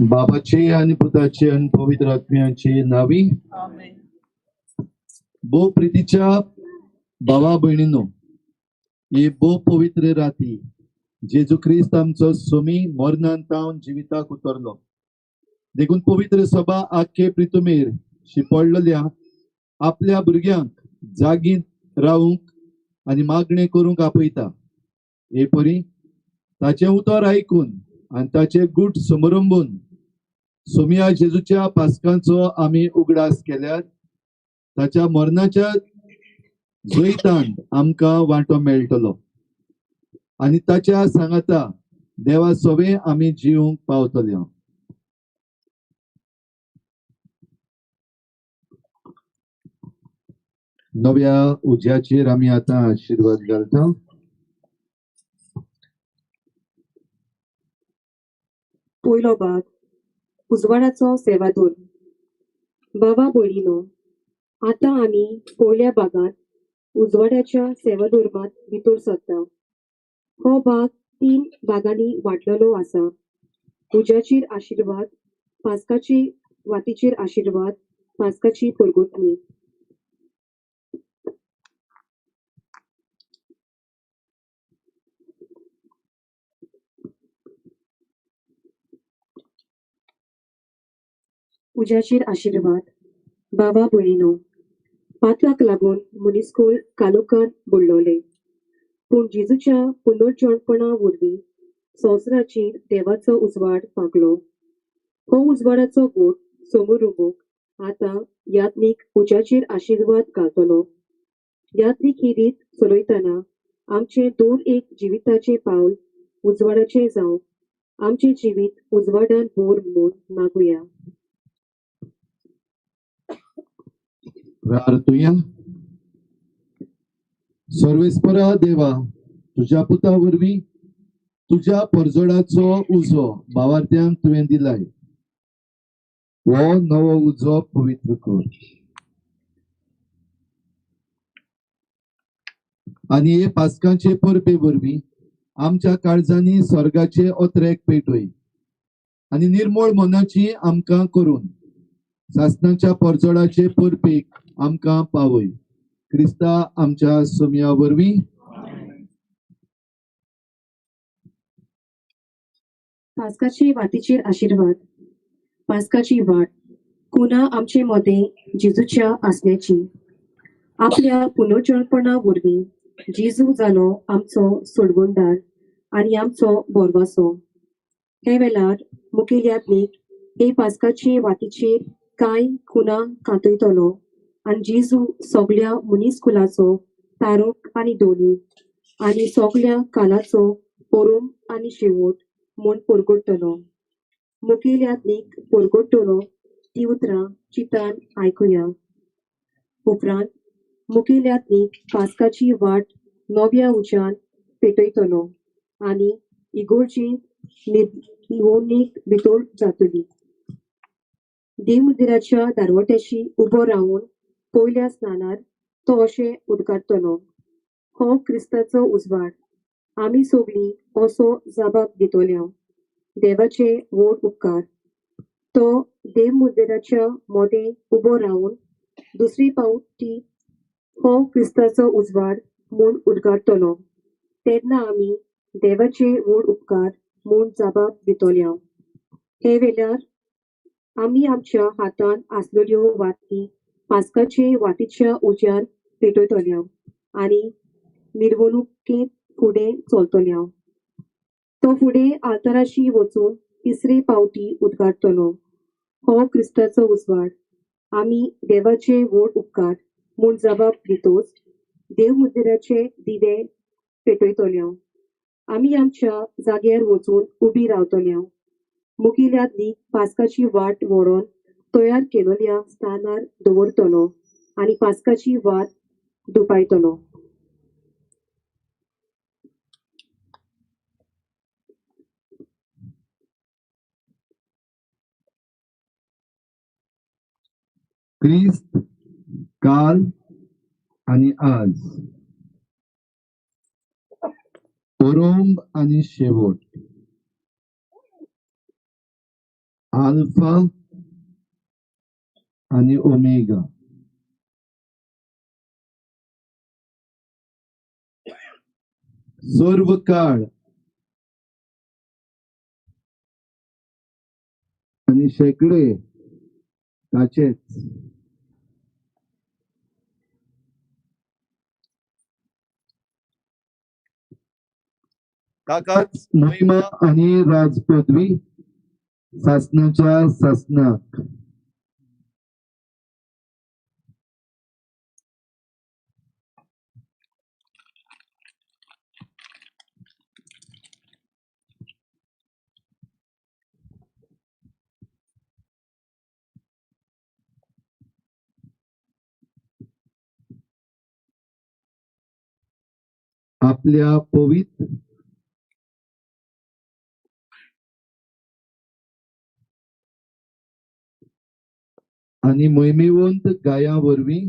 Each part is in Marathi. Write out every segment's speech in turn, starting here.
बाबाचे आणि पुताचे आणि पवित्र आत्म्याचे नावी. भो प्रीतीच्या भावा भयणीनो, ही भो पवित्र राती जेजू ख्रिस्त आमचो सोमी मरणांतावन जिविताक उतरलो. देखून पवित्र सभा आख्खे प्रितुमेर शिपडलेल्या आपल्या भुरग्यांक जागीत रावूंक आणि मागणे करूंक आपयता. हे परी ताचे उतर ऐकून आणि ताचे गुट समारंभून सोमिया जेजूच्या पास्कांचो आम्ही उगडास केल्यार ताच्या मरणाच्या जैतान आमकां वांटो मेळटलो आणि ताच्या सांगाता देवा सवे आम्ही जिवंक पावतले. नव्या उज्याचेर आम्ही आता आशीर्वाद घालता. पयलो भाग. उजवाडाचो सेवादूर. बाबा भयणीनो, आता आम्ही पयल्या भागात उजवाड्याच्या सेवाधर्मात भितर सरता. हो भाग 3 भागांनी वांटलेलो आसा. उज्याचेर आशीर्वाद, पास्काची वातीचेर आशीर्वाद, पास्काची परगोटणी. उज्याचेर आशीर्वाद. बाबा भयणीनो, पातकाक लागून मुनिस्कूल कालोखान बुडलोले, पूण जेजूच्या पुनर्जन्मपणा वरवीं संवसाराचेर देवाचो उजवाड पावलो. हो उजवाडाचो गोट समोर उबोक आता यात्नीक उज्याचेर आशीर्वाद घालतलो. यात्नीक ही रीत चलयतना आमचे 2-1 जिविताचे पावल उजवाडाचे जावं. आमचे जिवीत उजवाडान भोर म्हूण मागुया. प्रार्थुया. सर्वेस्परा देवा, तुझ्या पुता वरवीं तुझ्या परजोडाचो उजो भावार्थ्यांक तुवें दिलाय. हो नवो उजो पवित्र कर आणि हे पास्कांचे परबे वरवीं आमच्या काळजांनी स्वर्गाचे ओत्रेक पेटय आणि निर्मळ मनाची आमकां करून सासणाच्या परजोडाचे परबेक आमकां पावय. क्रिस्ता आमच्या सोम्या वरवीं. पास्काची वातीचेर आशीर्वाद. पास्काची वाट कुणा आमचे मोदे जेजूच्या आसण्याची. आपल्या पुनर्जन्मपणा वरवीं जेजू जालो आमचो सोडवणदार आणि आमचो बोरवासो. हे वेळार मुखेल यात्नीक हे पास्काचे वातीचेर कांय खुना कातयतलो आणि जेजू सगळ्या मुनिस्कुलाचो तारोक आणि दोनी आणि सगळ्या कालाचो पोरूम आणि शेवट म्हूण परगडटलो. मुखेल यात्नीक परगडटलो ती उतरां चितान आयकुया. उपरांत मुखेल यात्नीक पास्काची वाट नव्या उज्यान पेटयतलो आणि इगोर्जी निवडणीक भितर जातली. देव मंदिराच्या दारवट्याशी उबो रावन पयल्या स्नानार तो अशें उदगारतलो. हो क्रिस्ताचो उजवाड. आमी सगळीं असो जबाब दितल्यो. देवाचे व्हड उपकार. तो देव मंदिराच्या मोदें उबो रावन दुसरी पावटी हो क्रिस्ताचो उजवाड म्हूण उदगारतलो. तेन्ना आमी देवाचे व्हड उपकार म्हूण जबाब दितल्यो. हे वेळार आमी आमच्या हातान आसलेल्यो वाती पास्काचे वातीच्या उज्यान पेटयतल्यो आणि मिरवणुकींत फुडें चलतल्यो. तो फुडें आल्ताराशी वचून तिसरे पावटी उदगारतलो. हो क्रिस्ताचो उजवाड. आमी देवाचे व्हड उपकार म्हूण जबाब दितोच देव मंदिराचे दिवे पेटयतल्यो. आमी आमच्या जाग्यार वचून उबी रावतल्यो. मुखेल यात्नीक पास्काची वाट व्हरोन तयार केलेल्या स्थानार दवरतलो आणि पास्काची वाट धुपायतलो. क्रिस्त काल आणि आज, परंब आणि शेवट. अल्फा आणि ओमेगा. सर्व काळ आणि शेकडे ताचेच. ताकाच महिमा आणि राजपदवी सासनाच्या सासनाक. आपल्या पवित्र आणि मोहिमेवंत गाया वरवीं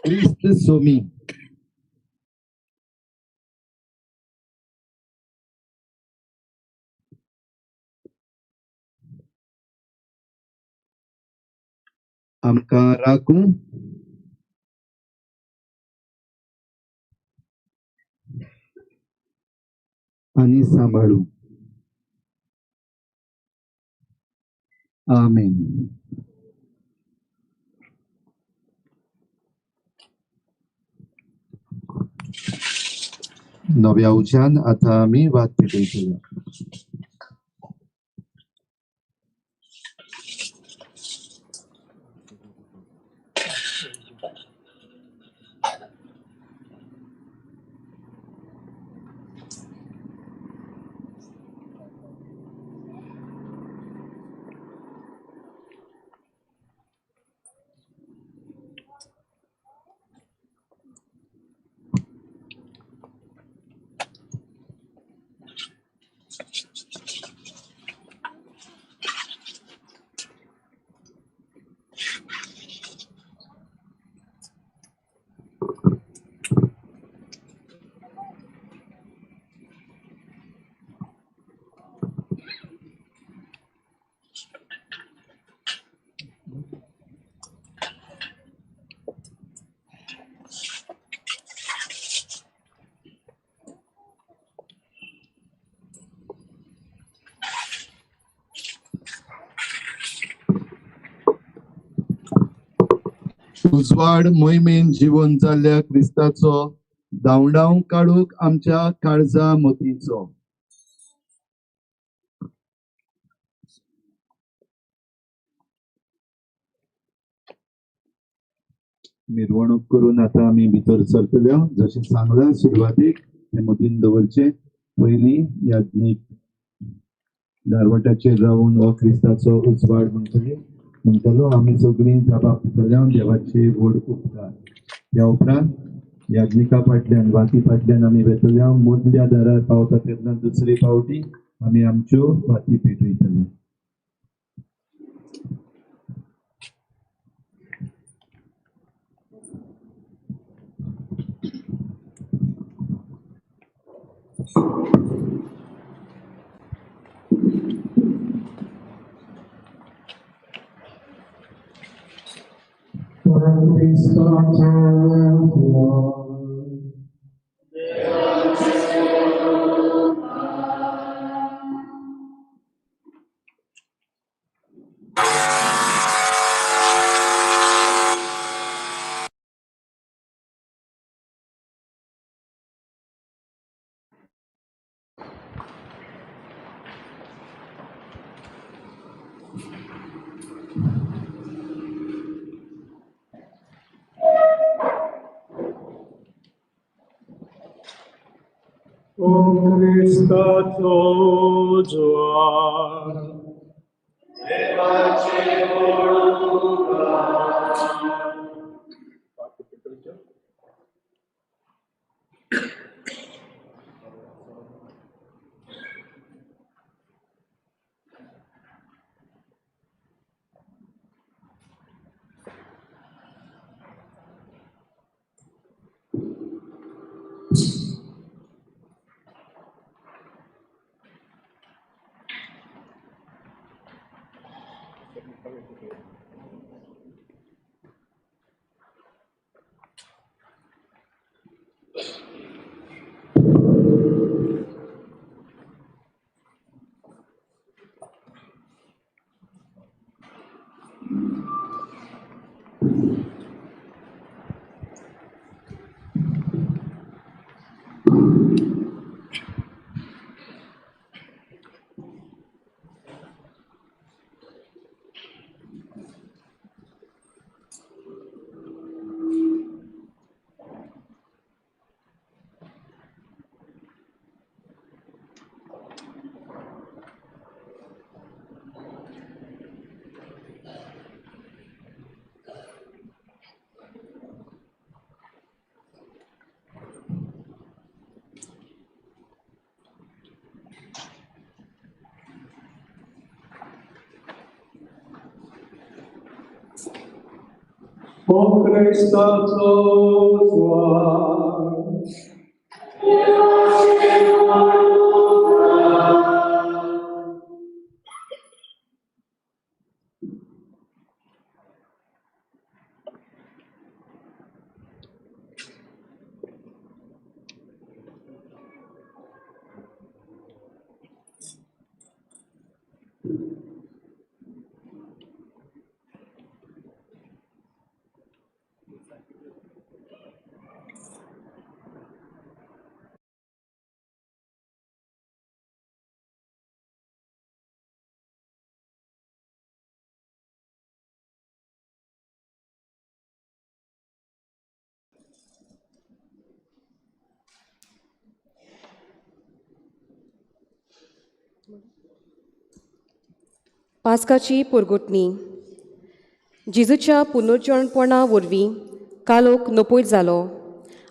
ख्रिस्त सोमी आमकां राखूं आणि सांभाळूं. आमेन. नव्या उच्यान आता आमी वाद पेटयतले. उजवाड मोहिमेन जीवन जाल्ल्या क्रिस्ताचो धांवडाव काडूक आमच्या काळजा मोतीचो. मिरवणूक करून आता आमी भितर सरतले. जशें सांगला सुरवातीक हे मतीन दवरचे. पयलीं याज्ञीक दारवटाचेर रावून हो क्रिस्ताचो उजवाड म्हणटलो आमी सगळीं जापाक दितले देवाचे व्हड उपकार. त्या उपरांत याज्ञिका फाटल्यान वाती फाटल्यान आमी वेतले. मदल्या दारार पावता तेन्ना दुसरे फावटी आमी आमच्यो वाती पेटयतले. O Cristo Joar, O Chrystaco zła. पास्काची पुरगुटणी. जेजूच्या पुनर्जोडपणा वरवीं कालोख नपयत जालो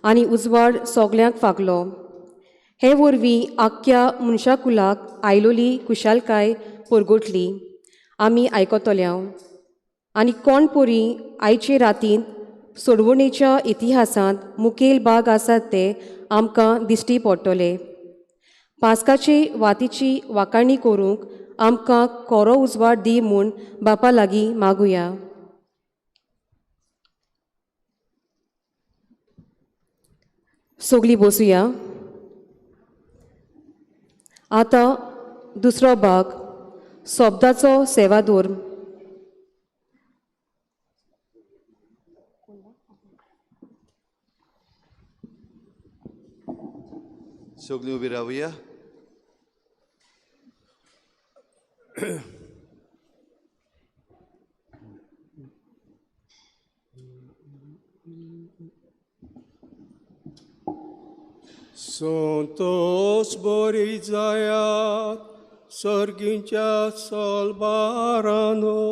आनी उजवाड सोगल्यांक फागलो. हे वरवीं आख्ख्या मनशाकुलाक आयलोली खुशालकाय पुरगुटली आमी आयकतल्यांव. आनी कोण परी आयचे रातींत सोडवणेच्या इतिहासांत मुखेल भाग आसात ते आमकां दिश्टी पडटले. पास्काचे वातीची वाखाणणी करूंक आमकां कोरो उजवाड दी म्हूण बापा लागीं मागुया. सोगली बसुया. आतां दुसरो भाग, सोबदाचो सेवादोर. सगळीं उबी रावुया. Santos borizayat, sorgincha solbarano.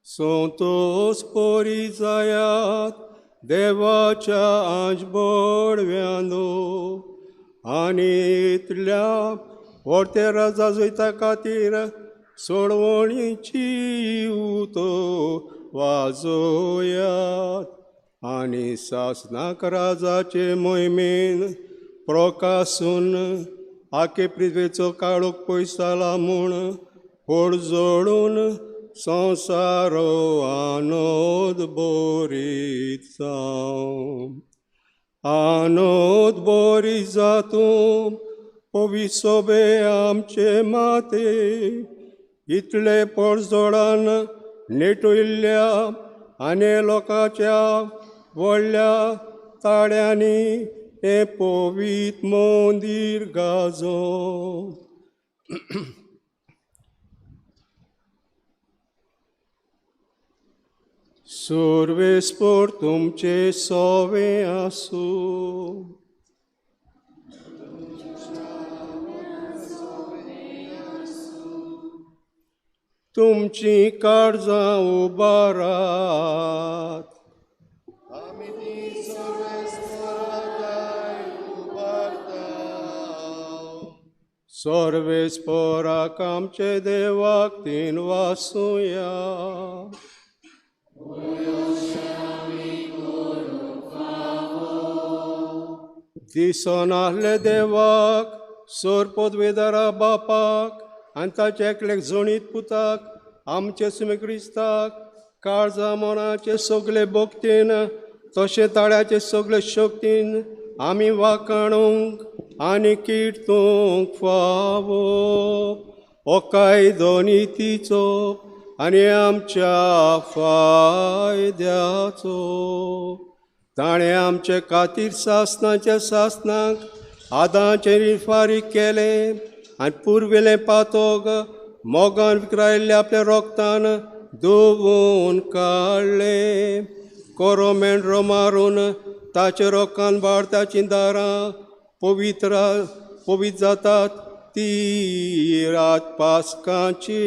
Santos borizayat, devacha anjbodviano. Anitल्या व्हडते राजा जैता खातीर सोडवणीची उतो वाजोयात. आनी सासनाक राजाचे मोहिमेन प्रकासून आखे पृथ्वेचो काळोख पयस जाला म्हूण व्हड जोडून संवसारो आनोद बोरीत जावं. आनोद बोरी जातूं पवित्र सोबे आमचे माते. इतले पडजोडान नेटोयल्ल्या आनी लोकांच्या व्हडल्या ताड्यांनी हे पवित्र मंदीर गाजो. सर्वेस्पर तुमचे सोवे आसूं. तुमची काळजां उबारात. सर्वेस्पराक आमचे देवाक तीन वासुया. दिसोन आहले देवाक, सोर पदवेदारा बापाक आनी ताचे एकलेक जोणीत पुताक, आमचे सुमे क्रिस्ताक, काळजा मनाचे सगळे भक्तीन तशें ताळ्याचे सगळे शक्तीन आमी वाखाणूंक आनी किर्तूंक फावो. ओकायदो नितीचो आनी आमच्या फायद्याचो. ताणें आमचे खातीर सासनाच्या सासनाक आदांचे फारीक केलें आनी पुर्विलें पातोग मोगान विकरायल्ले आपल्या रोगतान धुवून काडलें. कोरो मेंढरो मारून ताचे रोखान भारताची दारां पवित्र जातात. ती रात पास्काची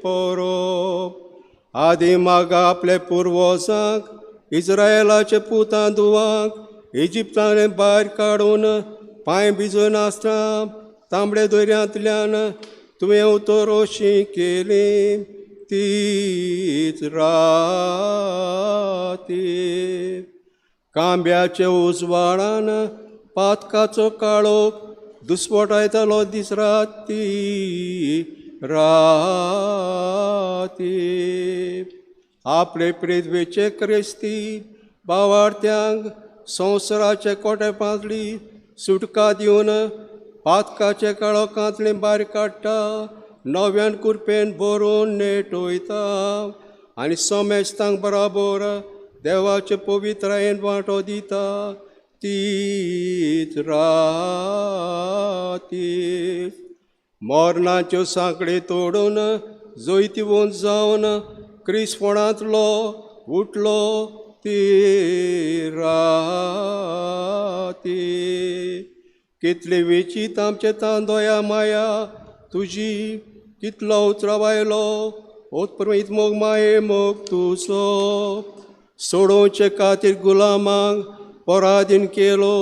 परब. आदी मागा आपले पुर्वजांक इस्रायेलाचे पुतां धुवांक इजिप्तान भायर काडून पांय भिजून आसतना तांबडे दर्यांतल्यान तुवें उतोरोशी केली. तीच राती कांब्याचे उजवाडान पातकाचो काळोख दुस्वटायतालो दीस राती राती आपले प्रेदवेचे क्रिस्ती बावार्थ्यांक संवसाराचे कोटे पातळी सुटका दिवन पातकाचे काळोखांतले भायर काडटा नव्यान कुरपेन बरोवन नेटोयता आनी सोमेस्तांक बराबर देवाचे पवित्रायेन वांटो दिता तीच राती मोरणाच्यो सांकळे तोडून जोयतीवंत जावन क्रिस्फोणांतलो उठलो ती राती कितले वेचीत आमचे तांदोया माया तुजी कितलो उतरावायलो ओतप्रमीत मोग माये मोग तुजो सोडोवचे खातीर गुलामांक पराधीन केलो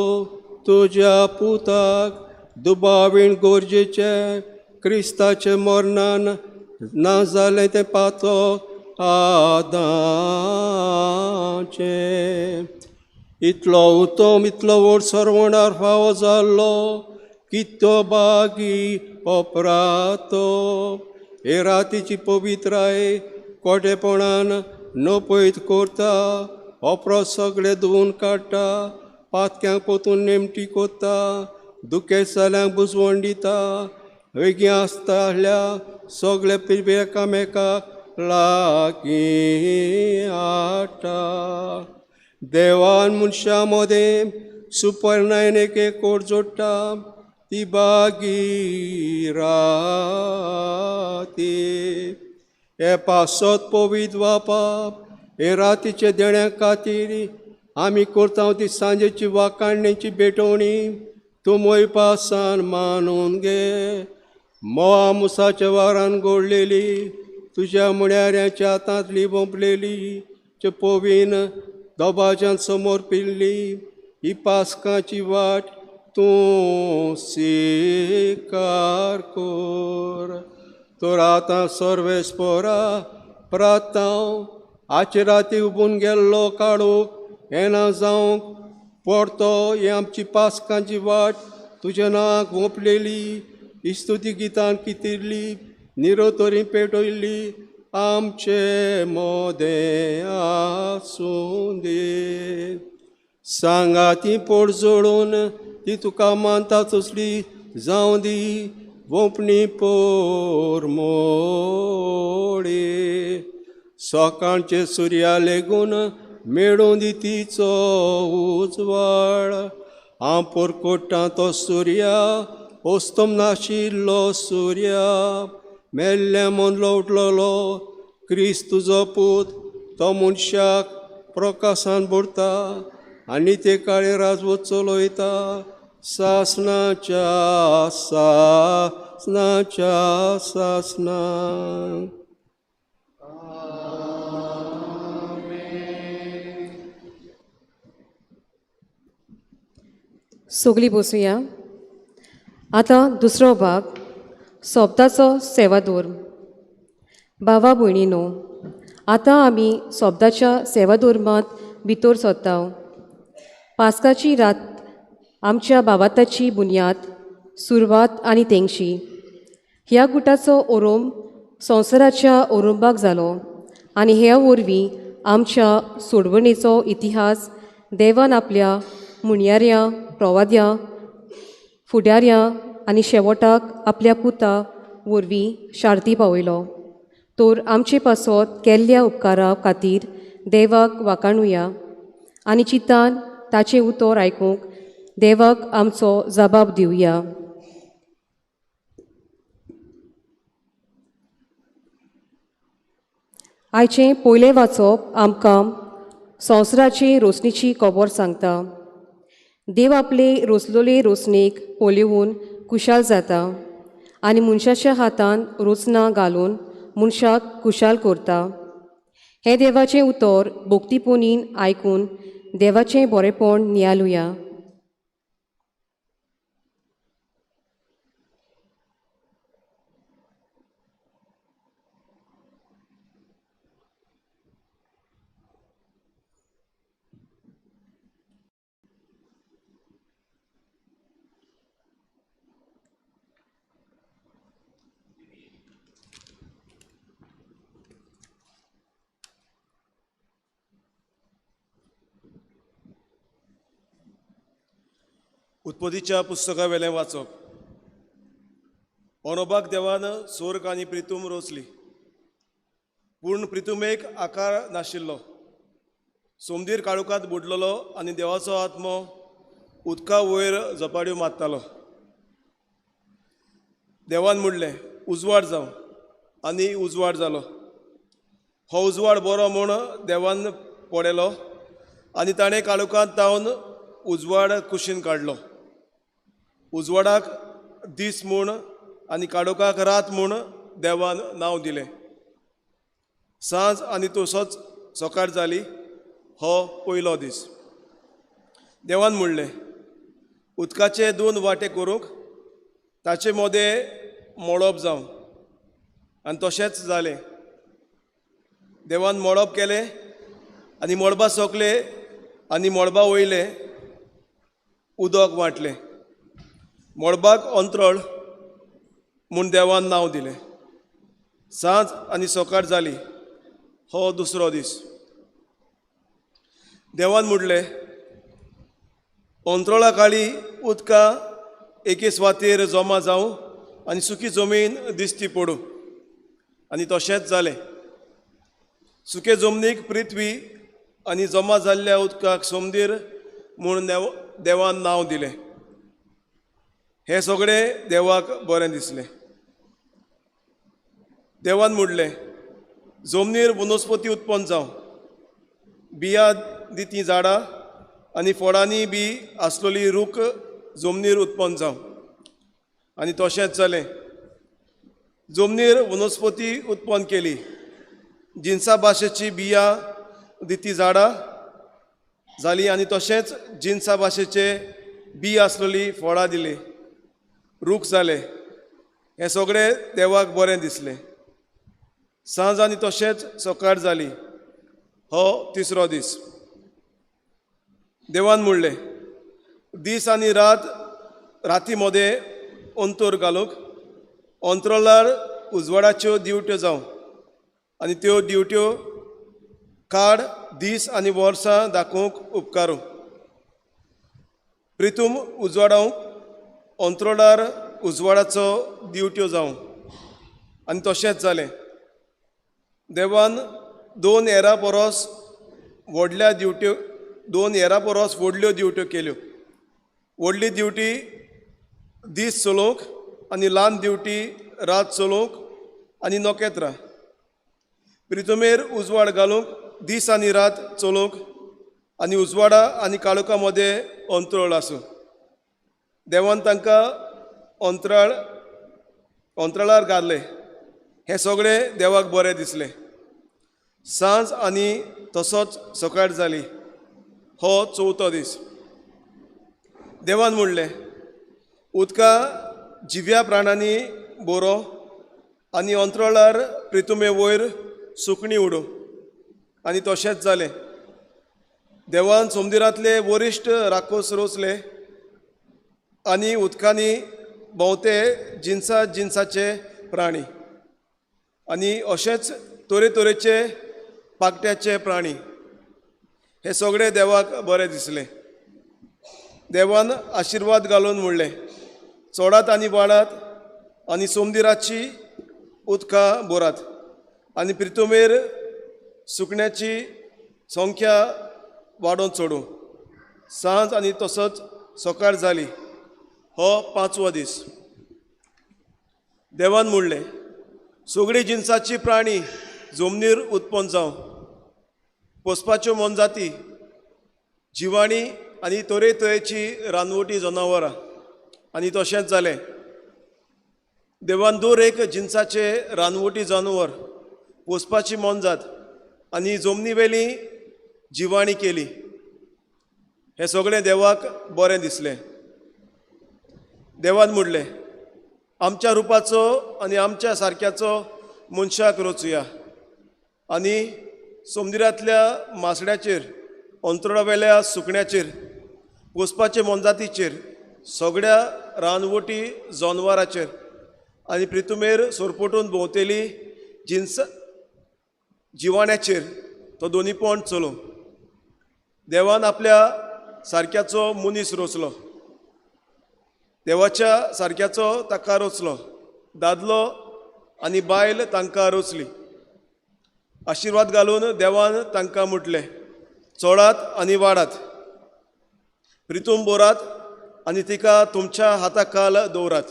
तुज्या पुताक दुबावीण गोरजेचे क्रिस्ताचे मरणान ना जालें तें पातोक आदांचे इतलो उत्तम इतलो व्हड सरवणार फावो जाल्लो कितो बागी पोपरातो हे रातीची पवित्राय कोटेपणान नपयत करता ओपरो सगळे धुवन काडटा पातक्यांक पोतून नेमटी कोत्ता दुखेसाल्यांक बुजवण दिता वेगळी आसता आहल्या सगळे पिरबे एकामेकाक लागीं हाडटा देवान मनशा मदें सुपर्णायन एक कोड जोडटा ती बागी राती हे पासत पवित वापाप हे रातीचे देण्या खातीर आमी करता ती सांजेची वाकाणणेची भेटवणी तूं मोयपासान मानून घे मोआ मुसाच्या वारान गोडलेली तुज्या म्हण्याऱ्याच्या हातांतली बोंपलेली चे पोवीन दोबाज्यान समोर पिल्ली ही पासकांची वाट तूं स्वीकार कर तर आतां सर्वेस्पोरा प्रातांव आचे राती उबून गेल्लो काडूक येना जावंक पडतो ही आमची पासकांची वाट तुज्या नांवाक ओंपलेली इस्तुती गितान कितिरली निरोतोरी पेटयल्ली आमचे मोदें आसूं दे सांगा ती पोट जोडून ती तुका मानता तसली जावं दी वोंपणी पोर मोडे सकाळचे सुर्या लेगून मेळून दी तिचो उजवाड हांव पोरकोट्टा तो सुर्या ओस्तम नाशिल्लो सुर्या मेल्ल्या मनलो उठलोलो क्रिस्त तुजो पूत तो मनशाक प्रकाशान बुडता आनी ते काळे राजवत चलयता सासनाच्या सासनाक सगळीं बसूया आतां दुसरो भाग सोबताचो सेवादोर भावा भयणीनो आतां आमी सोबताच्या सेवाधोर्मांत भितर सरता पास्काची रात आमच्या भावाताची बुनयाद सुरवात आनी तेंगशी ह्या गुटाचो ओरोम संवसाराच्या ओरोंबाक जालो आनी ह्या वरवीं आमच्या सोडवणेचो इतिहास देवान आपल्या मुणयाऱ्यां प्रवाद्यां फुडाऱ्यां आनी शेवटाक आपल्या पुता वरवीं शार्ती पावयलो तर आमचे पासत केल्ल्या उपकारा खातीर देवाक वाखाणुया आनी चितान ताचें उतर आयकूंक देवाक आमचो जबाब दिवया आयचें पयलें वाचप आमकां संवसाराचे रोसणीची खबर सांगता देव आपले रोसलोले रोसणेक पोलिवून कुशाल जाता आनी मनशाच्या हातान रोचना घालून मनशाक कुशाल करता हे देवाचें उतर भोक्तीपोनीन आयकून देवाचें बरेपण नियालुया उत्पत्तीच्या पुस्तका वेलें वाचप. ओनोबाक देवान स्वर्ग आनी प्रितूम रोचली, पूण प्रितुमेक आकार नाशिल्लो. सोमदीर काळोखांत बुडलेलो आनी देवाचो आत्मो उदका वयर झपाट्यो मारतालो. देवान म्हणलें, उजवाड जावं, आनी उजवाड जालो. हो उजवाड बरो म्हूण देवान पळयलो आनी ताणें काळोखांत तावन उजवाड कुशीन काडलो. उजवाडाक दीस म्हूण आनी काळोखाक रात म्हूण देवान नांव दिलें. सांज आनी तसोच सकाळ जाली हो पयलो दीस. देवान म्हणलें, उदकाचे 2 वांटे करूंक ताचे मदें मळब जावं, आनी तशेंच जालें. देवान मळब केलें आनी मळबा सकले आनी मळबा वयले उदक वांटलें. मळबाक अंतरळ म्हूण देवान नांव दिलें. सांज आनी सकाळ जाली हो दुसरो दीस. देवान म्हणलें, अंतरळा काळी उदकां एके सुवातेर जमा जावं आनी सुकी जमीन दिश्टी पडूं, आनी तशेंच जालें. सुके जमनीक पृथ्वी आनी जमा जाल्ल्या उदकाक समुद्र म्हूण देवान नांव दिलें. हें सगळें देवाक बरें दिसलें. देवान म्हणलें, जमनीर वनस्पती उत्पन्न जावं, बियां दितीं झाडां आनी फळांनी बी आसलेली रूख जमनीर उत्पन्न जावं, आनी तशेंच जालें. जमनीर वनस्पती उत्पन्न केली, जिन्सा भाशेची बियां दितीं झाडां जालीं, आनी तशेंच जिन्सा भाशेचे बी आसलेली फळां दिलीं, रूख जाले. हें सगळें देवाक बरें दिसलें. सांज आनी तशेंच सकाळ जाली हो तिसरो दीस. देवान म्हणलें, दीस आनी राती मदें अंतर घालूंक अंतरळार उजवाडाच्यो दिवट्यो जावं, आनी त्यो दिवट्यो काळ, दीस आनी वर्सां दाखोवंक उपकारूं. प्रितूम उजवाडावंक अंतरळार उजवाडाचो दिवट्यो जावं, आनी तशेंच जालें. देवान 2 हेरां परस व्हडल्यो दिवट्यो केल्यो. व्हडली दिवटी दीस चलोवंक आनी ल्हान दिवटी रात चलोवंक आनी नोकेत्रां. प्रितुमेर उजवाड घालूंक दीस आनी रात चलोवंक आनी उजवाडा आनी काळोखा मदें अंतरळ आसूं. देवान तांकां अंतराळार घाले. हें सगळें देवाक बरें दिसलें. सांज आनी तसोच सकाळ जाली हो चवथो दीस. देवान म्हणलें, उदका जिव्या प्राण्यांनी बरो आनी अंतराळार प्रितुमे वयर सुकणीं उडोवं, आनी तशेंच जालें. देवान समुद्रांतले वरिश्ट राखोस रोचले आनी उदकांनी भोंवते जिन्साचे प्राणी, आनी अशेंच तरेतरेचे पागट्याचे प्राणी. हे सगळें देवाक बरें दिसलें. देवान आशिर्वाद घालून म्हणलें, चोडात आनी वाडात आनी समुद्राची उदकां भरात, आनी प्रितुमेर सुकण्याची संख्या वाडोवन चडूं. सांज आनी तसोच सकाळ जाली हो 5वो दीस. देवान म्हणलें, सगळीं जिन्साची प्राणी जमनीर उत्पन्न जावं, पोसपाच्यो मोनजाती, जिवाणी आनी तरेतरेची रानवटी जनावरां, आनी तशेंच जालें. देवान दर एक जिन्साचे रानवटी जनावर, पोसपाची मोनजात आनी जमनी वेली जिवाणी केली. हें सगळें देवाक बरें दिसलें. देवान म्हणलें, आमच्या रुपाचो आनी आमच्या सारक्याचो मनशाक रचुया, आनी समुद्रांतल्या मासड्याचेर, अंतराळावेल्या सुकण्याचेर, पोसपाचे मोनजातीचेर, सगळ्या रानवटी जनावरांचेर आनी प्रितुमेर सोरपटून भोंवतेली जिवाण्याचेर तो दोनीपण चलो. देवान आपल्या सारक्याचो मनीस रचलो देवाच्या सारक्याचो ताका रचलो, दादलो आनी बायल तांकां रचली. आशिर्वाद घालून देवान तांकां म्हटलें, चोडात आनी वाडात, प्रितूम बोरात आनी तिका तुमच्या हाताखाल दवरात.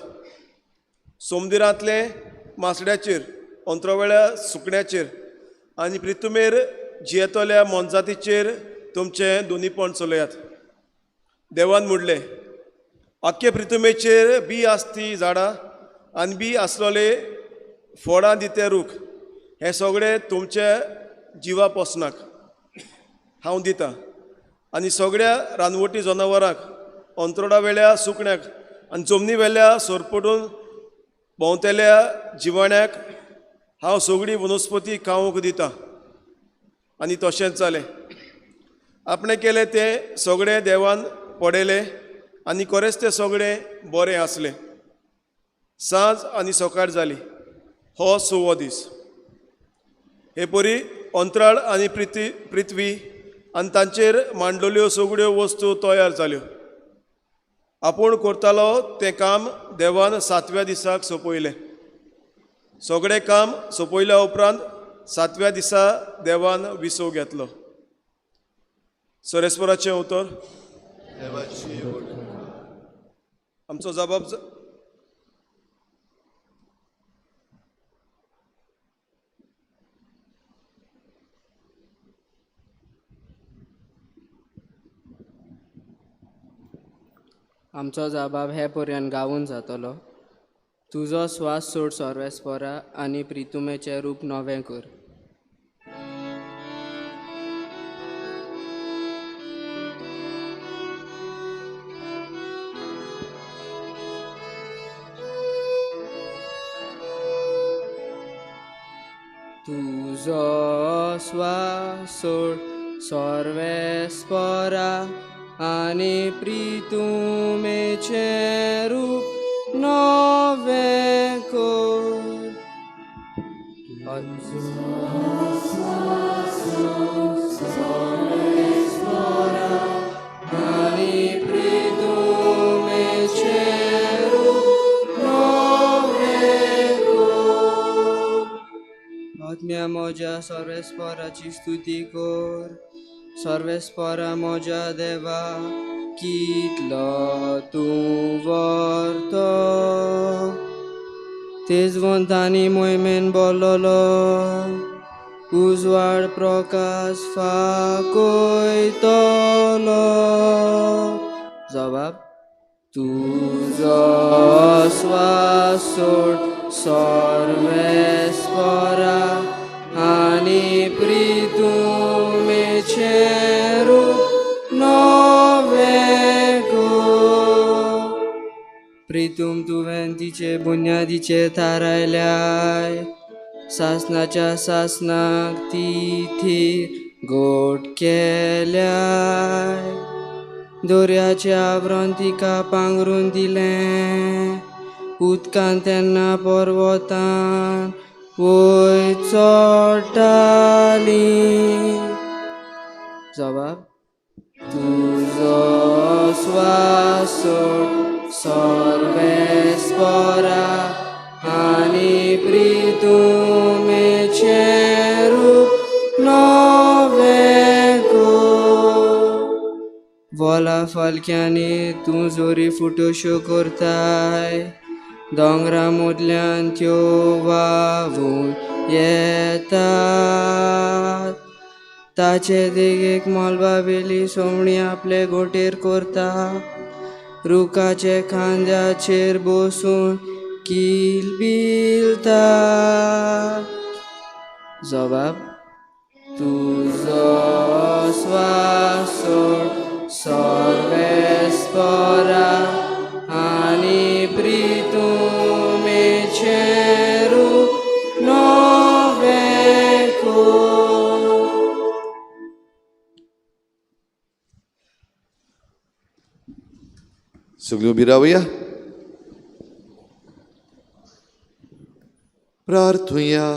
सोमदिरांतले मासड्याचेर, अंतरावेळ्या सुकण्याचेर आनी प्रितुमेर जियेतल्या मोनजातीचेर तुमचें दोनीपण चलयात. देवान म्हणलें, आख्खे प्रितुमेचेर बी आसती झाडां आनी बी आसलोले फळां दिते रूख, हे सगळे तुमचे जिवा पोसनाक हांव दितां. आनी सगळ्या रानवटी जनावरांक, अंतरोडा वेल्या सुकण्याक आनी जमनी वेल्या सोरपटून भोंवतेल्या जिवाण्याक हांव सगळी वनस्पती खावंक दितां. आनी तशेंच जालें. आपणें केलें तें सगळें देवान पळयलें आनी खरेंच तें सगळें बरें आसलें. सांज आनी सकाळ जाली, हो 6वो दीस. हे परी अंतराळ आनी पृथ्वी आनी तांचेर मांडलेल्यो सगळ्यो वस्तू तयार जाल्यो. आपूण करतालो तें काम देवान 7व्या दिसाक सोंपयलें. सगळें काम सोंपयल्या उपरांत 7व्या दिसा देवान विसव घेतलो. सरेस्पराचें उतर. आमचो जबाब आमचो जबाब हे पर्यंत गावून जातलो. तुजो स्वास सोड सर्वेस्परा आनी प्रितुमेचें रूप नवें कर. तुजो स्वास सोड सर्वेस्परा आनी प्रितुमेचें रूप नवें कर. आनी प्रितुमेचें रूप नवें कर. आत्म्या म्हज्या सर्वेस्पराची स्तुती कर. सर्वेस्परा म्हज्या देवा, कितलो तूं वर्तो. तेजवंतांनी मोहिमेन बोललो, उजवाड प्रकाश फाकोयतलो. जबाब. तुजो स्वास सोड सर्वेस्परा आनी प्रितुमेचें रूप नवें कर. प्रितुम तुवें तिचे बुन्यादीचे थारायल्याय. सासनाच्या सासनाक ती थीर गोट केल्याय. दोर्याचें आवरण तिका पांघरून दिलें. उदकांत तेन्ना पर्वतान वयर चडटाली. जबाब. तुजो स्वास सोड सर्वेस्परा आनी प्रितुमेचें रूप नवें कर. वोला फालक्यांनी तूं जोरी फुटोश्यो करताय. दोंगरा मदल्यान त्यो व्हांवून येतात. ताचे देगेक मोलबाबेली सोमणी आपले गोटेर करता. रुखाचे खांद्याचेर बसून किलबिलता. जबाब. तुजो स्वास सोड सर्वेस्परा आनी प्रितुमेचें रूप नवें कर. सगळीं उबी रावया. प्रार्थुया.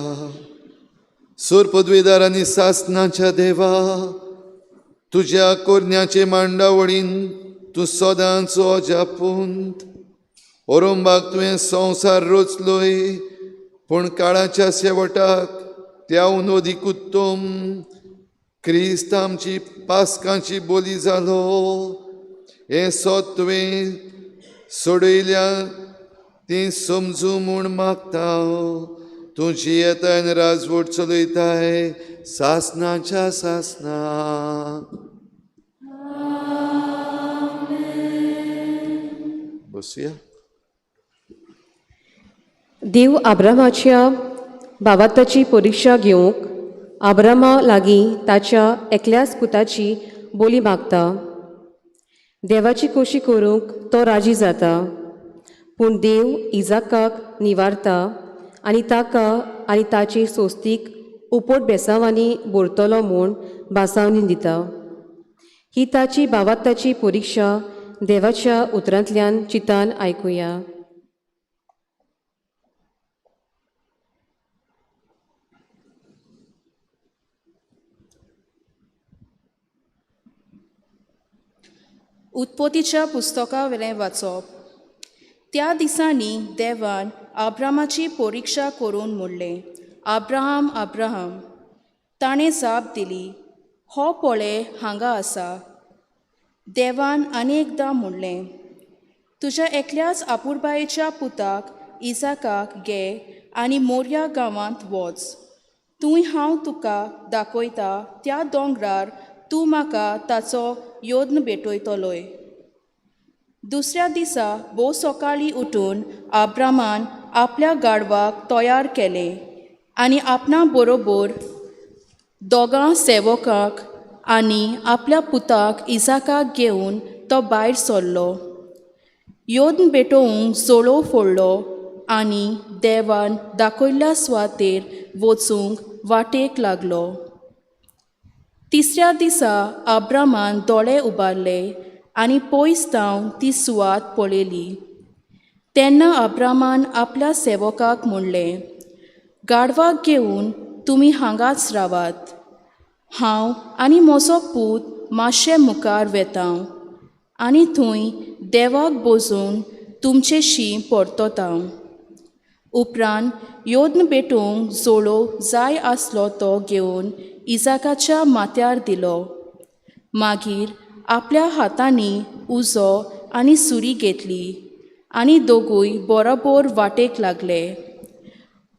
सूर पदवीदार आनी सासनाच्या देवा, तुज्या कोरण्याचे मांडावळीन तूं सदांच जापून ओरोंबाक तुवें संवसार रचलोय, पूण काळाच्या शेवटाक त्या उनोदीक उत्तम क्रिस्त आमची पास्कांची बोली जालो. हें सोद तुवें सोडयल्या ती समजू म्हूण मागता. तुजी येताय आनी राजवट चलयताय सासनाच्या सासना. बसुया. देव आब्रामाच्या भावाताची परीक्षा घेवंक आब्रामा लागीं ताच्या एकल्याच पुताची बोली मागता. देवाची खोशी करूंक तो राजी जाता, पूण देव इजाकाक निवारता आनी ताका आनी ताचे सोस्तीक उपोट बेसांवांनी भरतलो म्हूण भासावनी दिता. ही ताची भावाताची परीक्षा देवाच्या उतरांतल्यान चितान आयकुया. उत्पत्तीच्या पुस्तका वेलें वाचप. त्या दिसांनी देवान आब्रामाची परीक्षा करून म्हणलें, आब्राहाम आब्राहाम. ताणें जाप दिली, हो पळय हांगा आसा. देवान अनेकदां म्हणलें, तुज्या एकल्याच आपुरबायेच्या पुताक इसाकाक घे आनी मोर्या गांवांत वच. थंय हांव तुका दाखयता त्या दोंगरार तूं म्हाका ताचो योद्न भेटयतलोय. दुसऱ्या दिसा भोव सकाळीं उठून आब्रामान आपल्या गाडवाक तयार केलें आनी आपणा बरोबर दोगां सेवकांक आनी आपल्या पुताक इसाकाक घेवन तो भायर सरलो. योद्न भेटोवंक जोळो फोडलो आनी देवान दाखयल्ल्या सुवातेर वचूंक वाटेक लागलो. तिसऱ्या दिसा आब्रामान दोळे उबारले आनी पयस सावन ती सुवात पळयली. तेन्ना आब्रामान आपल्या सेवकाक म्हणलें, गाडवाक घेवन तुमी हांगाच रावात. हांव आनी म्हजो पूत मातशें मुखार वेतां आनी थंय देवाक बोजून तुमचेशी परतोतां. उपरांत योद्न भेटोवंक जोळो जाय आसलो तो घेवन इसाकाच्या माथ्यार दिलो. मागीर आपल्या हातांनी उजो आनी सुरी घेतली आनी दोगूय बरोबर वाटेक लागले.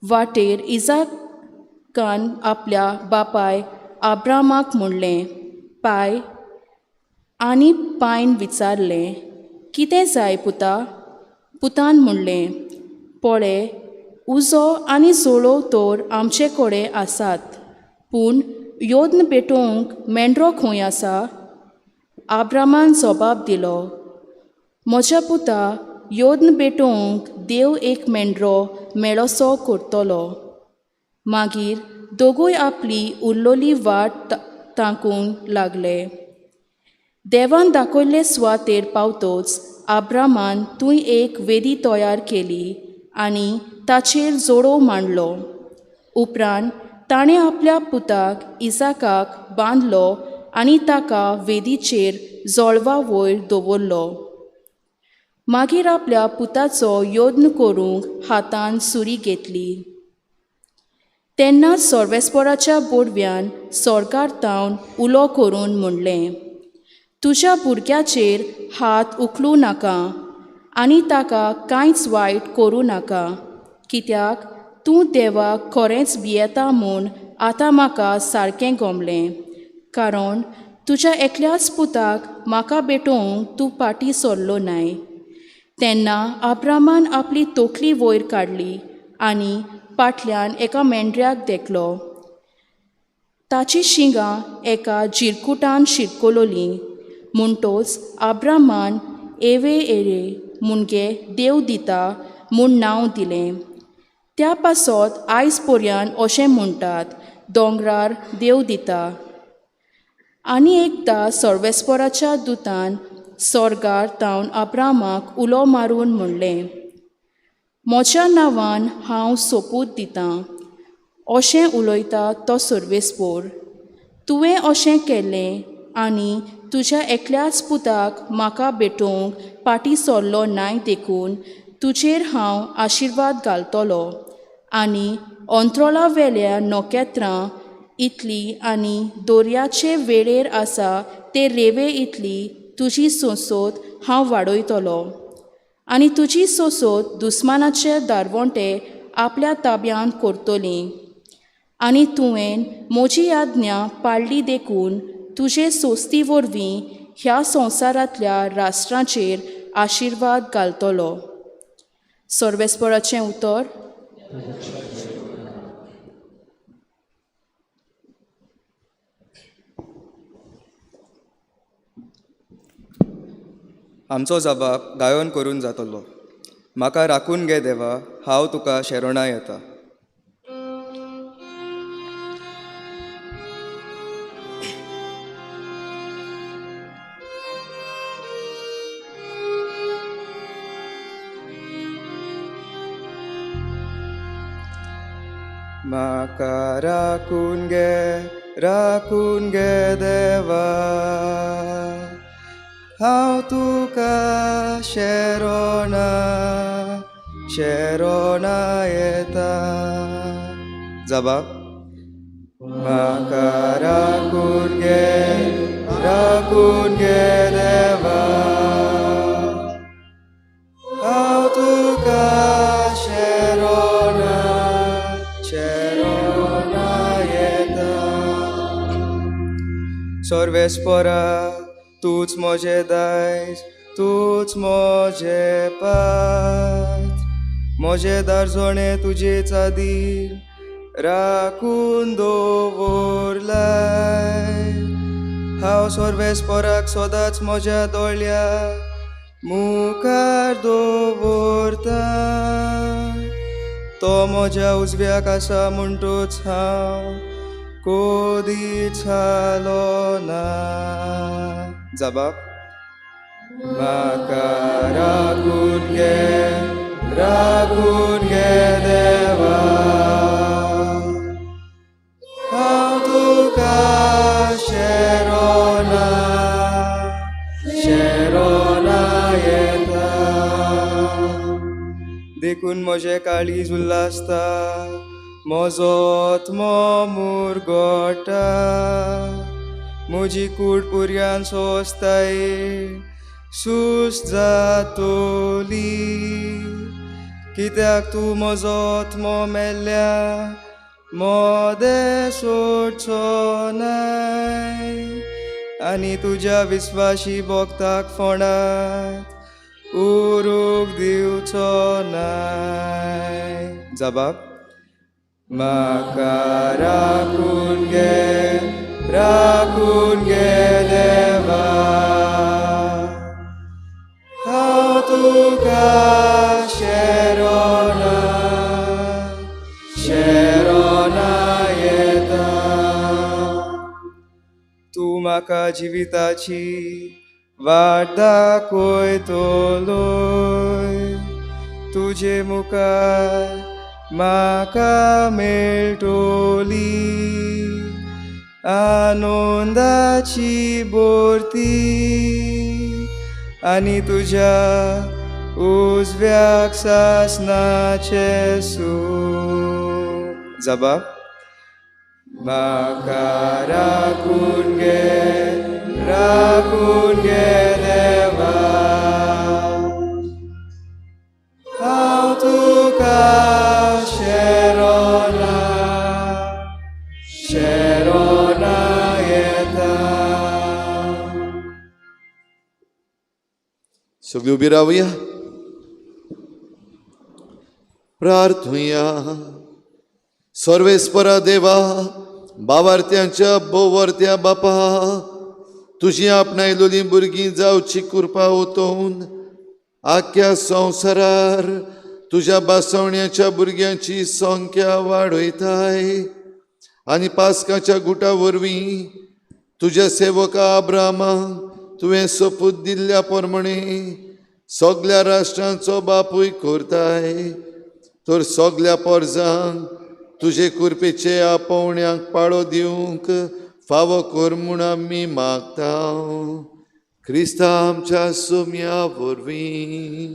वाटेर इसाकान आपल्या बापाय आब्रामाक म्हणलें, पाय. आनी पायन विचारलें, कितें जाय पुता? पुतान म्हणलें, पळय, उजो आनी जोळो तर आमचे कडेन आसात, पूण योद्न भेटोवंक मेंढरो खंय आसा? आब्रामान जबाब दिलो, म्हज्या पुता, योद्न भेटोवंक देव एक मेंढरो मेळोसो करतलो. मागीर दोगूय आपली उरलोली वाट तांकूंक लागले. देवान दाखयल्ले सुवातेर पावतोच आब्रामान थंय एक वेदी तयार केली आनी ताचेर जोडो मांडलो. उपरांत ताणें आपल्या पुताक इसाकाक बांदलो आनी ताका वेदीचेर जळवा वयर दवरलो. मागीर आपल्या पुताचो योद्न करूंक हातान सुरी घेतली. तेन्ना सर्वेस्पराच्या बोडव्यान सोर्गार उलो करून म्हणलें, तुज्या भुरग्याचेर हात उखलूं नाका आनी ताका कांयच वायट करूं नाका, कित्याक तूं देवाक खरेंच भियेता म्हूण आतां म्हाका सारकें गमलें. कारण तुज्या एकल्याच पुताक म्हाका भेटोवंक तूं फाटीं सरलो नाय. तेन्ना आब्रामान आपली तोखली वयर काडली आनी फाटल्यान एका मेंढऱ्याक देखलो. ताची शिंगां एका जिरकुटान शिरकोलोलीं. म्हणटोच आब्रामान एवे एरे मुणगे देव दिता म्हूण नांव दिलें. त्या पासत आयज पर्यान अशें म्हणटात, दोंगरार देव दिता. आनी एकदां सर्वेस्पराच्या दुतान सोर्गार तावन आब्रामाक उलो मारून म्हणलें, म्हज्या नांवान हांव सोपूत दितां. अशें उलयता तो सर्वेस्पर. तुवें अशें केलें आनी तुज्या एकल्याच पुताक म्हाका भेटोवंक फाटीं सरलो नाय देखून तुजेर हांव आशिर्वाद घालतलो आनी अंत्रोला वेल्या नोकेत्रां इतली आनी दोर्याचे वेळेर आसा ते रेवे इतली तुजी सोसोत हांव वाडयतलो आनी तुजी सोसोत दुस्मानाचे दारवंटे आपल्या ताब्यांत करतली आनी तुवें म्हजी आज्ञा पाळ्ळी देखून तुजे सोस्ती वरवीं ह्या संवसारांतल्या राष्ट्रांचेर आशिर्वाद घालतलो. सर्वेस्पराचें उतर. आमचो जबाब गायोन करून जातलो. म्हाका राखून घे देवा, हांव तुका शरणा येता. म्हाका राखून घे देवा, हांव तुका शरणा येता. जबाब. म्हाका राखून घे देवा, हांव तुका शरणा येता. सर्वेस्परा तूच म्हजें दायज, तूच म्हजें पात, म्हजें दारजोणें तुजे चादीर राखून दवरलाय. हांव सर्वेस्पराक सदांच म्हज्या दोळ्या मुखार दवरता. तो म्हज्या उजव्याक आसा म्हणटूच हांव कोदीच हालो ना. जबाब. म्हाका राखून घे देवा, हांव तुका शरणा येता. देखून म्हजें काळीज उल्हासता, म्हजो आत्मो मुरगोटा. म्हजी कूड पुर्यान सोंसताय सूस जातोली. कित्याक तूं म्हजो आत्मो मेल्ल्या मोदें सोडचो नाय आनी तुज्या विस्वाशी भोगताक फोंडात उरूक दिवचो नाय. जबाब. म्हाका राखून घे देवा, हांव तुका शरणा येता. तूं म्हाका जिविताची वाट दाखयतलोय. तुजे मुखार म्हाका मेळटली आनंदाची बोरती आनी तुज्या उजव्याक सासनाचे सूख. जबाब. म्हाका राखून घे देवा, हांव तुका शरणा येता. सगळीं उबी रावया, प्रार्थुया. सर्वेस्परा देवा, भावार्थ्यांच्या बोवार्थ्या बापा, तुजी आपणायलोली भुरगीं जावची कृपा ओतोवन आख्या संवसारार तुज्या बासवण्याच्या भुरग्यांची संख्या वाडयताय आनी पास्काच्या गुटा वरवीं तुज्या सेवका अब्रामाक तुवें सोपूत दिल्ल्या प्रमाणे सगल्या राष्ट्रांचो बापूय करताय. तर सगल्या पोरजांक तुजे कृपेचे आपोवण्यांक पाळो दिवंक फावो कर म्हूण आमी मागता. क्रिस्ता आमच्या सोम्या वरवीं.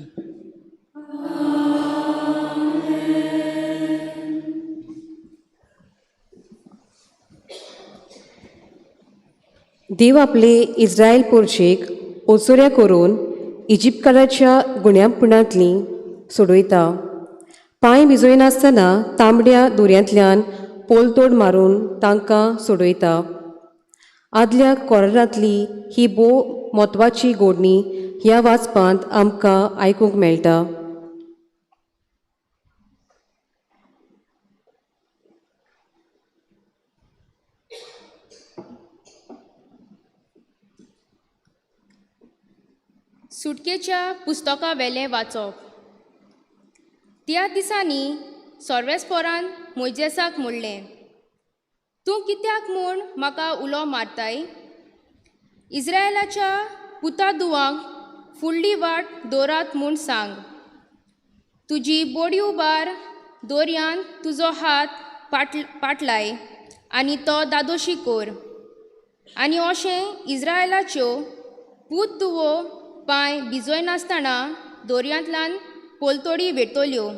देव आपले इस्रायल पोरशेक ओचोऱ्या करून इजिप्तकाराच्या गुण्यापुणांतली सोडयता. पांय भिजोयनासतना तांबड्या दोरयांतल्यान पोलतोड मारून तांकां सोडयता. आदल्या कोरांतली ही भोव म्हत्वाची गोडणी ह्या वाचपांत आमकां आयकूंक मेळटा. सुटकेच्या पुस्तका वेलें वाचप. त्या दिसांनी सर्वेस्पोरान मोइजेसाक म्हणलें, तूं कित्याक म्हूण म्हाका उलो मारताय? इस्रायेलाच्या पुतादुवांक फुडली वाट दोरात म्हूण सांग. तुजी बोडी उबार दोरयान तुजो हात पाटलाय आनी तो दादोशी कोर. आनी अशें इस्रायेलाच्यो पुतदुवो पांय भिजोयनासतना दोरयांतल्यान पोलतोडी वेटोल्यो.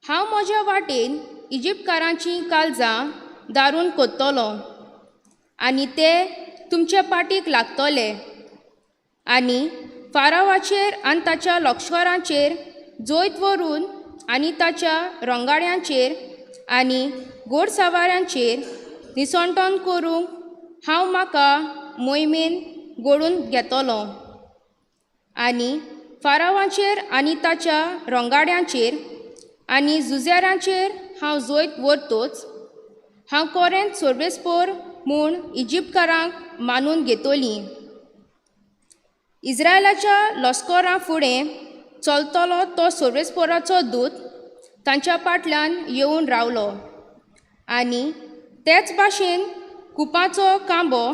हांव म्हज्या वाटेन इजिप्तकारांचीं काळजां दारून कोत्तलो आनी ते तुमच्या पाटीक लागतले. आनी फारावाचेर आनी ताच्या लश्करांचेर जोयत व्हरून आनी ताच्या रंगाड्यांचेर आनी घोडसावाऱ्यांचेर निसंटोन करूंक हांव म्हाका मोहिमेन घडून घेतलो. आनी फारावाचेर आनी ताच्या रंगाड्यांचेर आनी झुजाऱ्यांचेर हांव जोयत व्हरतोच हांव कोरेंत सर्वेस्पोर म्हूण इजिप्तकारांक मानून घेतलीं. इस्रायेलाच्या लश्करां फुडें चलतलो तो सर्वेस्पोराचो दूत तांच्या फाटल्यान येवन रावलो. आनी तेच भाशेन कुपाचो कांबो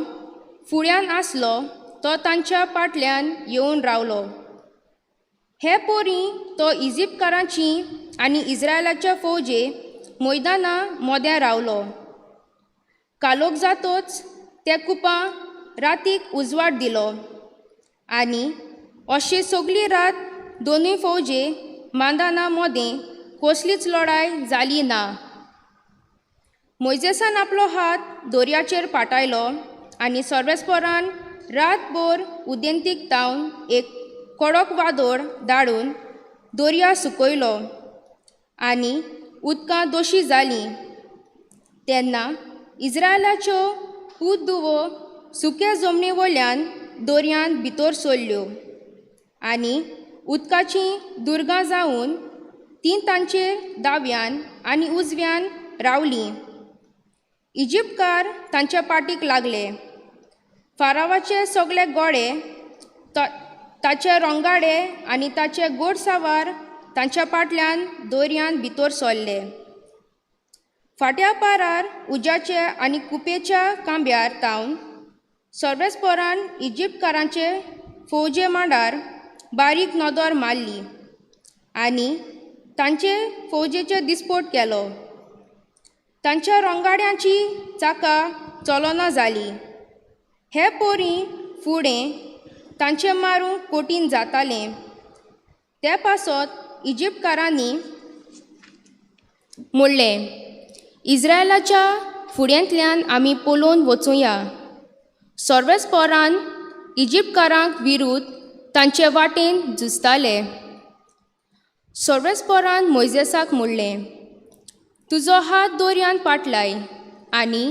फुड्यान आसलो तो तांच्या फाटल्यान येवन रावलो. हे पोरी तो इजिप्तकारांची आनी इस्रायेलाच्या फौजे मैदाना मोद्या रावलो. कालोख जातोच त्या कुपा रातीक उजवाड दिलो आनी अशी सगळी रात दोनूय फौजे मैदाना मोदें कसलीच लढाय जाली ना. मोइजेसान आपलो हात दोरयाचेर पाटायलो आनी सर्वेस्पोरान रातभर उदेंतीक तावन एक कडक वादळ धाडून दोरया सुकयलो आनी उदकां दोशी जालीं. तेन्ना इस्रायेलाच्यो पुतदुवो सुक्या जमनी वयल्यान दोरयांत भितर सरल्यो आनी उदकाचीं दुर्गां जावन तीं तांचेर दाव्यान आनी उजव्यान रावलीं. इजिप्तकार तांच्या पाटीक लागले. फारावाचे सगळे गोडे ताचे रंगाडे आनी ताचे घोडसावार तांच्या फाटल्यान दोरयांत भितर सरले. फाट्या पारार उज्याचे आनी कुपेच्या कांब्यार तावन सर्वेस्पोरान इजिप्तकारांचे फौजे मांडार बारीक नदर मारली आनी तांचे फौजेचो दिसपोट केलो. तांच्या रंगाड्यांची चाकां चलोना जालीं. हे पोरी फुडें तांचे मारूंक कठीण जातालें. ते पासत इजिप्तकारांनी म्हणलें, इस्रायेलाच्या फुड्यांतल्यान आमी पळोवन वचुया. सर्वेस्पोरान इजिप्तकारांक विरुद्ध तांचे वाटेन झुजताले. सर्वेस्पोरान मोइजेसाक म्हणलें, तुजो हात दोरयान पाटलाय आनी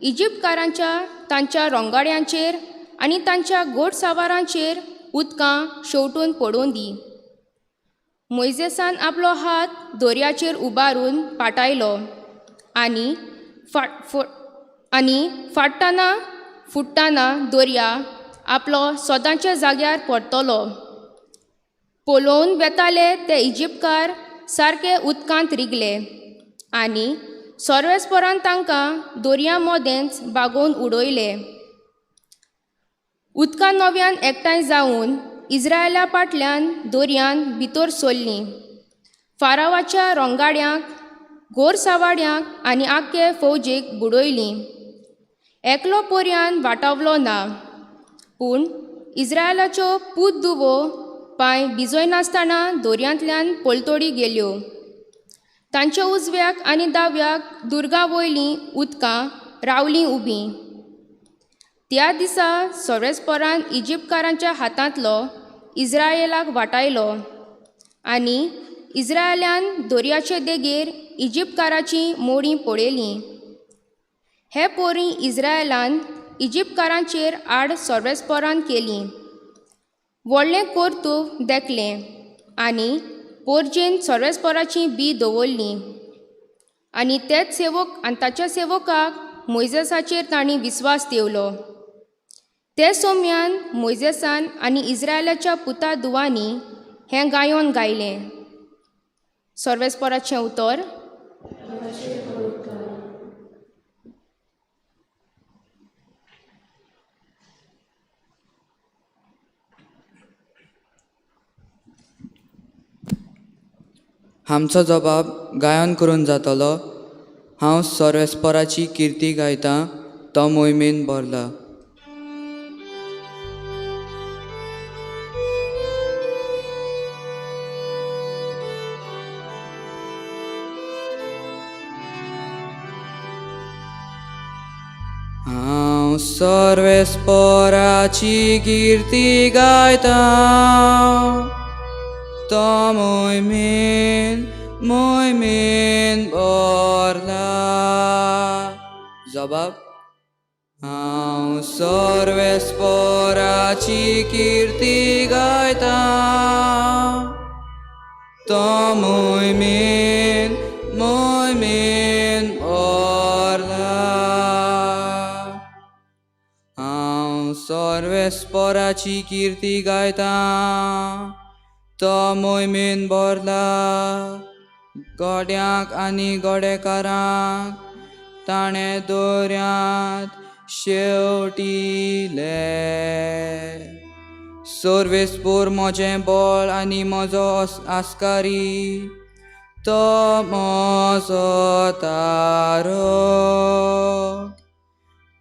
इजिप्तकारांच्या तांच्या रंगाड्यांचेर आनी तांच्या घोडसावारांचेर उदकां शेवटून पडून दी. मोइजेसान आपलो हात दोरयाचेर उबारून पाटायलो आनी फाट्टाना फुट्टाना दोरया आपलो सदांच्या जाग्यार पडटलो. पळोवन वेताले ते इजिप्तकार सारके उदकांत रिगले आनी सर्वेस्पोरान तांकां दोरया मोदेंच बागोवन उडयले. उदकां नव्यान एकठांय जावन इस्रायेला फाटल्यान दोरयान भितर सरलीं. फारावाच्या रंगाड्यांक घोडसावाड्यांक आनी आख्खे फौजेक बुडयलीं. एकलो पोरयान वाटावलो ना. पूण इस्रायेलाच्यो पुतदुवो पांय भिजोयनासतना दोरयांतल्यान पलतोडी गेल्यो. तांच्या उजव्याक आनी दाव्याक दुर्गा वयलीं उदकां रावलीं उबीं. त्या दिसा सर्वेस्परान इजिप्तकारांच्या हातांतलो इस्रायेलाक वाटायलो आनी इस्रायेलान दर्याचे देगेर इजिप्तकाराची मोडी पळयली. हे पोरी इस्रायेलान इजिप्तकारांचेर आड सर्वेस्परान केली. व्हडलें कर्तूब देखलें आनी पोरजेन सर्वेस्पराची बी दवरली. आनी तेच सेवक आनी ताच्या सेवकाक मोइजेसाचेर तांणी विस्वास दवरलो. ते सोम्यान मोइजेसान आनी इस्रायेलाच्या पुता दुवांनी हें गायोन गायलें. सर्वेस्पराचें उतर. आमचो जबाब गायन करून जातलो. हांव सर्वेस्पराची किर्ती गायतां, तो मोहिमेन भरला. हांव सर्वेस्पराची किर्ती गायतां, तो मोहिमेन भरला. जबाब. हांव सर्वेस्पराची किर्ती गायतां, तो मोहिमेन भरला. हांव सर्वेस्पराची किर्ती गायतां, तो मोहिमेन भरला. गोड्यांक आनी गोडेकारांक ताणें दोऱ्यांत शेवटिले. सर्वेस्पर म्हजें बळ आनी म्हजो आस्कारी, तो म्हजो तारो.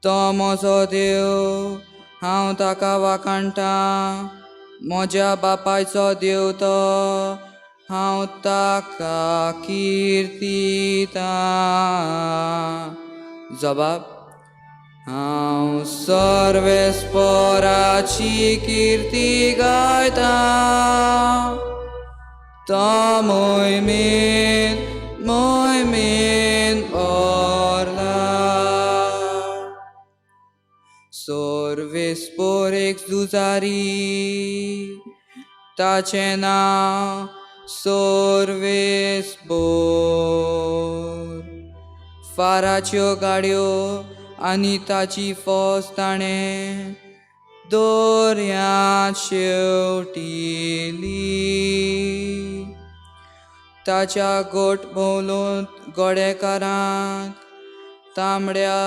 तो म्हजो देव, हांव ताका वाखाणटां. म्हज्या बापायचो देव तो, हांव ताका किर्तितां. जबाब. हांव सर्वेस्पराची किर्ती गायतां, तो मोहिमेन भरला. सर्वेस्पर एक झुजारी, ताचें नांव सर्वेस्पर. फाराच्यो गाडयो आनी ताची फौज ताणें दोर्यांत शेवटिली. ताच्या गोठ भोंवलोन गोडेकारांक तांबड्या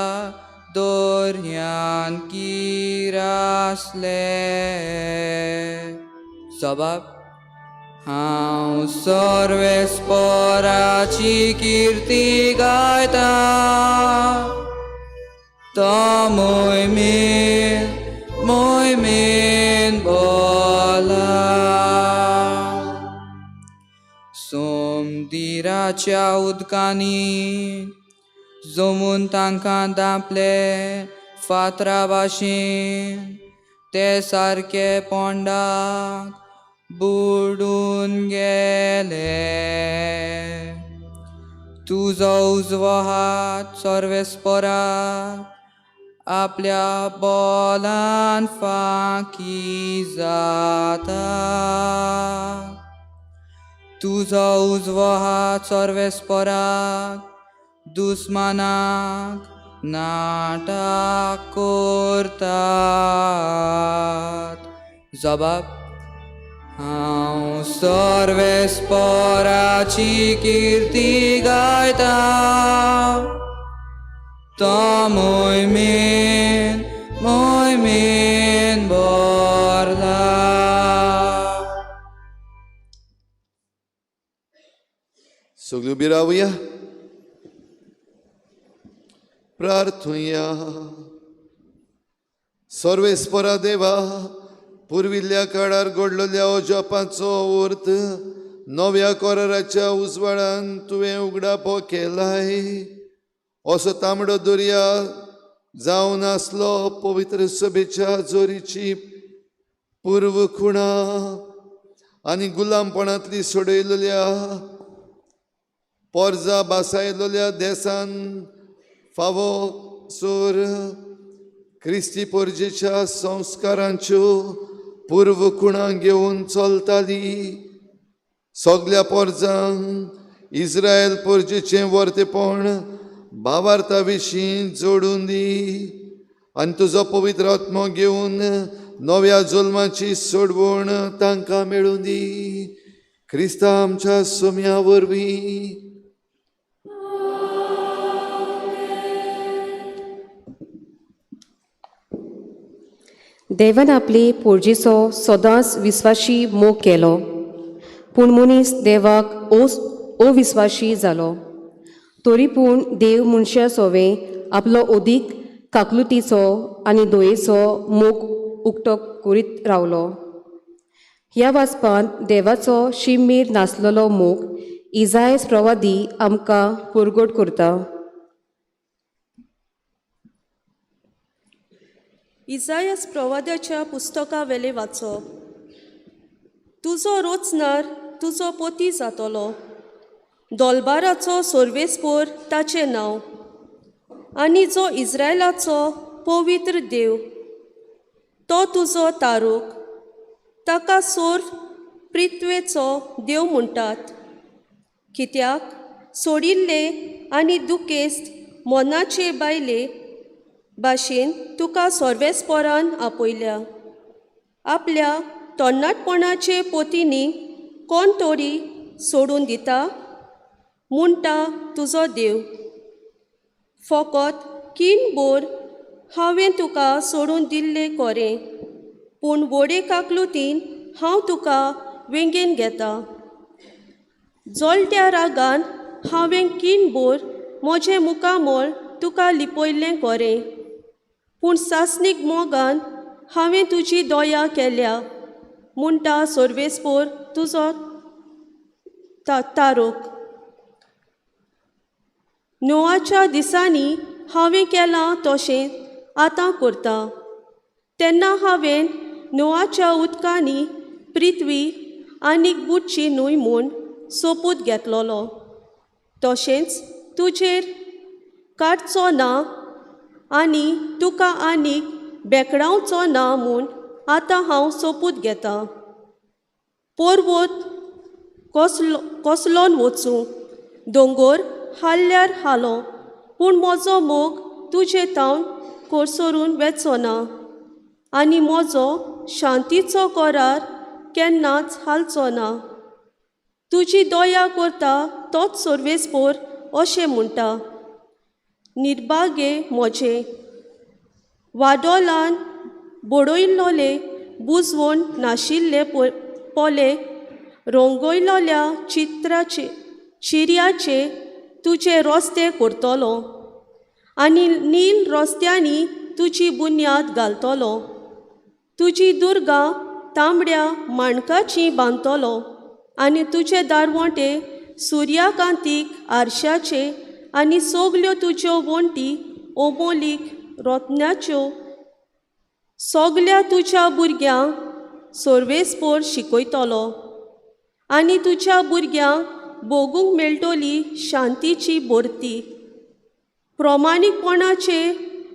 दोर्यान किरासले. जबाब. हांव सर्वेस्पराची किर्ती गायतां, तो मोहिमेन भरला. सोमदिराच्या उदकांनी जमून तांकां दांपले फातरा भाशेन. ते सारके पोंडाक बुडून गेले. तुजो उजवो हात सर्वेस्पराक आपल्या बोलान फांकी जाता. तुजो उजवो हात सर्वेस्पराक दुस्मानाक नाटा करतात. जबाब. हांव सर्वेस्पराची किर्ती गायतां, तो मोहिमेन भरला. सगळीं उबी रावया, प्रार्थुया. सर्वेस्परा देवा, पुर्विल्ल्या काळार घडलेल्या अजापांचो अर्थ नव्या कराराच्या उजवाडान तुवें उगडापो केलाय. असो तांबडो दर्या जावन आसलो पवित्र सभेच्या जोरीची पूर्व खुणा आनी गुलामपणांतली सोडयलेल्या पोरजा बासायलेल्या देसान फावो सोर क्रिस्ती पोरजेच्या संस्कारांच्यो पूर्व खुणा घेवन चलताली. सगल्या पोरजांक इस्रायल पोरजेचें वर्तेपण भावार्था विशीं जोडून दी आनी तुजो पवित्र आत्मो घेवन नव्या जल्माची सोडवण तांकां मेळून दी. क्रिस्ता आमच्या सोम्या वरवीं. देवान आपली पोरजीचो सदांच विस्वाशी मोग केलो, पूण मनीस देवाक अविस्वाशी जालो. तरी पूण देव मनशा सोवे आपलो ओदीक काकलुतीचो आनी दोयेचो मोग उक्तो करीत रावलो. ह्या वाचपांत देवाचो शिमेर नासलेलो मोग इजायस प्रवादी आमकां पुरगोट करता. इजायास प्रवाद्याच्या पुस्तका वेले वाचप. तुजो रोचणार तुजो पोती जातलो, दोलबाराचो सोर्वेस्पोर ताचें नांव, आनी जो इस्रायलाचो पवित्र देव तो तुजो तारूक. ताका सोर प्रित्वेचो देव म्हणटात, कित्याक सोडिल्ले आनी दुखेस्त मोनाचे बायले भाशेन तुका सोर्वेस्पोरान आपयल्या. आपल्या तोंडाटपणाचे पोतींनी कोण तोरी सोडून दिता म्हणटा तुजो देव. फकत कीन बोर हांवें तुका सोडून दिल्ले कोरें, पूण व्हडे काकलुतीन हांव तुका वेंगेन घेता. जळट्या रागान हांवें कीन बोर म्हजें मुखामोळ तुका लिपयल्लें कोरें, पूण सासणीक मोगान हांवें तुजी दोया केल्या म्हणटा सोर्वेस्पोर तुजो तारूक. नोआच्या दिसांनी हांवें केलां तशें आतां करता. तेन्ना हांवें नोआच्या उदकांनी पृथ्वी आनीक बुडची न्हंय म्हूण सोपूत घेतलोलो. तशेंच तुजेर काडचो ना आनी तुका आनीक बेकडावचो ना म्हूण आतां हांव सोपूत घेतां. पोरवोत कोसलोन वचूं, दोंगोर हाल्ल्यार हालो, पूण म्हजो मोग तुजे तावन कोसरून वेचो ना आनी म्हजो शांतीचो कोरार केन्नाच हालचो ना. तुजी दोया करता तोच सोर्वेस्पोर अशें म्हणटा, निर्भागे म्हजे वाडोलान बडयल्लोले बुजवण नाशिल्ले पोले रंगयलोल्या चिर्याचे तुजे रस्ते करतलो आनी नील रस्त्यांनी तुजी बुन्याद घालतलो. तुजी दुर्गा तांबड्या माणकाची बांदतलो आनी तुजे दारवोंटे सुर्याकांतीक आरशाचे आनी सोगल्यो तुज्यो वोंटी ओमोलीक रत्नाच्यो. सोगल्या तुज्या भुरग्यांक सोर्वेस्पोर शिकयतलो आनी तुज्या भुरग्यांक भोगूंक मेळटली शांतीची बोरती. प्रमाणीकपणाचे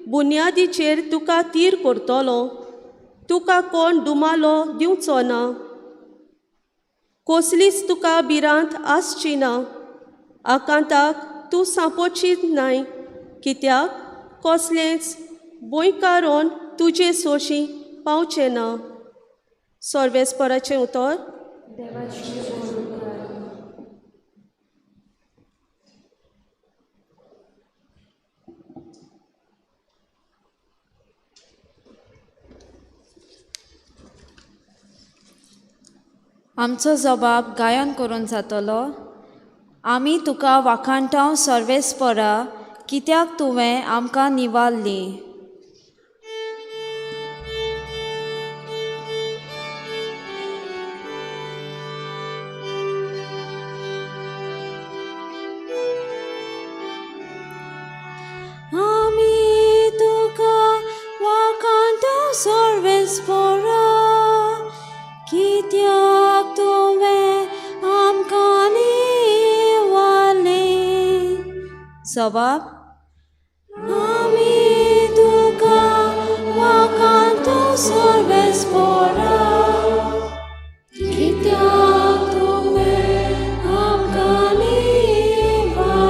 बुन्यादीचेर तुका तीर करतलो, तुका कोण दुमालो दिवचो ना. कसलीच तुका भिरांत आसची ना. आकांताक तूं सांपोचीच नाय, कित्याक कसलेंच गोंयकारोन तुजे सोशी पावचें ना. सोर्वेस्पोराचें उतर. आमचो जबाब गायन करून जातलो. आमी तुका वाखाणटाव सर्वेस्परा, कित्याक तुवें आमकां निवाल्ली. आमी तुका जबाब आमी तुका वाखाणतो सर्वेस्परा कित्याक तुवें आमकां निवडलें.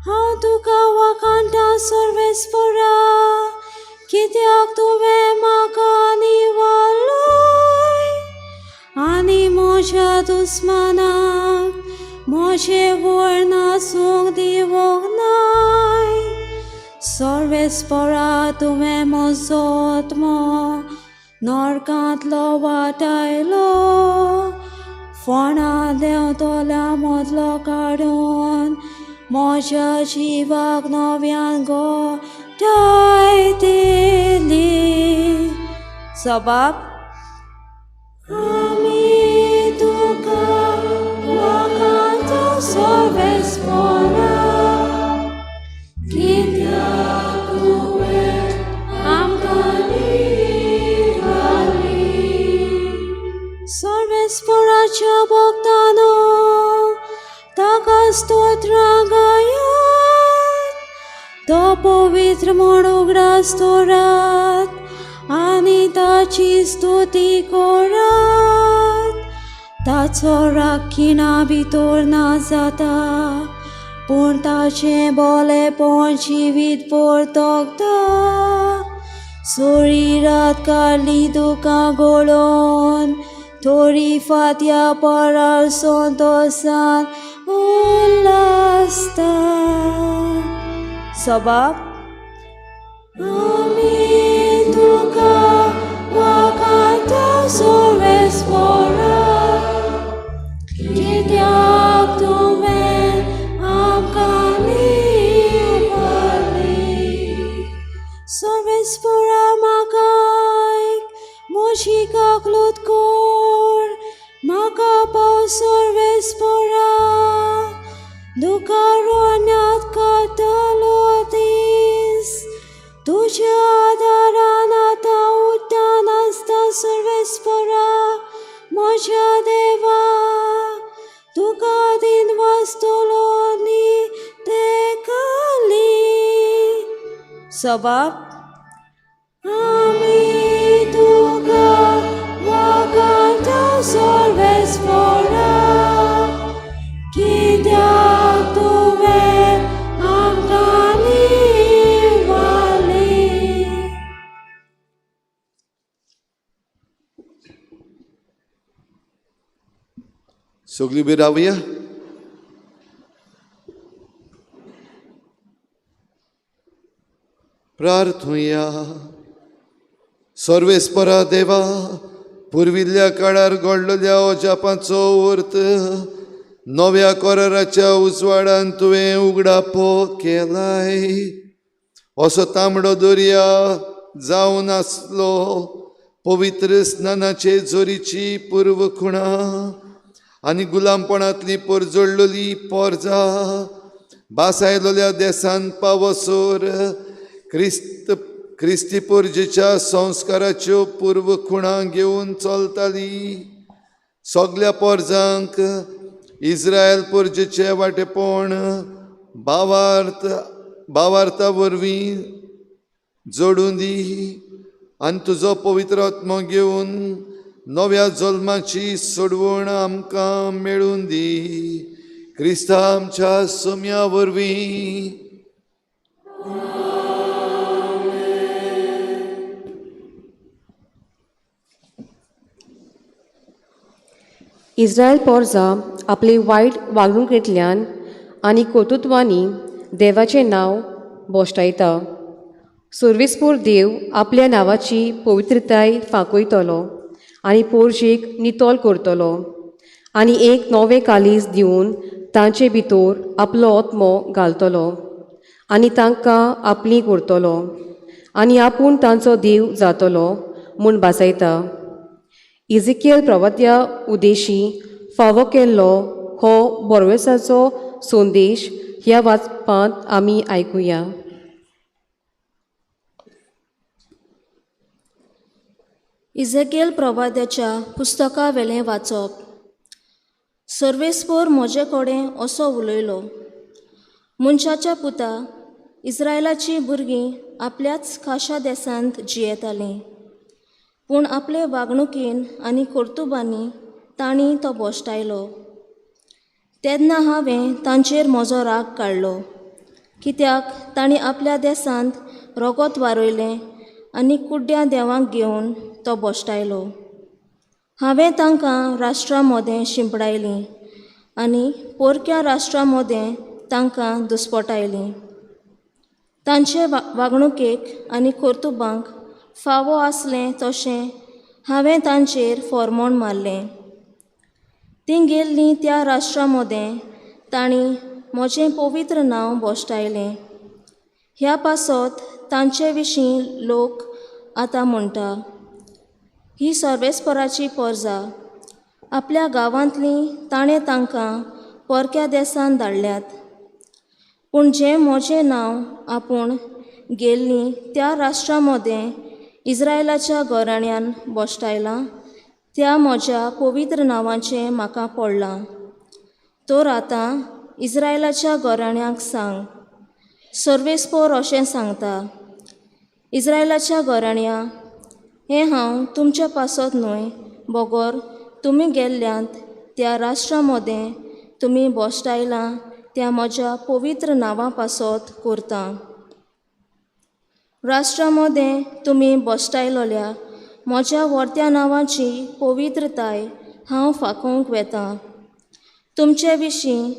हांव तुका वाखाणटा सर्वेस्परा कित्याक तुवें म्हाका निवडलोय आनी म्हज्या दुस्मानाक म्हजे वयर नासूंक दिवंक नाय. सर्वेस्परा तुवें म्हजो आत्मो नरकांतलो वाटायलो फोंडा देंवतल्या मदलो काडून म्हज्या जिवाक नव्यान घोटाय दिली. जबाब आमी तुका वाखाणतो सर्वेस्परा कित्याक तुवें आमकां निवडलीं. सर्वेस्पराच्या भक्तानो ताका स्तोत्र गायात. तो पवित्र म्हूण उगडा स्तोरात आनी ताची स्तुती करात. ताचो राखिणा भितर ना जाता पूण ताचें बोलेपण जिवीत भर तोगता. शरिरांत काडली दुखां घडोवन थोडी फात्या परार संतोशान उल्हासता. जबाब आमी तुका वाखाणतो सर्वेस्परा कित्याक तुवें आमकां निवडलीं. सर्वेस्परा म्हाका आयक म्हजी काकलूत कर. म्हाका पाव सर्वेस्परा दुकारोन्यांत काडटलो दीस. तुज्या आदारान आतां उद्दान आसता सर्वेस्परा म्हज्या देवा. तुका दिन वाचतलो न्ही ते खाली. जबाब आमी तुका वाखाणतो सर्वेस्परा कित्याक तुवें आमकां निवडलीं. सगळीं बी रावया. प्रार्थुया. सर्वेस्परा देवा, पुर्विल्ल्या काळार घडलेल्या अजापांचो अर्थ नव्या कराराच्या उजवाडान तुवें उगडापो केलाय. असो तांबडो दर्या जावन आसलो पवित्र स्नानाचे जोरीची पूर्व खुणा आनी गुलामपणांतली परजळलेली पोरजा बासायलोल्या देसान पावसोर क्रिस्ती पोरजेच्या संस्काराच्यो पूर्व खुणा घेवन चलताली. सगल्या पोरजांक इस्रायल पोरजेचे वांटेपण भावार्था वरवीं जोडून दी आनी तुजो पवित्र आत्मो घेवन नव्या जल्माची सोडवण आमकां मेळून दी. क्रिस्ता आमच्या सोम्या वरवीं. इस्रायल पोरजा आपले वायट वागणुकेंतल्यान आनी कर्तुत्वांनी देवाचें नांव बोश्टायता. सर्वेस्पर देव आपल्या नांवाची पवित्रताय फांकयतलो आनी पोरजेक नितोल करतलो आनी एक नवें कालीज दिवन तांचे भितर आपलो आत्मो घालतलो आनी तांकां आपली करतलो आनी आपूण तांचो देव जातलो म्हूण भासायता. इजिकेल प्रवत्या उद्देशी फावो केल्लो हो बरवेसाचो संदेश ह्या वाचपांत आमी आयकुया. इजेकेल प्रवाद्याच्या पुस्तका वेलें वाचप. सर्वेस्पर म्हजे कडेन असो उलयलो. मनशाच्या पुता इस्रायलाची भुरगीं आपल्याच खाशा देशांत जियेतालीं, पूण आपले वागणुकेन आनी कर्तुबांनी तांणी तो बोश्टायलो. तेन्ना हांवें तांचेर म्हजो राग काडलो, कित्याक तांणी आपल्या देशांत रोगोत वारयलें आनी कुड्ड्या देवांक घेवन तो बोश्टायलो. हांवें तांकां राष्ट्रां मदें शिंपडायलीं आनी पोरक्या राष्ट्रां मदें तांकां दुस्पटायलीं. तांचे वागणुकेक आनी कर्तुबांक फावो आसलें तशें हांवें तांचेर फॉर्मोण मारलें. तीं गेल्लीं त्या राष्ट्रां मदें तांणी म्हजें पवित्र नांव बोश्टायलें. ह्या पासत तांचे विशीं लोक आतां म्हणटा, ही सर्वेस्पराची पोरजा. आपल्या गांवांतलीं ताणें तांकां परक्या देशांत धाडल्यात. पूण जें म्हजें नांव आपूण गेल्लीं त्या राष्ट्रां मदें इस्रायलाच्या घराण्यांन बोश्टायलां, त्या म्हज्या पवित्र नांवाचें म्हाका पडलां. तर आतां इस्रायलाच्या घराण्यांक सांग, सर्वेस्पर अशें सांगता, इस्रायलाच्या घराण्या, हें हांव तुमच्या पासत न्हय, बगोर तुमी गेल्ल्यांत त्या राष्ट्रां मदें तुमी बोश्टायलां त्या म्हज्या पवित्र नांवा पासत करतां. राष्ट्रां मदें तुमी बोश्टायलोल्या म्हज्या व्हरत्या नांवाची पवित्रताय हांव फाकोवंक वेतां. तुमचे विशीं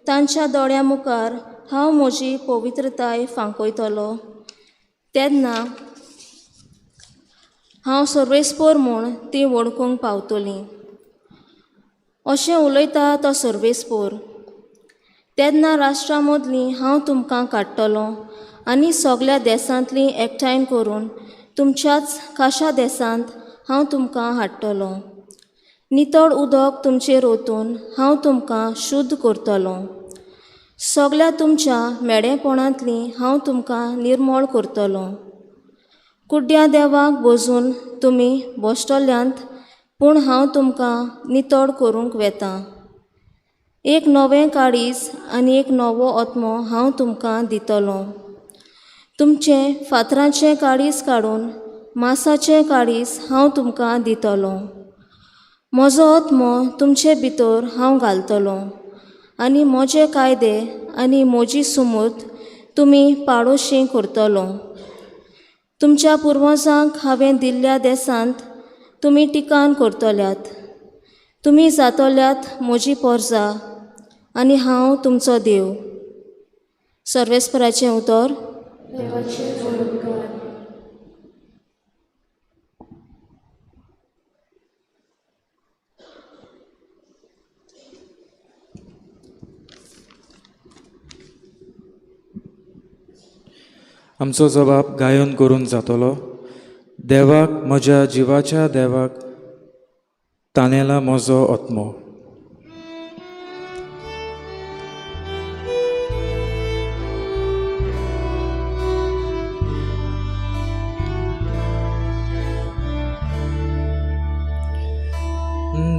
तांच्या दोळ्यां मुखार हांव म्हजी पवित्रताय फांकयतलों. तेन्ना हांव सर्वेस्पर म्हूण ती वळखूंक पावतलीं. अशें उलयता तो सर्वेस्पर. तेन्ना राष्ट्रां मदलीं हांव तुमकां काडटलों आनी सगल्या देशांतलीं एकठांय करून तुमच्याच खाशा देशांत हांव तुमकां हाडटलों. नितळ उदक तुमचेर ओतून हांव तुमकां शुद्ध करतलों. सगल्या तुमच्या मेडेपणांतलीं हांव तुमकां निर्मळ करतलों. कुड्ड्या देवाक भोजून तुमी बोश्टल्यांत, पूण हांव तुमकां नितळ करूंक वेतां. एक नवें काळीज आनी एक नवो आत्मो हांव तुमकां दितलों. तुमचें फातराचें काळीज काडून मांसाचें काळीज हांव तुमकां दितलों. म्हजो आत्मो तुमचे भितर हांव घालतलों आनी म्हजे कायदे आनी म्हजी सुमूत तुमी पाडोशी करतलों. तुमच्या पुर्वजांक हांवें दिल्ल्या देशांत तुमी टिकाण करतल्यात. तुमी जातल्यात म्हजी पोरजा आनी हांव तुमचो देव. सर्वेस्पराचें उतर. आमचो जबाब गायन करून जातलो. देवाक, म्हज्या जिवाच्या देवाक तानेला म्हजो आत्मो.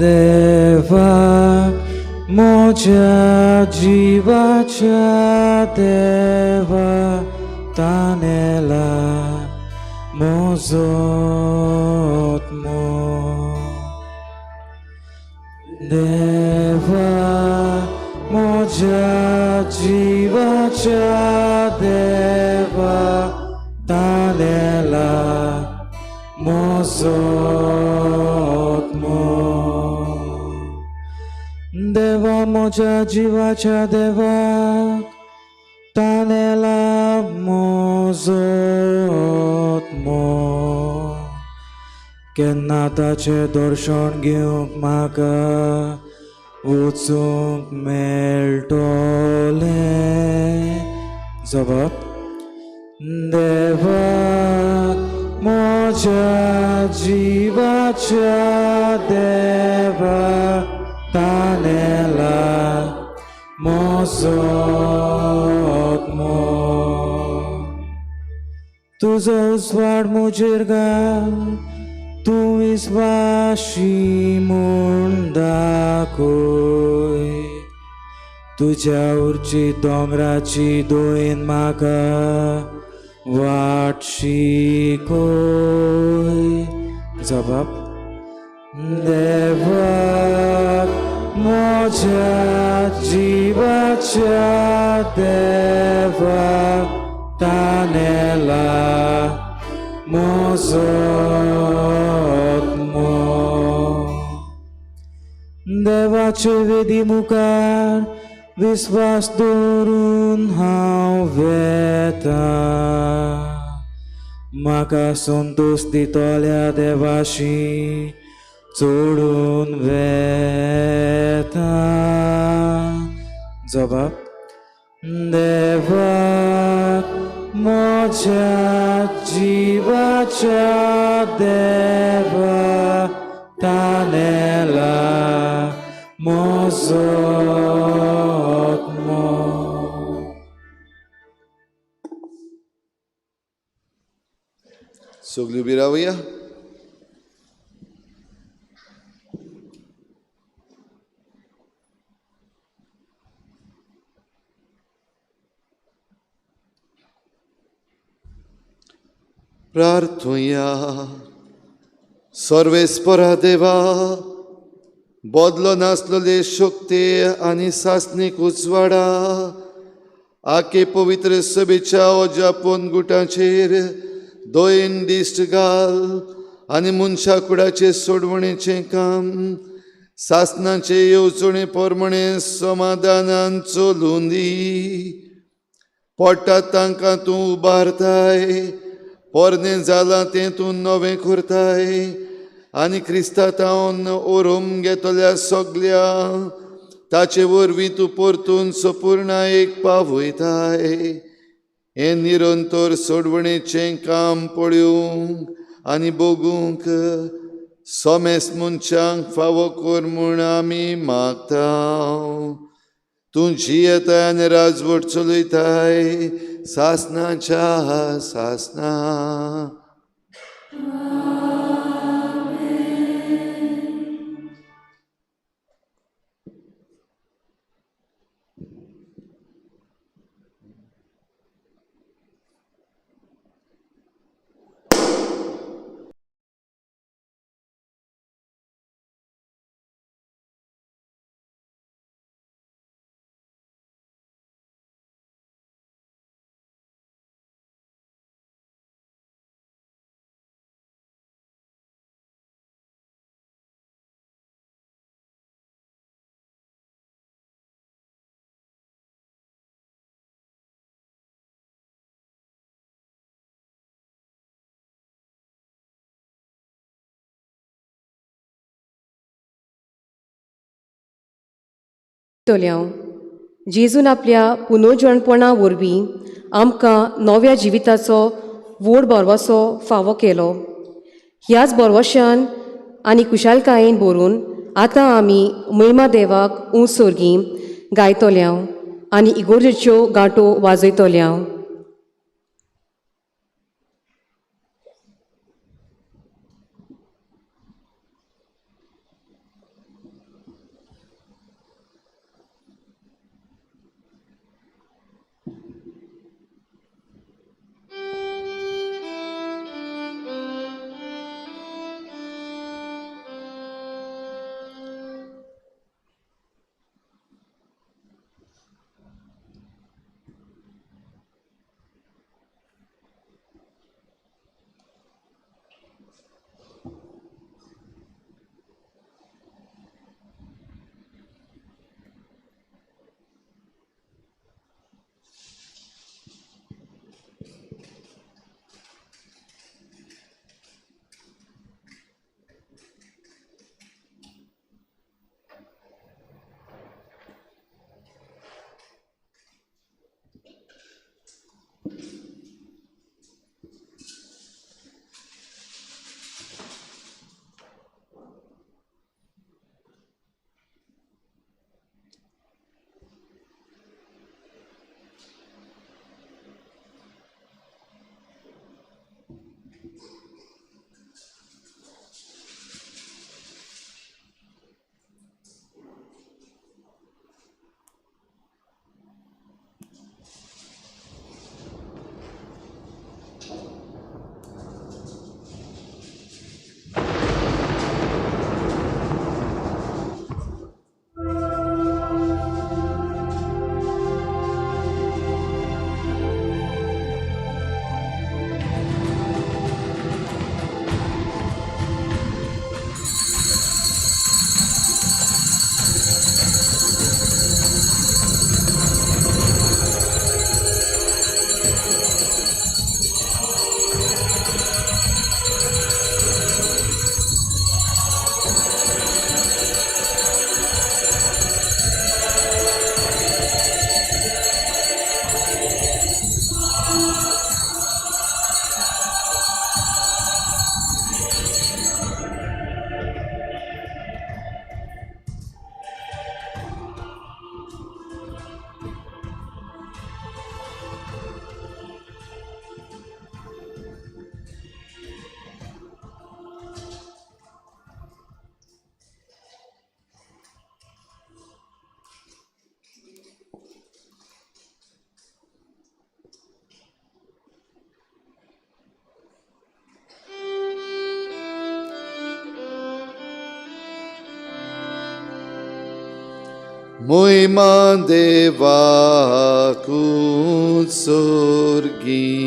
देवा, म्हज्या जिवाच्या देवा तानेला म्हजो आत्मो. देवा, म्हज्या जिवाच्या देवा तानेला म्हजो आत्मो. देवा, म्हज्या जिवाच्या देवाक तानेला म्हजो आत्मो. केन्ना ताचें दर्शन घेवंक म्हाका वचूंक मेळटलें. जबाब. देवा, म्हज्या जिवाच्या देवा तानेला म्हजो आत्मो. तुजो उजवाड म्हजेर घाल, तूं विस्वाशी म्हूण दाखय. तुज्या उर्ची दोंगराची दोयेन म्हाका वाट शिकोय. जबाब देवाक म्हज्या जिवाच्या देवाक तानेला म्हजो आत्मो. देवाचे वेदी मुखार विस्वास दवरून हांव वेता. म्हाका संतोष दितोल्या देवाशी चोडून वेता. जबाब देवाक म्हज्या जिवाच्या देवा तानेला म्हजो आत्मो. सगळीं उबी रावया. प्रार्थुया. सर्वेस्परा देवा, बदलो नासलेले शक्ती आनी सासणीक उजवाडा आखे पवित्र सभेच्या ओज्या पोनगुटाचेर दोन दिश्ट घाल आनी मनशा कुडाचे सोडवणेचें काम सासणाचे येवजणे पोरमणे समाधानान चलून दी. पडटा तांकां तूं उबारताय, पोरनें जालां तें तूं नवें करताय आनी क्रिस्तांवान ओरोम घेतल्या सगल्या ताचे वरवीं तूं परतून सपूर्णायेक पावयताय. हें निरंतर सोडवणेचें काम पळोवंक आनी बगूंक सोमेस मनशांक फावो कर म्हूण आमी मागता. तूं जियेताय आनी राजवट चलयताय सासणाच्या सासणा. तोल्याव जेजून आपल्या पुनर्जणपणा वरवीं आमकां नव्या जिविताचो व्हड बोरवोसो फावो केलो. ह्याच बोरवोशान आनी कुशालकायेन भरून आतां आमी महिमा देवाक उंच सोर्गी गायतोल्याव आनी इगोर्जेच्यो गांठो वाजयतोल्याव. मोहिमा देवाक उत्सर्गी.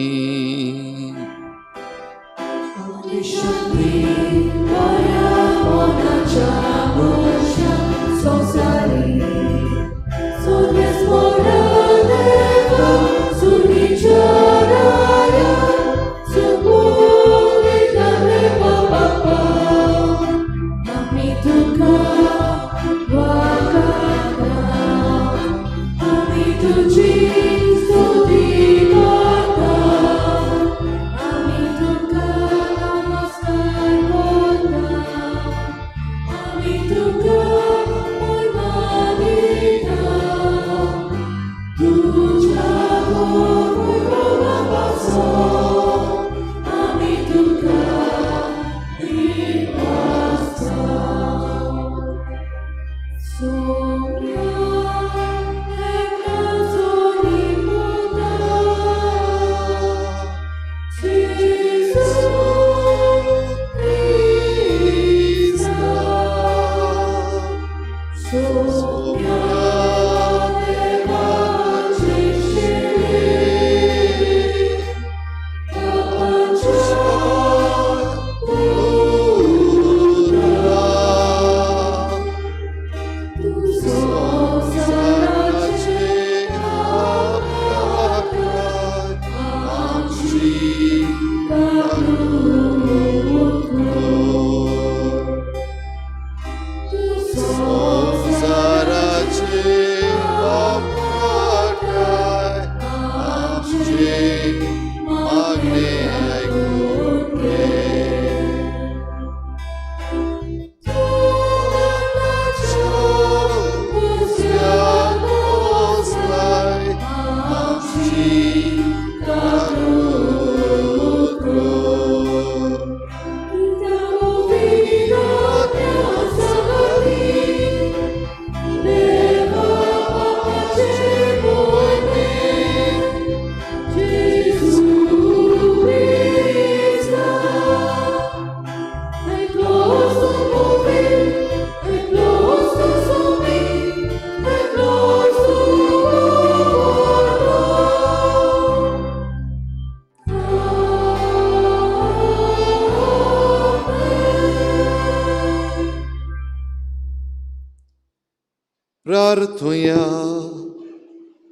प्रार्थुया.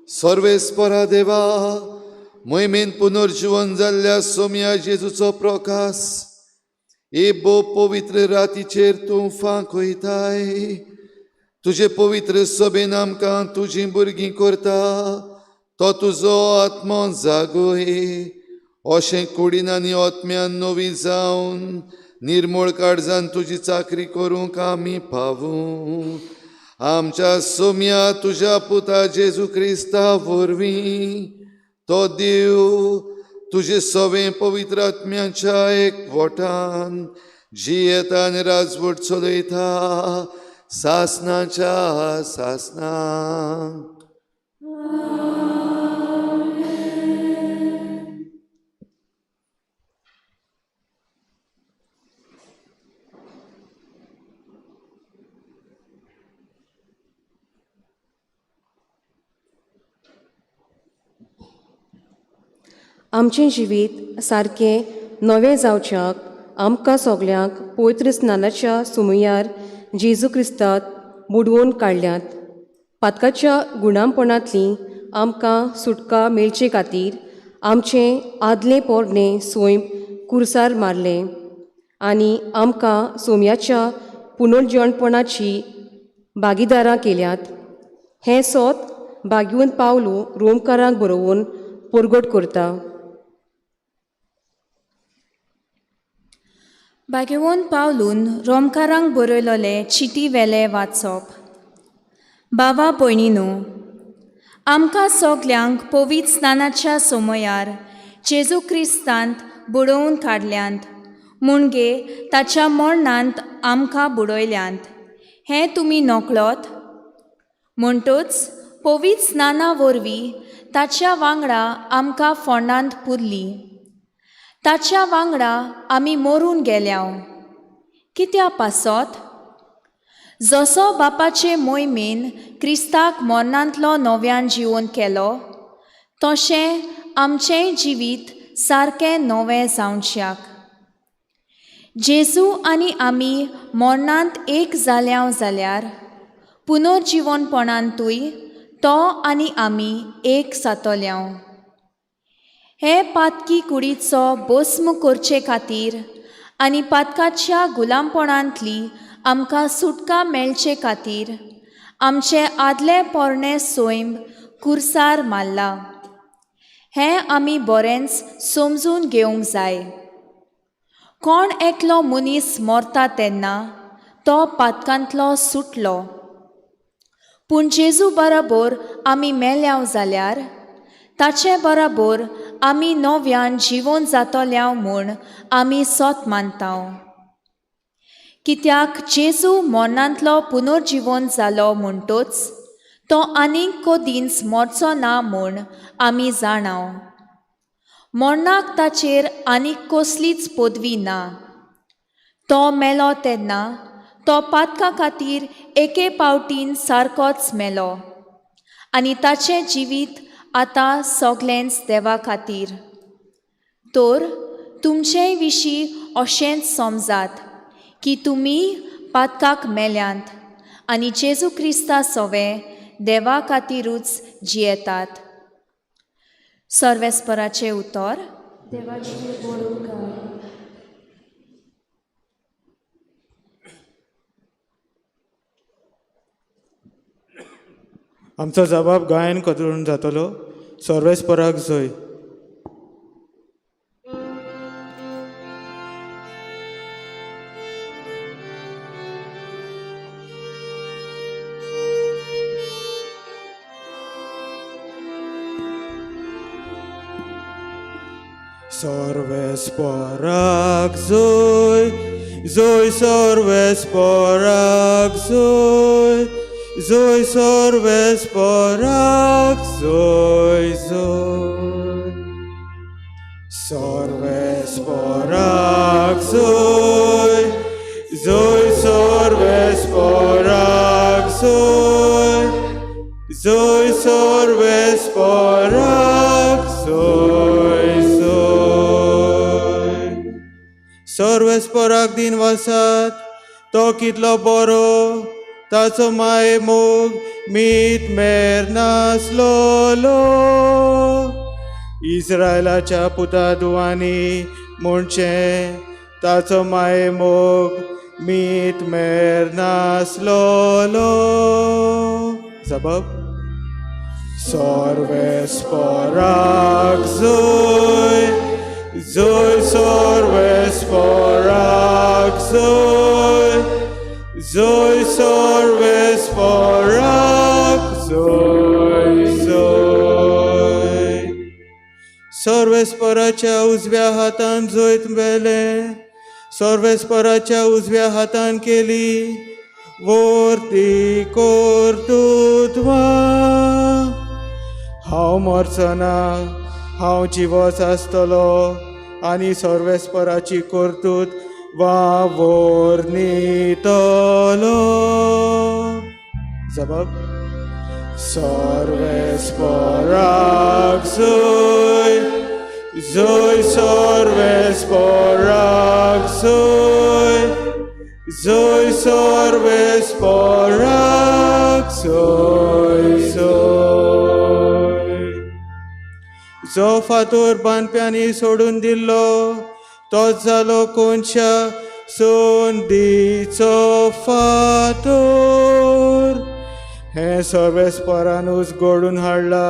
सर्वेस्परा देवा, मोहिमेन पुनर्जीवन जाल्ल्या सोम्या जेजूचो प्रकाश हे बो पवित्र रातीचेर तूं फांकयताय. तुजे पवित्र सभेन आमकां तुजीं भुरगीं करता. तो तुजो आत्मो जागोय. अशें कुडीन आनी ओतम्यान नवी जावन निर्मळ काळजान तुजी चाकरी करूंक आमी पावूं. आमच्या सोम्या तुज्या पुता जेजू क्रिस्ता वरवीं तो देव तुजे सवे पवित्र आत्म्याच्या एकवटान जियेता आनी राजवट चलयता सासनाच्या सासनाक. आमचें जिवीत सारकें नवें जावच्याक आमकां सगल्यांक पवित्र स्नानाच्या सुमयार जेजू क्रिस्तांत बुडवून काडल्यात. पातकाच्या गुणांपणांतली आमकां सुटका मेळचे खातीर आमचें आदलें पोरणें सोयम कुर्सार मारलें आनी आमकां सोम्याच्या पुनर्जीवणपणाची भागीदारां केल्यात. हें सोत भाग्यवंत पावलो रोमकारांक बरोवन परगट करता. भाग्यवंत पावलून रोमकारांक बरयलोले चिटी वेले वाचप. बाबा भयणीनो, आमकां सगल्यांक पवित्र स्नानाच्या सोमयार जेजू क्रिस्तांत बुडोवन काडल्यांत. मुणगे ताच्या मरणांत आमकां बुडयल्यांत. हें तुमी नकळोत. म्हणटूच पवित्र स्नाना वरवीं ताच्या वांगडा आमकां फोंडांत पुरली. ताच्या वांगडा आमी मरून गेल्याव. कित्या पासत? जसो बापाचे मोहिमेन क्रिस्ताक मरणांतलो नव्यान जिवोवन केलो तशें आमचें जिवीत सारकें नवें जावच्याक. जेजू आनी आमी मरणांत एक जाल्यांव जाल्यार पुनर्जिवनपणांतूय तो आनी आमी एक जातल्यांव. हे पातकी कुडीचो भस्म करचे खातीर आनी पातकाच्या गुलामपणांतली आमकां सुटका मेळचे खातीर आमचे आदले पोरणे सोयंब कुर्सार मारला. हें आमी बरेंच समजून घेवंक जाय. कोण एकलो मनीस मरता तेन्ना तो पातकांतलो सुटलो, पूण जेजू बरोबर आमी मेल्यांव जाल्यार ताचे बरोबर आमी नव्यान जिवोन जातल्यांव म्हूण आमी सोत मानतांव. कित्याक जेजू मरणांतलो पुनर्जिवोन जालो म्हणटूच तो आनीक कोदींच मरचो ना म्हूण आमी जाणाव. मरणाक ताचेर आनीक कसलीच पदवी ना. तो मेलो तेन्ना तो पातका खातीर एके पावटीन सारकोच मेलो आनी ताचें जिवीत आतां सोगलेंच देवा खातीर. तर तुमचेय विशीं अशेंच समजात की तुमी पातकाक मेल्यांत आनी जेजू क्रिस्ता सोवे देवा खातीरूच जियेतात. सर्वेस्पराचें उतर. देवाची बरोवकार. आमचो जबाब गायन करून जातलो. सर्वेस्पराक जय. सर्वेस्पराक जय, जय सर्वेस्पराक जय, जय सर्वेस्पराक जय जय. सर्वेस्पराक जय, जय सर्वेस्पराक जय, जय सर्वेस्पराक जय जय. सर्वेस्पराक दिन वासात तो कितलो बरो ताचो माये मोग मीत मेर नासलोलो. इस्रायलाच्या पुतादुवांनी म्हणचें ताचो माये मोग मीत मेर नासलोलो. जबाब. सर्वेस्पराक जय, जय सर्वेस्पराक जय, जय सर्वेस्पराक जय जय. सर्वेस्पराच्या उजव्या हातान जैत बेले, सर्वेस्पराच्या उजव्या हातान केली वर्ती कर्तुत्वा. हांव मरचो ना, हांव जिवोच आसतलो आनी सर्वेस्पराची कर्तूत वावोरनीतलो. जबाब. सर्वेस्पराक जय, जय सर्वेस्पराक जय, जय सर्वेस्पराक जय जय. जो फातोर बांदप्यांनी सोडून दिल्लो तोच जालो कोणच्या सोंदीचो फातोर. हे सर्वेस्परानूच घडून हाडला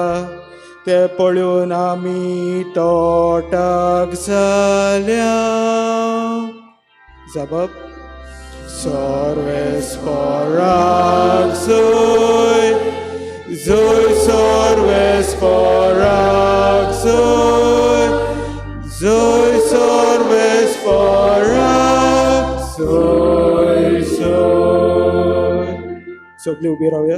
ते पळोवन आमी तोटाक जाल्या. जबाब. सर्वेस्पराक जय, जय सर्वेस्पराक जय, जय सर्वेस्पराक जय जय. सगळीं उबी रावया.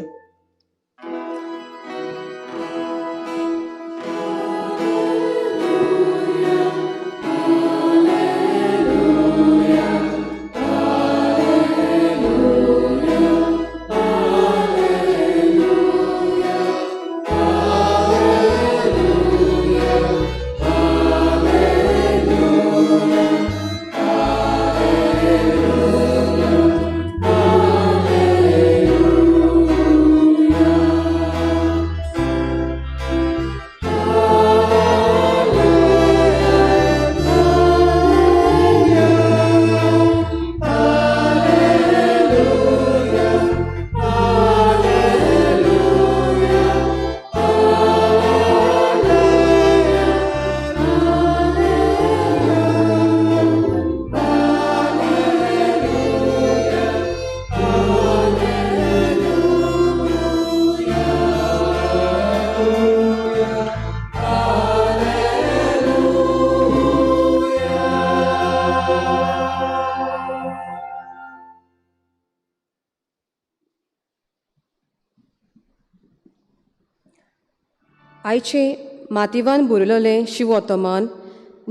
आयचे मातयेवान बरयलेलें शिव वर्तमान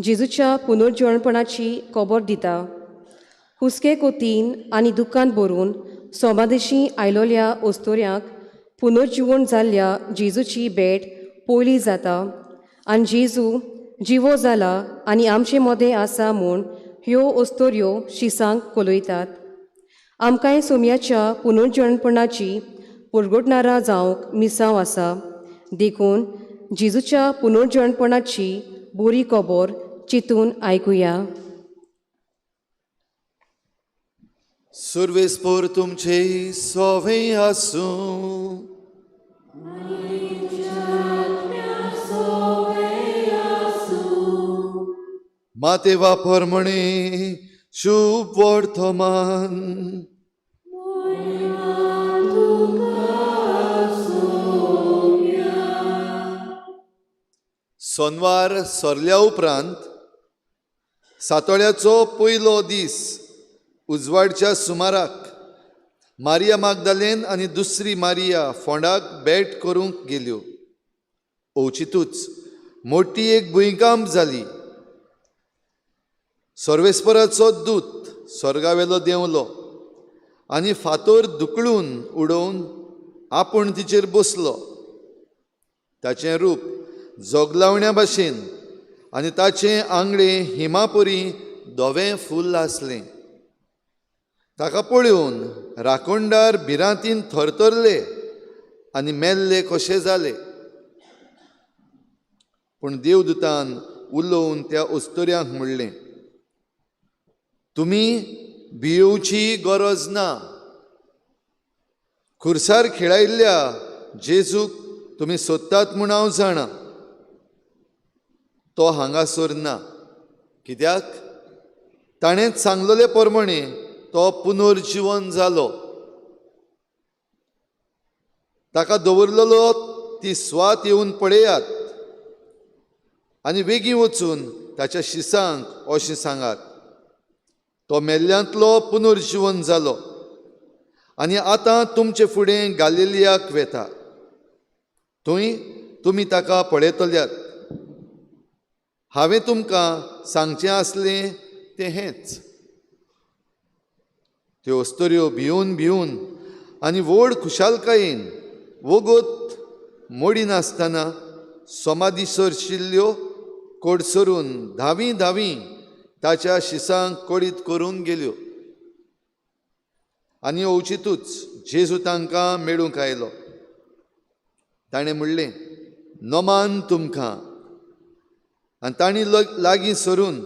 जेजूच्या पुनर्जीवणपणाची खबर दिता. हुस्के कोतीन आनी दुखान भरून समाधीशी आयलोल्या ओस्तोऱ्यांक पुनर्जीवन जाल्ल्या जेजूची भेट पयली जाता आनी जेजू जिवो जाला आनी आमचे मदें आसा म्हूण ह्यो ओस्तोऱ्यो शिसांक कोलयतात. आमकांय सोम्याच्या पुनर्जीवणपणाची परगटणारा जावंक मिसांव आसा. देखून जेजूच्या पुनर्जीवणपणाची बरी खबर चिंतून आयकुया. सर्वेस्पोर तुमचे सोवें आसूं. मातेवा पोरमणे शुभ वर्तमान. सोनवार सरल्या उपरांत सातोळ्याचो पयलो दीस उजवाडच्या सुमाराक मारिया मागदालेन आनी दुसरी मारिया फोंडाक भेट करूंक गेल्यो. ओचितूच मोठी एक भुंयकांप जाली. सर्वेस्पराचो दूत स्वर्गावेलो देंवलो आनी फातर दुखळून उडोवन आपूण तिचेर बसलो. ताचें रूप जोगलावण्या भाशेन आनी ताचे आंगडे हिमापरी धवें फूल आसलें. ताका पळोवन राखणदार भिरांतीन थरथरले आनी मेल्ले कशे जाले. पूण देवदूतान उलोवन त्या ओस्तोऱ्यांक म्हणलें, तुमी भियेवची गरज ना. खुर्सार खेळायल्ल्या जेजूक तुमी सोदतात म्हूण हांव जाणा. तो हांगासर ना. कित्याक ताणेंच सांगलोले प्रमाणे तो पुनर्जीवन जालो. ताका दवरलेलो ती स्वात येवन पळयात आनी वेगीं वचून ताच्या शिसांक अशें सांगात, तो मेल्ल्यांतलो पुनर्जीवन जालो आनी आतां तुमचे फुडें गालिलियाक वेता. थंय तुमी ताका पळयतल्यात. हांवें तुमकां सांगचें आसलें तें हेंच. त्यो ओस्तोऱ्यो भिवन भिवन आनी व्हड खुशालकायेन वगत मोडी नासतना समाधी सरशिल्ल्यो कोडसरून धावी धावी ताच्या शिसांक कोडीत करून गेल्यो. आनी ओचितूच जेजू तांकां मेळूंक आयलो. ताणें म्हणलें, नमान तुमकां. आनी तांणी लागीं सरून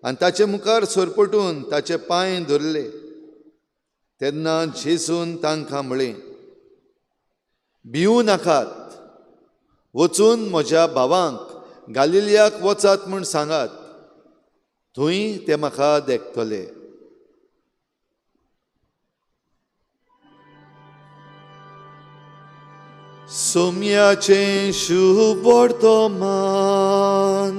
आनी ताचे मुखार सरपटून ताचे पांय धरले. तेन्ना जेजून तांकां म्हळें, भिवूं नाकात. वचून म्हज्या भावांक गालिलियाक वचात म्हूण सांगात. थंय ते म्हाका देखतले. सोम्याचें शुभ वर्तमान.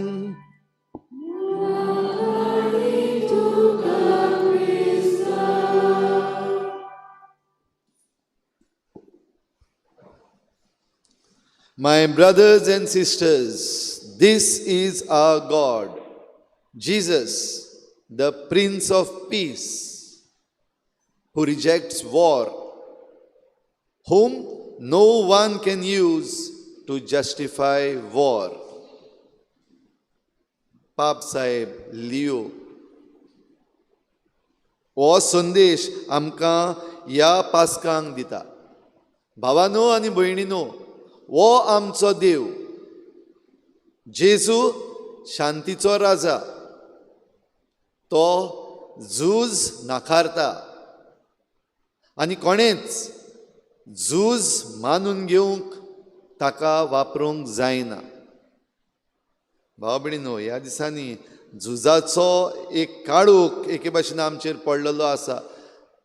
My brothers and sisters, this is our God, Jesus, the Prince of Peace, who rejects war, whom no one can use to justify war. Pap Sahib Leo. हो संदेश आमकां ह्या पास्कांक दिता. भावानो आनी भयणीनो, वो आमचो देव जेजू शांतीचो राजा. तो झूज नाकारता आनी कोणेंच झूज मानून घेवंक ताका वापरूंक जायना. भाव भयणीनो, ह्या दिसांनी झुजाचो एक काळोख एके भाशेन आमचेर पडलेलो आसा.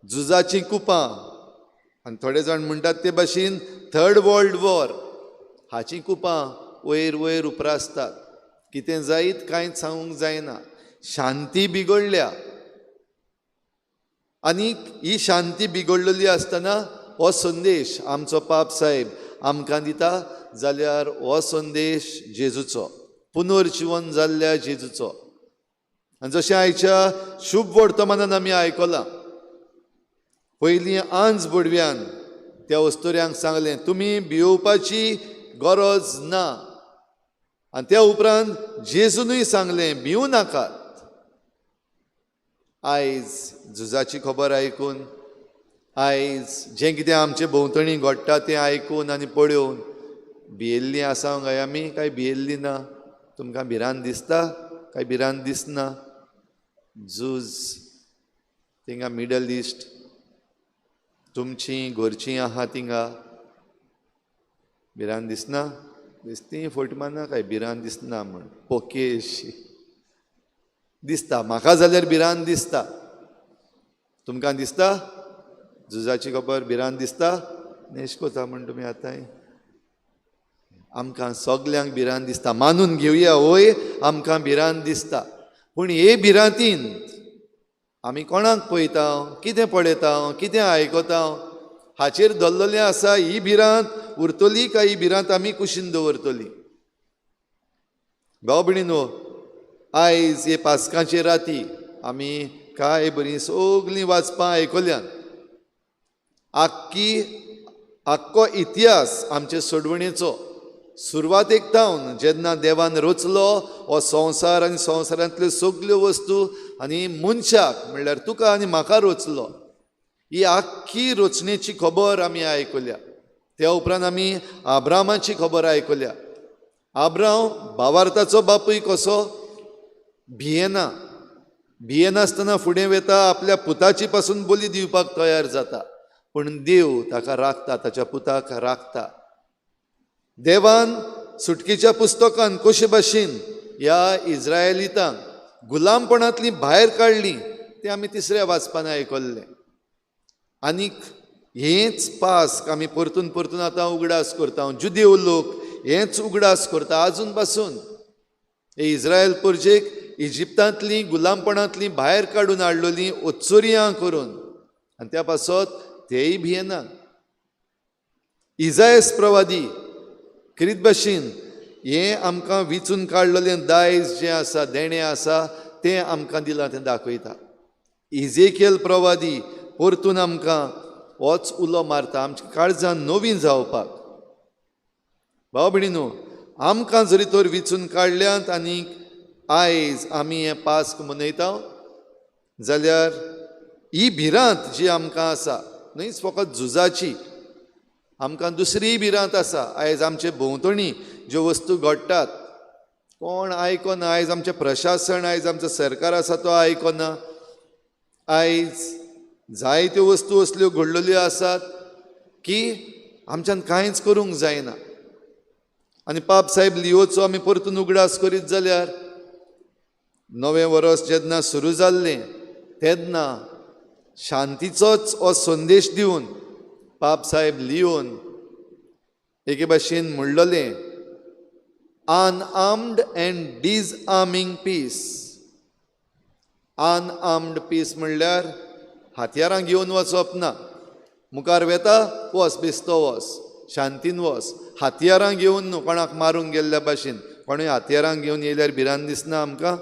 झुजाचीं कुपां आनी थोडे जाण म्हणटात ते भाशेन थर्ड वर्ल्ड वॉर हाचीं कुपां वयर वयर उप्रासतात. कितें जायत कांयच सांगूंक जायना. शांती बिगडल्या आनी ही शांती बिगडलेली आसतना हो संदेश आमचो पाप साहेब आमकां दिता, जाल्यार हो संदेश जेजूचो, पुनर्जीवन जाल्ल्या जेजूचो. आनी जशें आयच्या शुभ वर्तमानान आमी आयकलां, पयलीं आंज बडव्यान त्या वस्तुऱ्यांक सांगलें तुमी भिवपाची गरज ना. आनी त्या उपरांत जेजूनय सांगलें भिवू नाकात. आयज झुजाची खबर आयकून, आयज जें कितें आमचे भोंवतणी घडटा तें आयकून आनी पळोवन भियेल्लीं आसा काय आमी, काय भियेल्लीं ना? तुमकां भिरांत दिसता काय भिरांत दिसना? झूज थिंगा मिडल इस्ट, तुमचीं घरचीं आहा थिंगा, भिरांत दिसना? दिसती फटमाना काय भिरांत दिसना म्हण पोकेशी दिसता. म्हाका जाल्यार भिरांत दिसता. तुमकां दिसता झुजाची खबर भिरांत दिसता? नेश कोता म्हण तुमी आतां आमकां सगल्यांक भिरांत दिसता. मानून घेवया वय आमकां भिरांत दिसता. पूण हे भिरांतींत आमी कोणाक पळयता, कितें पळयता, कितें आयकता हाचेर धरलेलें आसा. ही भिरांत उरतली काय ही भिरांत आमी कुशीन दवरतली? भाव भयणीनो, आयज हे पास्कांचे राती आमी काय बरीं सगलीं वाचपां आयकल्यान आख्खो इतिहास आमचे सोडवणेचो सुरवातेक थावन जेन्ना देवान रचलो हो संवसार आनी संवसारांतल्यो सगल्यो वस्तू आनी मनशाक म्हणल्यार तुका आनी म्हाका रचलो, ही आख्खी रचनेची खबर आमी आयकल्या. त्या उपरांत आमी आब्रामाची खबर आयकल्या. आब्राम भावार्थाचो बापूय कसो भियेना आसतना फुडें वता, आपल्या पुताची पासून बली दिवपाक तयार जाता. पूण देव ताका राखता, ताच्या पुताक राखता. देवान सुटकेच्या पुस्तकान कशे भाशेन ह्या इस्रायलितांक गुलामपणांतलीं भायर काडलीं तें आमी तिसऱ्या वाचपान आयकल्लें. आनीक हेंच पास्क आमी परतून परतून आतां उगडास करता. जुदेव लोक हेंच उगडास करता आजून पासून. हे इस्रायल परजेक इजिप्तांतलीं गुलामपणांतलीं भायर काडून हाडलेलीं ओत्सोरियां करून, आनी त्या पासत तेय भियेना. इजायस प्रवादी करीत भाशेन हें आमकां विचून काडलेलें दायज जें आसा, देणें आसा तें आमकां दिलां तें दाखयता. इजेकियल प्रवादी परतून आमकां होच उलो मारता आमच्या काळजान नवीन जावपाक. भाव भयणीनो, आमकां जरी तर विचून काडल्यांत आनीक आयज आमी हें पास्क मनयता जाल्यार ही भिरांत जी आमकां आसा न्हयच फकत झुजाची, आमकां दुसरी भिरांत आसा. आयज आमचे भोंवतणी ज्यो वस्तू घडटात कोण आयकना. आयज आमचें प्रशासन, आयज आमचो सरकार आसा तो आयकना. आयज जायत्यो वस्तू असल्यो घडलेल्यो आसात की आमच्यान कांयच करूंक जायना. आनी पाप साहेब लियोचो आमी परतून उगडास करीत जाल्यार नवें वर्स जेन्ना सुरू जाल्लें तेन्ना शांतीचोच हो संदेश दिवन पाप साहेब लियोन एके भाशेन म्हणलेलें unarmed and disarming peace. Unarmed peace म्हणल्यार हातयारां घेवन वचप ना. मुखार वेता वच, बेस्तो वच, शांतीन वच. हातयारां घेवन न्हू कोणाक मारूंक गेल्ल्या भाशेन. कोणूय हातयारां घेवन येयल्यार भिरांत दिसना आमकां?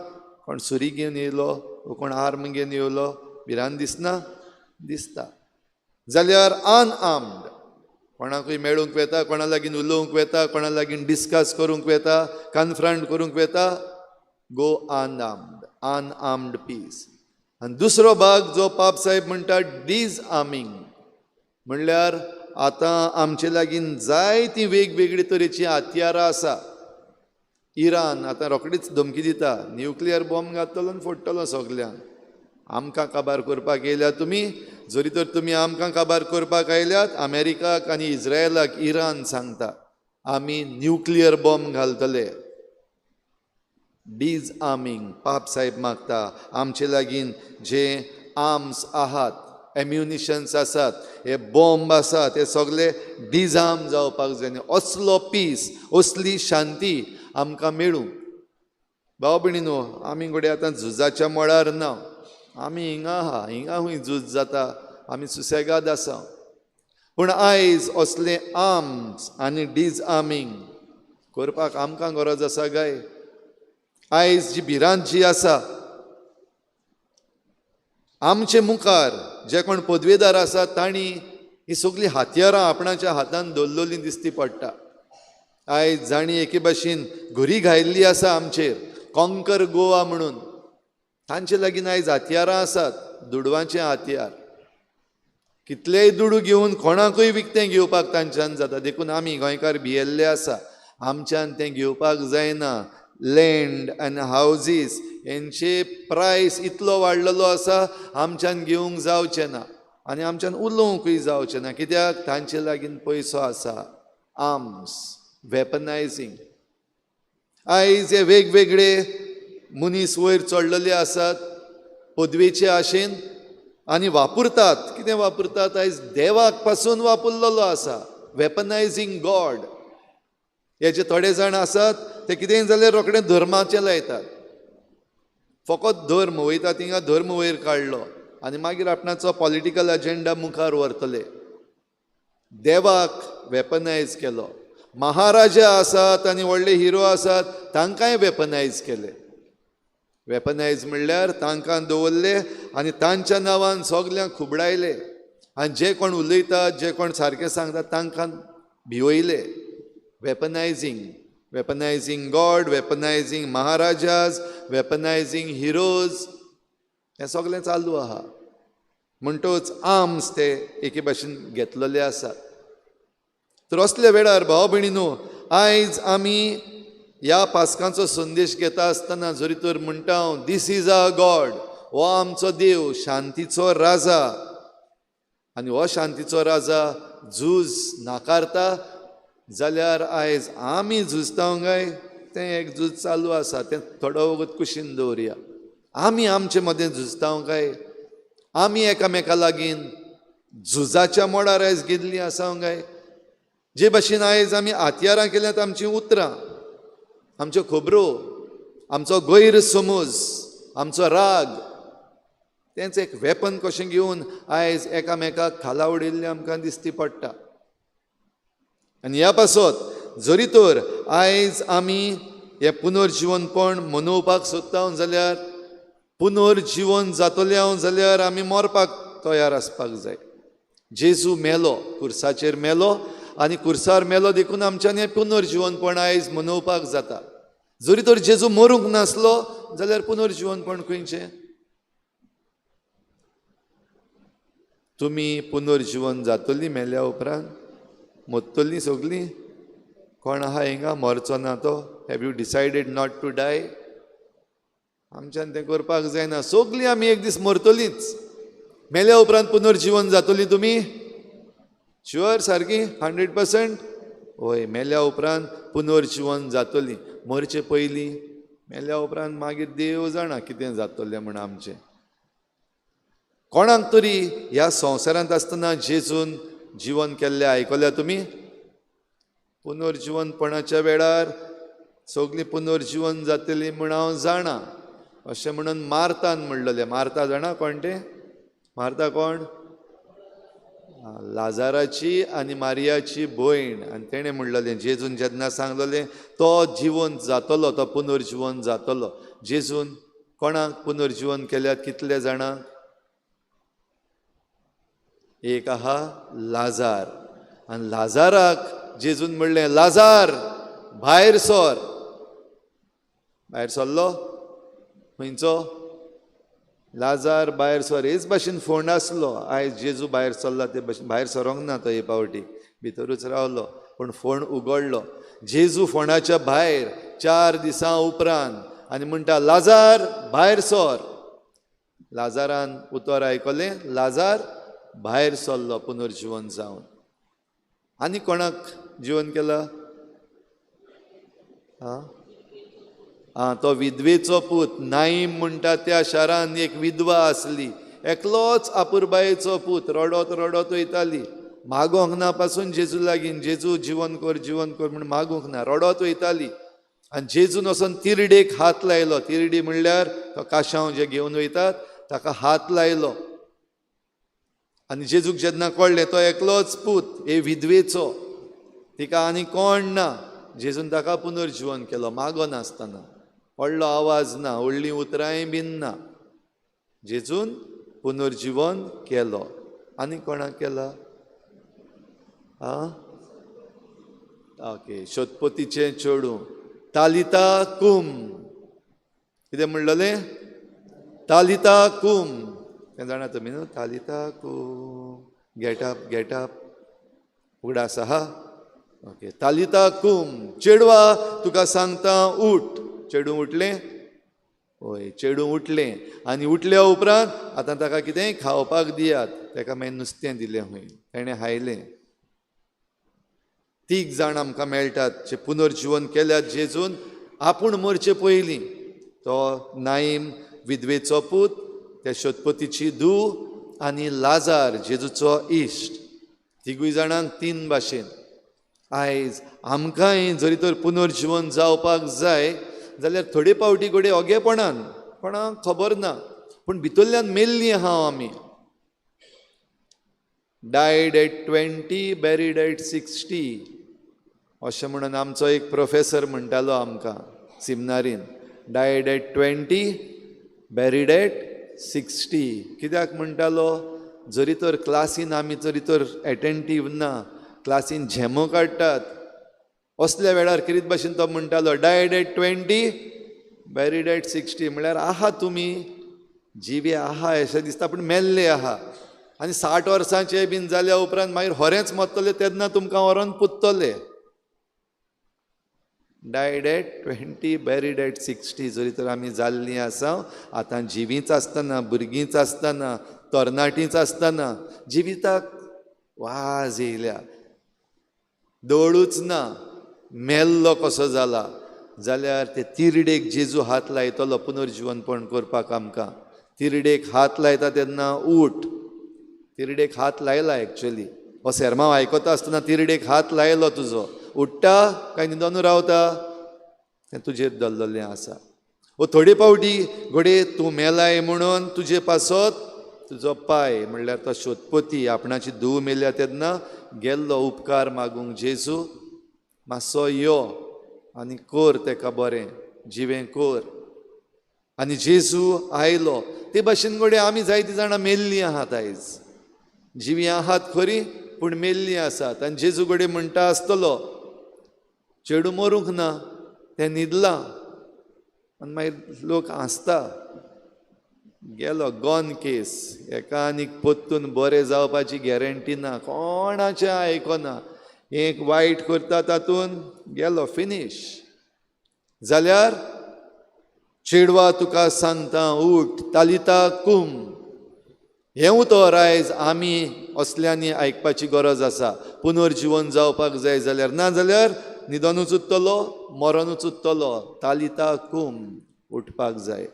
कोण सुरी घेवन येयलो, कोण आर्म घेवन येयलो, भिरांत दिसना? दिसता. जाल्यार अनआर्म्ड कोणाकूय मेळूंक वेता, कोणा लागीं उलोवंक वेता, कोणा लागीं डिस्कस करूंक वेता, कन्फ्रंट करूंक वेता, गो अनआर्म्ड पीस. आनी दुसरो भाग जो पाप साहेब म्हणटा डिसआर्मिंग म्हणल्यार आतां आमचे लागीं जायतीं वेगवेगळी तरेचीं हातयारां आसा. इरान आतां रोखडीच धमकी दिता न्युक्लियर बॉम्ब घातलो आनी फोडटलो सगल्यांक. आमकां काबार करपाक येयल्यात तुमी, जरी तर तुमी आमकां काबार करपाक आयल्यात, अमेरिकाक आनी इस्रायलाक इरान सांगता आमी न्युक्लियर बॉम्ब घालतले. डिसआर्मिंग पाप साहेब मागता आमचे लागीं जे आर्म्स आहात, एम्युनिशन्स आसात, हे बॉम्ब आसात, हे सगळे डिसआर्म जावपाक जाय. असलो पीस, असली शांती आमकां मेळूं. भाव भयणीनो, आमी घोडे आतां झुजाच्या मळार ना. आमी हिंगा आहा, हिंगा खूंय झूज जाता, आमी सुसेगाद आसा. पूण आयज असले आर्म्स आनी डिसआर्मिंग करपाक आमकां गरज आसा काय? आयज जी भिरांत जी आसा आमचे मुखार जे कोण पदवेदार आसात तांणी ही सगळीं हातयारां आपणाच्या हातान दवरलेलीं दिसती पडटा. आयज जाणी एके भाशेन घुरी घायिल्ली आसा आमचेर, कॉन्कर गोवा म्हणून. तांचे लागीं आयज हातयारां आसात, दुडवांचे हातयार. कितलेय दुडू घेवन कोणाकूय विकतें घेवपाक तांच्यान जाता. देखून आमी गोंयकार भियेल्ले आसा, आमच्यान तें घेवपाक जायना. लँड आनी हावजीस हेंचे प्रायस इतलो वाडलेलो आसा, आमच्यान घेवंक जावचें ना आनी आमच्यान उलोवंकूय जावचें ना. कित्याक तांचे लागीं पयसो आसा. आर्म्स, वेपनायझींग. आयज हे वेगवेगळे मनीस वयर चडलेले आसात पदवेचे आशेन आनी वापरतात. कितें वापरतात? आयज देवाक पासून वापरलेलो आसा. वेपनायझींग गॉड. हे जे थोडे जाण आसात ते कितेंय जाल्यार रोखडें धर्माचें लायतात. फकत धर्म वयता थिंगा धर्म वयर काडलो आनी मागीर आपणाचो पॉलिटिकल अजेंडा मुखार व्हरतले. देवाक वेपनायज केलो. महाराजा आसात आनी व्हडले हिरो आसात तांकांय वेपनायज केले. वेपनायज म्हणल्यार तांकां दवरले आनी तांच्या नांवान सगल्यांक खुबडायले आनी जे कोण उलयतात, जे कोण सारकें सांगतात तांकां भिवयले. वेपनायझींग गॉड, वेपनायझींग महाराजाज, वेपनायझींग हिरोज, हें सगळें चालू आहा. म्हणटूच आर्म्स ते एके भाशेन घेतलेले आसात. तर असल्या वेळार भाव भयणीनो, आयज आमी ह्या पासकांचो संदेश घेता आसतना जरी तर म्हणटा हांव, दीस इज आवर गॉड, हो आमचो देव, शांतीचो राजा. आनी हो शांतीचो राजा झूज नाकारता जाल्यार आयज आमी झुजता काय तें एक झूज चालू आसा. तें थोडो वगत कुशीन दवरया. आमी आमचे मदें झुजता काय? आमी एकामेका लागीं झुजाच्या मोडार आयज गेल्लीं आसा काय? जे भाशेन आयज आमी हातयारां केल्यांत, आमचीं उतरां, आमच्यो खबरो, आमचो गैरसमज, आमचो राग, तेंच एक वेपन कशें घेवन आयज एकामेकाक खाला उडयल्लें आमकां दिसती पडटा. आनी ह्या पासत जरी तर आयज आमी हें पुनर्जीवनपण मनोवपाक सोदता जाल्यार पुनर्जीवन जातलें हांव जाल्यार आमी मरपाक तयार आसपाक जाय. जेजू मेलो, कुर्साचेर मेलो आनी कुर्सार मेलो देखून आमच्यान हें पुनर्जीवनपण आयज मनोवपाक जाता. जरी तर जेजू मरूंक नासलो जाल्यार पुनर्जीवनपण खंयचें? तुमी पुनर्जीवन जातलीं मेल्या उपरांत? मरतलीं सगलीं? कोण आहा हिंगा मरचो ना तो? Have you decided not to die? आमच्यान तें करपाक जायना. सगलीं आमी एक दीस मरतलींच. मेल्या उपरांत पुनर्जीवन जातलीं तुमी? शुअर? सारकी? 100%? होय, मेल्या उपरांत पुनर्जीवन जातलीं. मरचे पयलीं, मेल्या उपरांत मागीर देव जाणा कितें जातलें म्हण आमचें. कोणाक तरी ह्या संवसारांत आसतना जेजून जीवन केल्लें आयकल्या तुमी? पुनर्जीवनपणाच्या वेळार सगलीं पुनर्जीवन जातलीं म्हण हांव जाणा अशें म्हणून मार्तान म्हणलेलें. मार्ता जाणा कोण तें? मार्ता कोण? लाजाराची आनी मारियाची भयण. आनी तेणें म्हणलेलें, जेजून जेन्ना सांगलेलें तो जिवन जातलो, तो पुनर्जीवन जातलो. जेजून कोणाक पुनर्जीवन केल्यात? कितले जाणांक? एक आहा लाजार. आनी लाजाराक जेजून म्हणलें, लाजार भायर सर. भायर सरलो? खंयचो? लाजार भायर सर. हेच भाशेन फोंड आसलो. आयज जेजू भायर सरला ते भाशेन भायर सरोंक ना तो हे पावटी, भितरूच रावलो. पूण फोंड उगडलो. जेजू फोंडाच्या भायर 4 दिसां उपरांत आनी म्हणटा, लाजार भायर सर. लाजारान उतर आयकलें, लाजार भायर सरलो पुनर्जीवन जावन. आनी कोणाक जीवन केला? तो विधवेचो पूत. नाईम म्हणटा त्या शारान एक विधवा आसली, एकलोच आपुरबायेचो पूत. रडत रडत वयताली, मागोंक ना पासून जेजू लागीं, जेजू जीवन कर जीवन कर म्हण मागूंक ना, रडत वयताली. आनी जेजून वचून तिरडेक हात लायलो. तिरडी म्हणल्यार तो काशांव जे घेवन वयतात ताका हात लायलो आनी जेजूक जेन्ना कळ्ळें तो एकलोच पूत हे विधवेचो, तिका आनी कोण ना, जेजून ताका पुनर्जीवन केलो मागो नासतना. व्हडलो आवाज ना, व्हडलीं उतरांय बीन ना, जेजून पुनर्जीवन केलो. आनी कोणाक केला? ओके, शोधपोतीचें चेडूं. तालिता कुम, कितें म्हणलेलें? तालिता कुम. तें जाणा तुमी न्हू? तालिता कुम, गेट अप गेट अप. उगडास आहा? ओके. तालिता कुम, चेडवा तुका सांगता उठ. चेडूं उठलें? होय, चेडूं उठलें. आनी उठल्या उपरांत आतां ताका कितेंय खावपाक दियात. ताका मागीर नुस्तें दिलें खंय, ताणें खायलें. 3 जाण आमकां मेळटात जे पुनर्जीवन केल्यात जेजून आपूण मरचे पयलीं. तो नाईम विधवेचो पूत, त्या शोधपोतीची धूव आनी लाजार जेजूचो इश्ट. 3 जाणांक 3 भाशेन. आयज आमकांय जरी तर पुनर्जीवन जावपाक जाय जाल्यार थोडे पावटी घडये ओगेपणान, कोणाक खबर ना, पूण भितरल्यान मेल्लीं आहा आमी. डायड एट 20, बॅरीड एट 60 अशें म्हणून आमचो एक प्रोफेसर म्हणटालो आमकां सिमनारीन. Died at 20, buried at 60. कित्याक म्हणटालो? जरी तर क्लासीन आमी जरी तर एटेंटीव ना, क्लासीन झेमो काडटात, असल्या वेळार कितें भाशेन तो म्हणटालो डायड एट 20, बॅरीड एट 60. म्हळ्यार आहा तुमी जिवे आहा अशें दिसता, पूण मेल्ले आहा. आनी 60 वर्सांचे बीन जाल्या उपरांत मागीर होरेंच मरतले तेन्ना तुमकां व्हरोन पुत्तले. Died at 20, buried at 60. जरी तर आमी जाल्लीं आसा, आतां जिवींच आसतना, भुरगींच आसतना, तरणाटींच आसतना जिविताक वाज येयल्या, दोळूच ना, मेल्लो कसो जाला जाल्यार ते तिरडेक जेजू हात लायतलो पुनर्जीवनपण करपाक आमकां. तिरडेक हात लायता तेन्ना उठ. तिरडेक हात लायला एक्चुअली. हो सेरमांव आयकता आसतना तिरडेक हात लायलो तुजो, उठ्ठा काय न्हिदोनू रावता तें तुजेर दल्ललें आसा. वो थोडे पावटी घडये तूं मेलाय म्हणून तुजे पासत तुजो पाय, म्हणल्यार तो शोधपोती आपणाची धूव मेल्या तेन्ना गेल्लो उपकार मागूंक जेजू, मातसो यो आनी कोर तेका बरें, जिवें कोर. आनी जेजू आयलो. ते भाशेन घडये आमी जायतीं जाणां मेल्लीं आहात आयज. जिवीं आहात खरी पूण मेल्लीं आसात. आनी जेजू घडये म्हणटा आसतलो चेडूं मरूंक ना, तें न्हिदलां. आनी मागीर लोक हांसता, गेलो गॉन केस. एका आनीक पोत्तून बरें जावपाची गॅरंटी ना, कोणाचें आयकना. एक वायट करता तातून गेलो फिनीश. जाल्यार चेडवा तुका सांगता उठ, तालिता कुम. हें उतर आयज आमी असल्यांनी आयकपाची गरज आसा. पुनर्जीवन जावपाक जाय जाल्यार, ना जाल्यार न्हिदोनूच उत्तलो, मरोनूच उत्तलो. तालिता कुम, उठपाक जाय.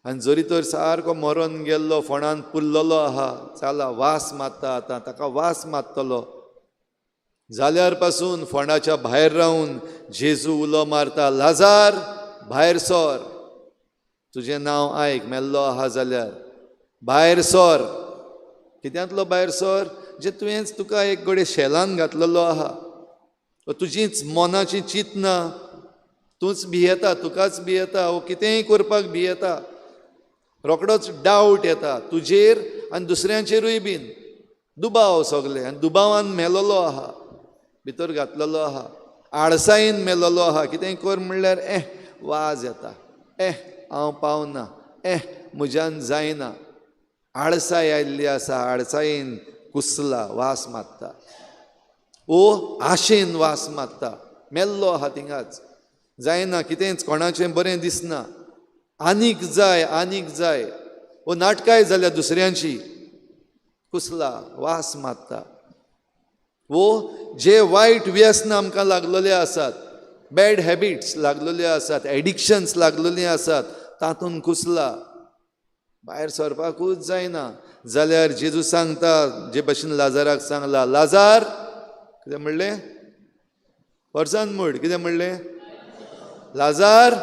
आनी जरी तर सारको मरोन गेल्लो, फोंडान पुल्ललो आहा, चला वास मारता, आतां ताका वास मारतलो जाल्यार पासून फोंडाच्या भायर रावन जेजू उलो मारता, लाजार भायर सर. तुजें नांव आयक, मेल्लो आहा जाल्यार भायर सर. कित्यांतलो भायर सर? जे तुवेंच तुका एक घडये शेलान घातलेलो आहा, तुजीच मनाची चिंतना, तूंच भियेता, तुकाच भियेता, वो कितेंय करपाक भियेता. रोकडोच डावट येता तुजेर आनी दुसऱ्यांचेरूय बीन. दुबाव सगळे, आनी दुबावान मेलोलो आहा, भितर घातलेलो आहा, आळसायेन मेलोलो आहा. कितेंय कर म्हणल्यार वाज येता, हांव पावना, म्हज्यान जायना. आळसाय आयिल्ली आसा, आळसायेन कुसला, वास मारता. ओ आशेन वास मारता, मेल्लो आहा थिंगाच, जायना, कितेंच कोणाचें बरें दिसना, आनीक जाय आनीक जाय. वो नाटकाय जाल्या दुसऱ्यांची, कुसला, वास मारता. वो जे वायट व्यसनां आमकां लागलेले आसात, बॅड हॅबिट्स लागलेले आसात, एडिक्शन्स लागलेलीं आसात, तातूंत कुसला, भायर सरपाकूच जायना. जाल्यार जेजू सांगता, जे भाशेन लाजाराक सांगला, लाजार कितें म्हणलें? वर्सान म्हड, कितें म्हणलें? लाजार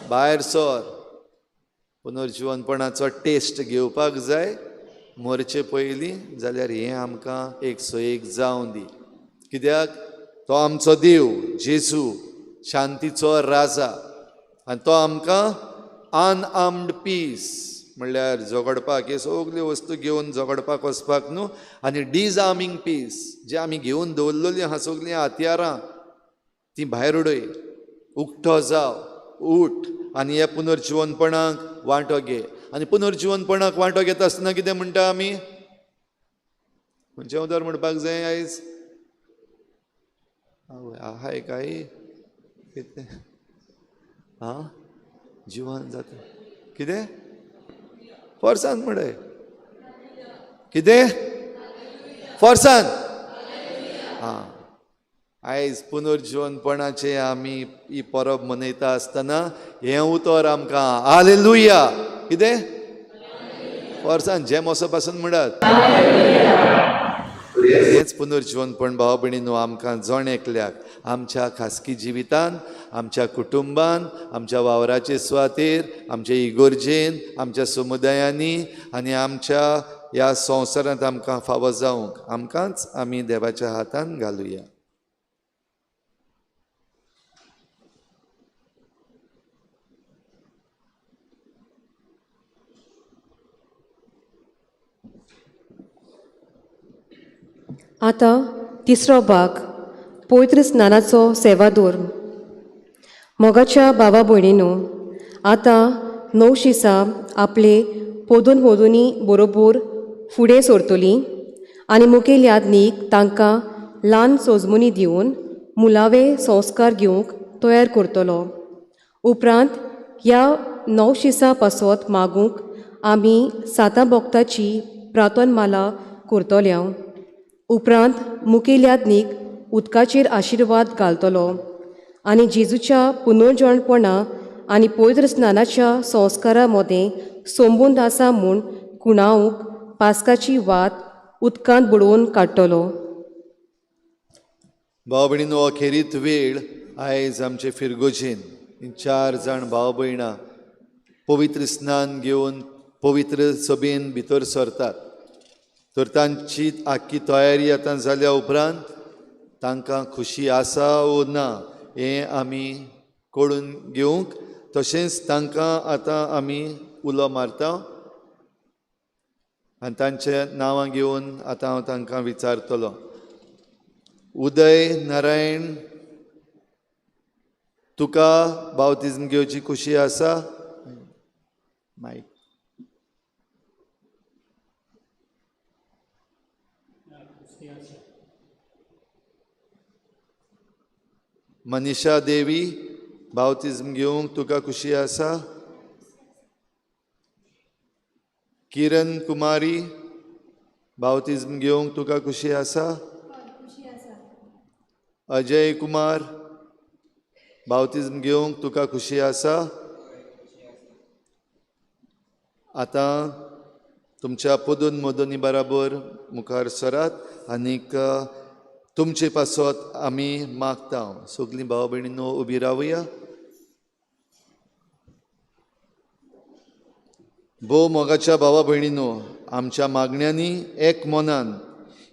भायर सर. पुनर्जीवनपणाचो टेस्ट घेवपाक जाय मरचे पयलीं जाल्यार हें आमकां एक सोयेक जावं दी. कित्याक तो आमचो देव जेजू शांतीचो राजा आनी तो आमकां अनआर्म्ड पीस म्हणल्यार झगडपाक हे सगल्यो वस्तू घेवन झगडपाक वचपाक न्हू, आनी डिजआर्मिंग पीस जे आमी घेवन दवरलेलीं आहा सगलीं हत्यारां ती भायर उडय. उक्तो जाव, उठ आनी ह्या पुनर्जीवनपणाक वांटो घे. आनी पुनर्जीवनपणाक वांटो घेता आसतना कितें म्हणटा आमी? खंयचें उतर म्हणपाक जाय आयज? आहाय काय कितें आं जिवन जाता कितें फोर्सान म्हणय कितें फोर्सान आं आयज पुनर्जीवनपणाचे आमी ही परब मनयता आसतना हें उतर आमकां हालेलुया कितें वर्सान जेम असो पासून म्हणत हेच पुनर्जीवनपण भाव भयणीनो आमकां जण एकल्याक आमच्या खासगी जिवितान, आमच्या कुटुंबान, आमच्या वावराचे सुवातेर, आमच्या इगोर्जेन, आमच्या समुदायांनी आनी आमच्या ह्या संवसारांत आमकां फावो जावंक आमकांच आमी देवाच्या हातान घालुया. आतां तिसरो भाग पवित्र स्नानाचो सेवादोर. मोगाच्या भावा भयणीनो, आतां नवशिसा आपले पोदून मोदुनी बरोबर फुडें सरतलीं आनी मुखेल यादनीक तांकां ल्हान सोजमुनी दिवन मुलावे संस्कार घेवंक तयार करतलो. उपरांत ह्या नवशिसा पासत मागूंक आमी साता भोक्ताची प्रार्थनमाला करतल्या. उपरांत मुखेल यादनीक उदकाचेर आशिर्वाद घालतलो आनी जेजूच्या पुनर्जणपणा आनी पवित्र स्नानाच्या संस्कारा मदें संबंद आसा म्हूण कुणावंक पास्काची वात उदकांत बुडोवन काडटलो. भाव भयणीनो, अखेरीत वेळ आयज आमचे फिरगोजेन 4 जाण भाव भयणां पवित्र स्नान घेवन पवित्र सभेन भितर सरतात. तर तांची आख्खी तयारी आतां जाल्या उपरांत तांकां खुशी आसा वो ना हें आमी कळून घेवंक, तशेंच तांकां आतां आमी उलो मारता आनी तांचे नांवां घेवन आतां हांव तांकां विचारतलो. उदय नारायण, तुका बावतिजम घेवची खुशी आसा? मायक. मनीषा देवी, बावतिजम घेवंक तुका खुशी आसा? किरण कुमारी, बावतिजम घेवंक तुका खुशी आसा? अजय कुमार, बावतिजम घेवंक तुका खुशी आसा? आतां तुमच्या पोदून मोदोनी बराबर मुखार सरात आनीक तुमचे पासत आमी मागता. सगलीं भाव भयणीनो उबी रावया. भोव मोगाच्या भावा भयणीनो, आमच्या मागण्यांनी एक मनान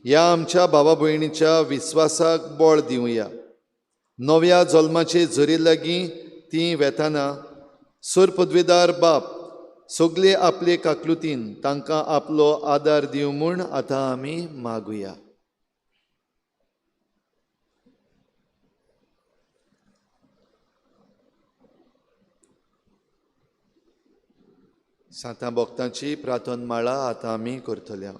ह्या आमच्या भावा भयणीच्या विस्वासाक बळ दिवया. नव्या जल्माचे झरी लागीं तीं वेताना सर पदवीदार बाप सगळे आपले काकलुतीन तांकां आपलो आदार दिवं म्हूण आतां आमी मागुया. साता भक्तांची प्रार्थनमाळा आतां आमी करतल्या.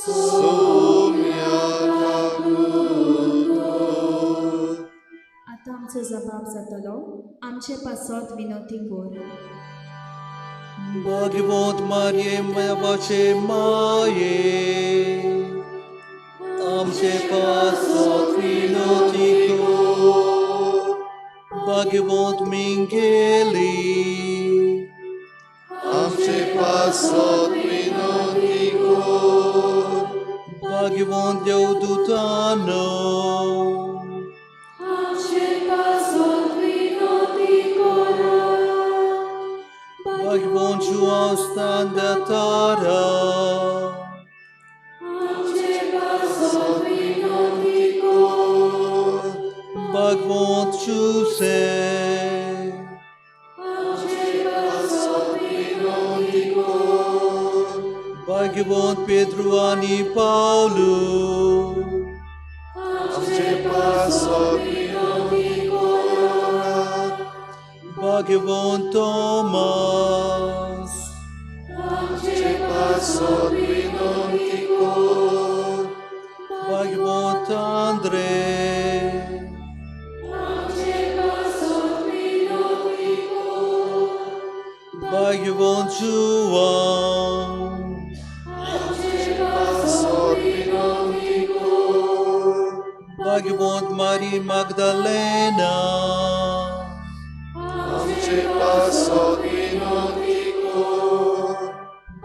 आतां आमचो जबाब जातलो आमचे पासत विनोदी गोर. भाग्यवंत मारये देवाचे माये आमचे पासत विनोदी कर. भाग्यवंत मिंगेली आमचे पासत विनोदी कर. भाग्यवंत देवदूतानो भाग्यवंत João da Tara भाग्यवंत José भाग्यवंत Pedro ani Paulo भाग्यवंत Thomas भाग्यवंत André भाग्यवंत João भाग्यवंत Maria Magdalena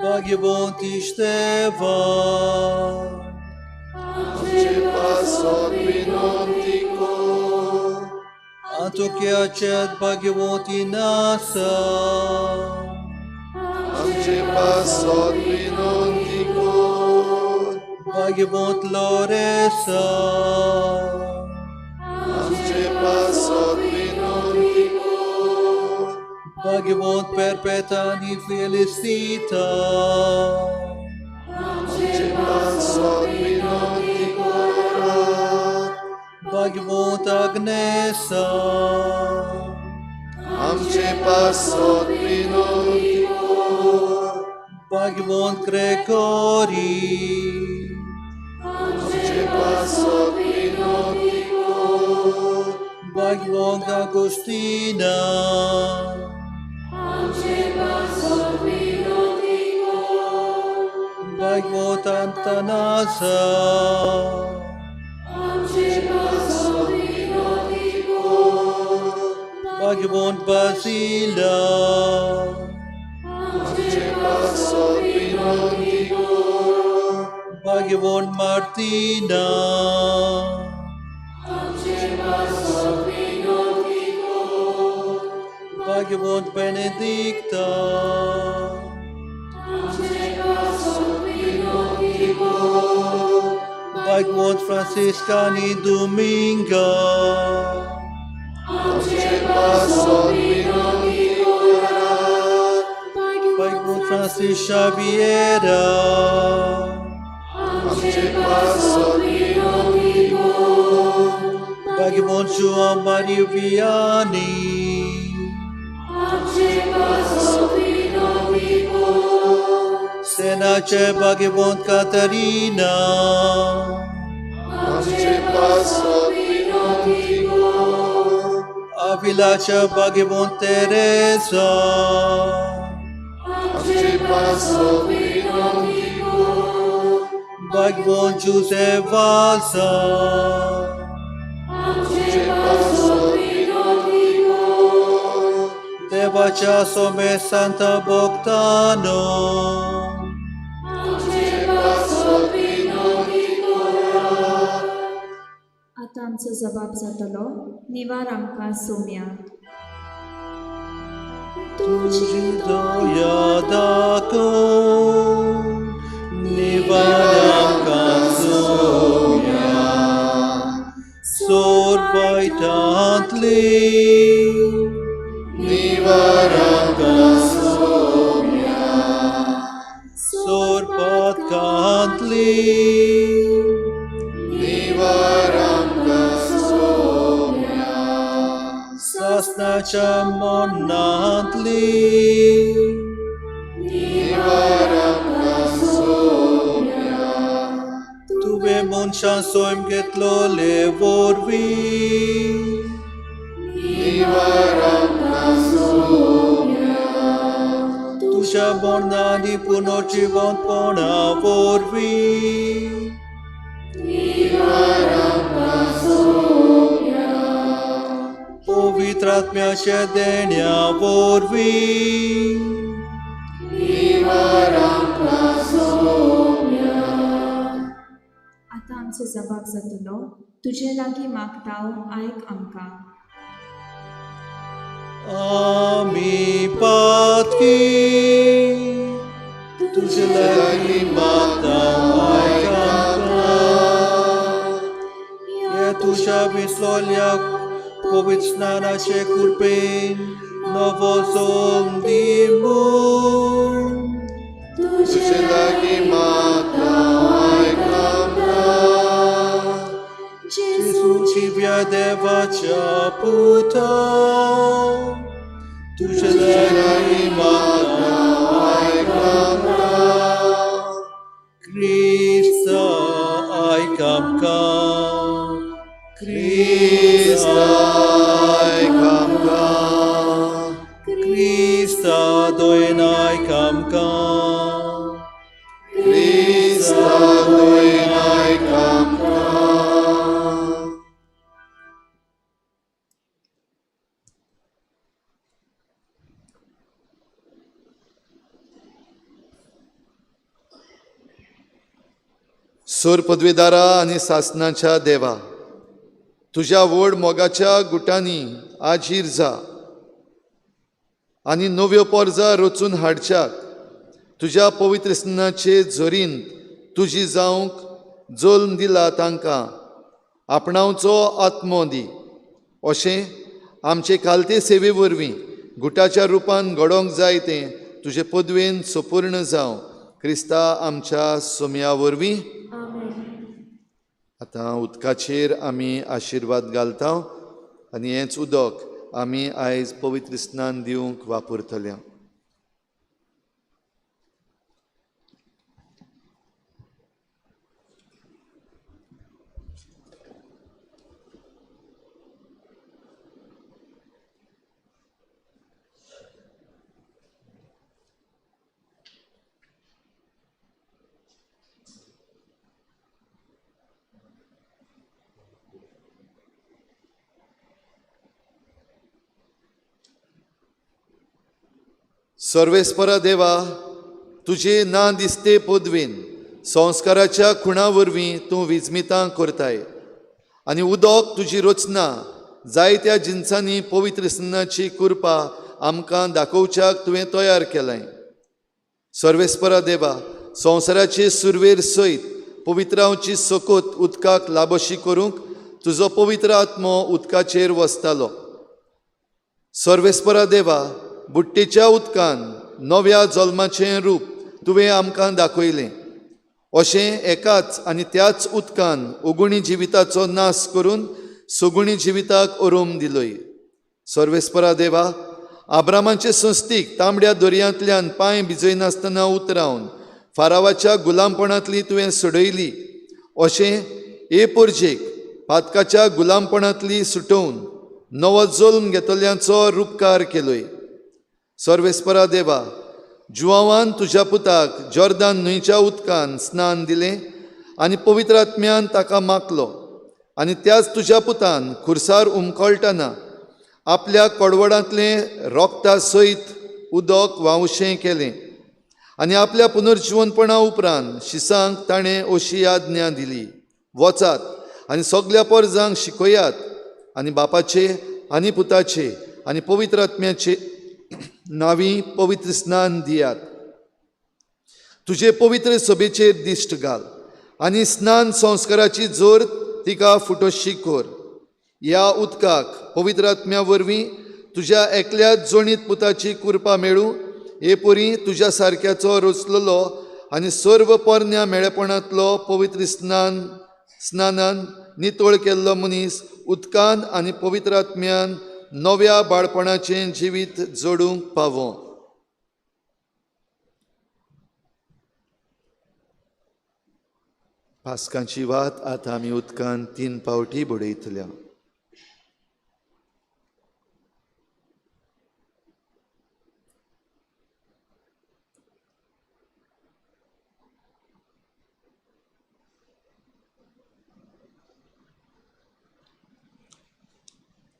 भाग्यवंत Esteban Antioquia cel भाग्यवंत Inasa भाग्यवंत Loresa भाग्यवंत Perpetuani Felicita भाग्यवंत Agnesa भाग्यवंत Gregory भाग्यवंत Agostina भाग्यवंत Antanasa भाग्यवंत Basila भाग्यवंत Martina भाग्यवंत Benedicta भाग्यवंत Franciscani Dominga भाग्यवंत Francis Xaviera भाग्यवंत João Maria Vianney Senace भाग्यवंत Catarina Avilace भाग्यवंत Teresa भाग्यवंत José Valsa Devacha Some Santa Bogdano आतां आमचो जबाब जातलो निवार आमकां सोम्या. तुझी दया दाखोवन निवार आमकां सोम्या. सोर वायटांतली निवार आमकां सोम्या. सोर पातकांतली निवार आमकां सोम्या. सासणाच्या मोन्नांतली निवार आमकां सोम्या. मनशां सोयम घेतलो ले वरवीं तुझ्या बोर्णांनी पुनर्जीवनपणा वरवीं पवित्र आत्म्याच्या देण्या वरवीं आतां आमचो जबाब जातलो तुजे लागीं मागताव आयक आमकां आमी पातकी तुझे लागीं मागतां आयक आमकां हे तुझ्या विसलोल्या पवित्र स्नानाचे कृपेन नवो जल्म दिवून तुझे लागीं मागतां आयक आमकां जेजूची व्या देवाच्या पुता तुझे लागीं मागतां आयक आमकां क्रिस्ता आयक आमकां क्रिस्ता आयक आमकां क्रिस्ता दोयन आयक आमकां क्रिस्ता दोयन आयक आमकां सोर पदवीदारा आनी सासणाच्या देवा तुझ्या व्हड मोगाच्या गुटांनी आजीर जा आनी नव्यो पोरजां रचून हाडच्याक तुझ्या पवित्र स्नानाचे झरीन तुजी जावंक जल्म दिला तांकां आपणावचो आत्मो दी अशें आमचे कालते सेवे वरवीं गुटाच्या रुपान घडोवंक जाय तें तुजे पदवेन संपूर्ण जावं क्रिस्ता आमच्या सोम्या वरवीं आतां उदकाचेर आमी आशिर्वाद घालता आनी हेंच उदक आमी आयज पवित्र स्नान दिवंक वापरतल्या सर्वेस्परा देवा तुजे ना दिसते पदवेन संस्काराच्या खुणा वरवीं तूं विजमितां करताय आनी उदक तुजी रचना जायत्या जिन्सांनी पवित्र स्नानाची कृपा आमकां दाखोवच्याक तुवें तयार केलाय सर्वेस्परा देवा संवसाराचे सुरवेर सयत पवित्रांची सोकोत उदकाक लाबशी करूंक तुजो पवित्र आत्मो उदकाचेर वसतालो सर्वेस्परा देवा बुट्टेच्या उदकान नव्या जल्माचें रूप तुवें आमकां दाखयलें अशें एकाच आनी त्याच उदकान ओगुणी जिविताचो नाश करून सगुणी जिविताक ओरोम दिलोय सर्वेस्परा देवा आब्रामाचे संस्थीक तांबड्या दर्यांतल्यान पांय भिजयनासतना उतरावन फारावाच्या गुलामपणांतली तुवें सोडयली अशें हे पोरजेक पातकाच्या गुलामपणांतली सुटोवन नवो जल्म घेतल्यांचो रूपकार केलोय सर्वेस्परा देवा जुवावान तुज्या पुताक जॉर्दान न्हंयच्या उदकान स्नान दिलें आनी पवित्र आत्म्यान ताका मागलो आनी त्याच तुज्या पुतान खुर्सार उमकळटना आपल्या कडवडांतलें रोगता सयत उदक व्हांवशें केलें आनी आपल्या पुनर्जीवनपणा उपरांत शिसांक ताणें अशी आज्ञा दिली वचात आनी सगल्या परजांक शिकयात आनी बापाचे आनी पुताचे आनी पवित्र आत्म्याचे नावी पवित्र स्नान दियात तुजे पवित्र सभेचेर दिश्ट घाल आनी स्नान संस्काराची जोर तिका फुटोशी कर ह्या उदकाक पवित्र आत्म्या वरवीं तुज्या एकल्याच जोणीत पुताची कृपा मेळूं हे परी तुज्या सारक्याचो रचलेलो आनी सर्व पोरण्या मेळेपणांतलो पवित्र स्नानान नितळ केल्लो मनीस उदकान आनी पवित्र आत्म्यान नव्या बाळपणाचें जिवीत जोडूंक पावो पास्कांची वात आतां आमी उदकान 3 पावटी बुडयतल्या.